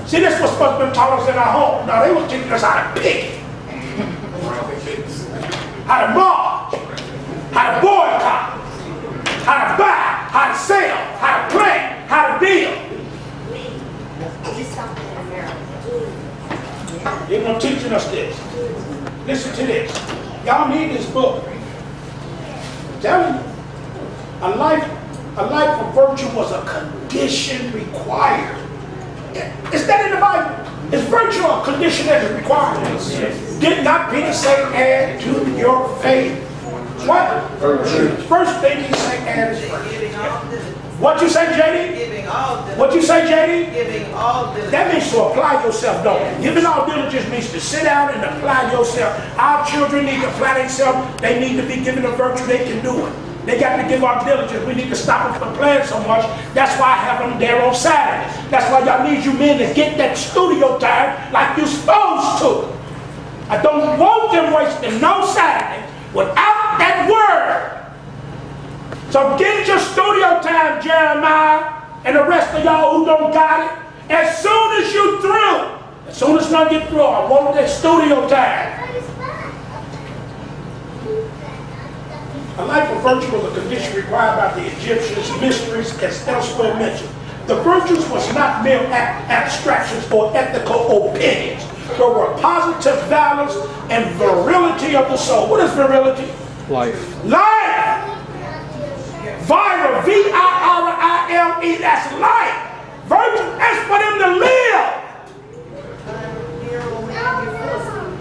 See, this was supposed to be taught us in our home. Now they were teaching us how to pick it, how to march, how to boycott, how to buy, how to sell, how to play, how to deal. They're not teaching us this. Listen to this. Y'all need this book. I'm telling you, a life of virtue was a condition required. Is that in the Bible? Is virtue a condition that is required? Did not Peter say add to your faith? What? Virtue. First thing he said add is virtue. What you say, JD? Giving all diligence. What you say, JD? Giving all diligence. That means to apply yourself, don't it? Giving all diligence means to sit down and apply yourself. Our children need to apply themselves. They need to be given a virtue they can do it. They got to give our diligence. We need to stop them from playing so much. That's why I have them there on Saturday. That's why y'all need you men to get that studio time like you're supposed to. I don't want them wasting no Saturday without that word. So get your studio time, Jeremiah, and the rest of y'all who don't got it. As soon as you're through, as soon as I get through, I want that studio time. A life of virtue was a condition required by the Egyptians, mysteries, as elsewhere mentioned. The virtues was not mere abstractions or ethical opinions, but were positive values and virility of the soul. What is virility? Life. Life! Viral, V-I-R-I-L-E, that's life. Virtue, that's for them to live.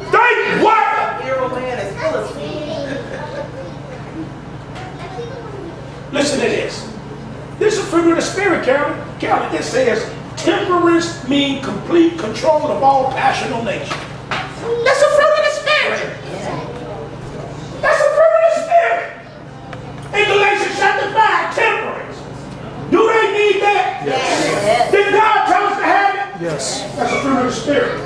Think what? Hero man is full of speed. Listen to this. This is fruit of the Spirit, Carol. It says, temperance means complete control of all passional nature. That's a fruit of the Spirit. That's a fruit of the Spirit. In Galatians chapter 5, temperance. Do they need that? Yes. Did God tell us to have it? Yes. That's a fruit of the Spirit.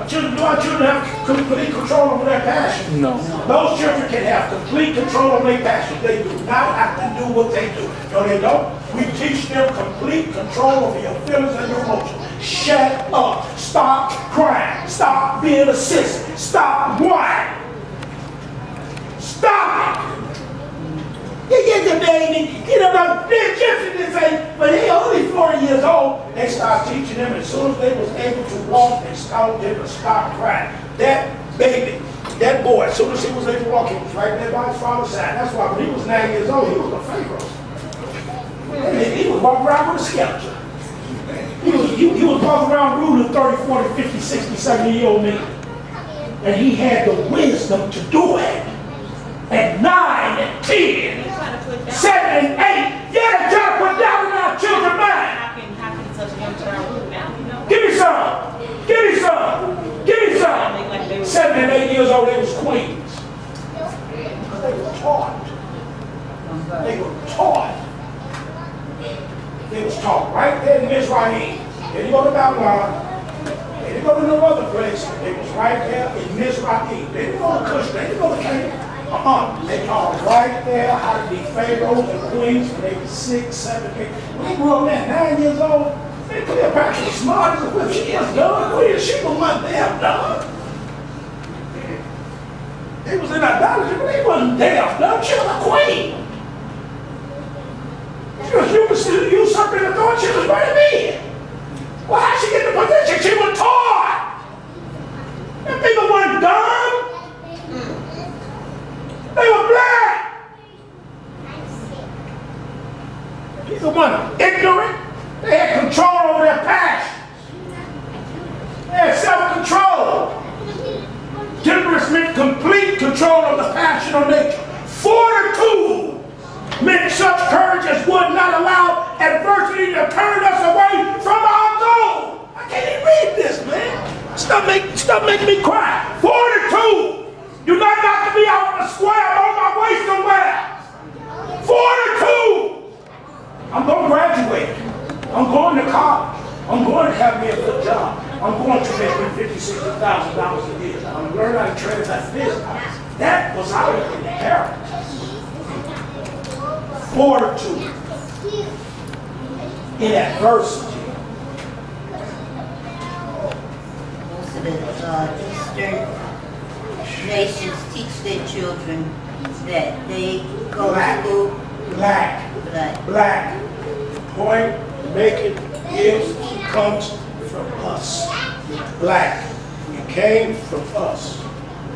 Do our children have complete control over their passion? No. Those children can have complete control over their passion. They do not have to do what they do. No, they don't. We teach them complete control over your feelings and your emotions. Shut up. Stop crying. Stop being a sissy. Stop whining. Stop it. You get the baby. You know, the Egyptian didn't say, but he only 40 years old. they was able to walk and stop them to stop crying. That baby, that boy, as soon as he was able to walk, he was right there by his father's side. That's why when he was 9 years old, he was a Pharaoh. He was walking around with a skeleton. He was walking around ruling 30, 40, 50, 60, 70-year-old men. And he had the wisdom to do it. At 9 and 10, 7 and 8, yeah, they're trying to put down in our children's mind. How can such a young child rule now, you know? Give me some. Give me some. Give me some. 7 and 8 years old, they was queens. Because they were taught. They were taught. They was taught right there in Mizraim. They didn't go to Babylon. They didn't go to no other place. They was right there in Mizraim. They didn't go to Cush. They didn't go to Canaan. They taught right there how to be pharaohs and queens when they were 6, 7, 8. When they grew up there, 9 years old, they Cleopatra was smart as a whip. She was done. She was not damn done. They was in idolatry, but they wasn't damn done. She was a queen. She was usurping authority. She was right in. Well, how'd she get the position? She was taught. Them people weren't dumb. They were black. People weren't ignorant. They had control over their passion. They had self-control. Temperance meant complete control of the passion of nature. Fortitude meant such courage as would not allow adversity to turn us away from our goal. I can't even read this, man. Stop making me cry. Fortitude. You're not got to be out on the square on my way somewhere. Fortitude. I'm going to graduate. I'm going to college. I'm going to have me a good job. I'm going to make me $50,000, $60,000 a year. I'm going to learn how to transact business. That was our inheritance. Fortitude in adversity. Most of the Eastern nations teach their children that they go to school. Black. Point making comes from us. Black. It came from us.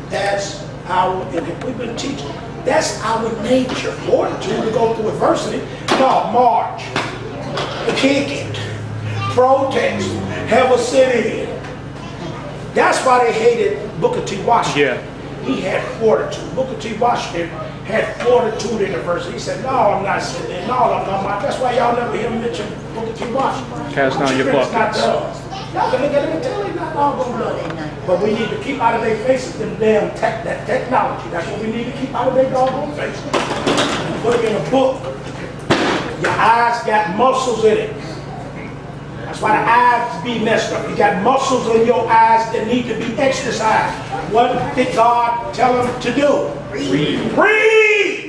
That's our, and we've been teaching. That's our nature. Fortitude to go through adversity. No, march, kick it, protest, have a sit-in. That's why they hated Booker T. Washington. Yeah. He had fortitude. Booker T. Washington had fortitude in adversity. He said, no, I'm not sitting there. No, I'm not. That's why y'all never hear him mention Booker T. Washington. Cast down your buckets. Y'all gonna get him and tell him not all gonna do. But we need to keep out of their faces them damn that technology. That's what we need to keep out of their doggone faces. And put it in a book. Your eyes got muscles in it. That's why the eyes be messed up. You got muscles in your eyes that need to be exercised. What did God tell them to do? Breathe.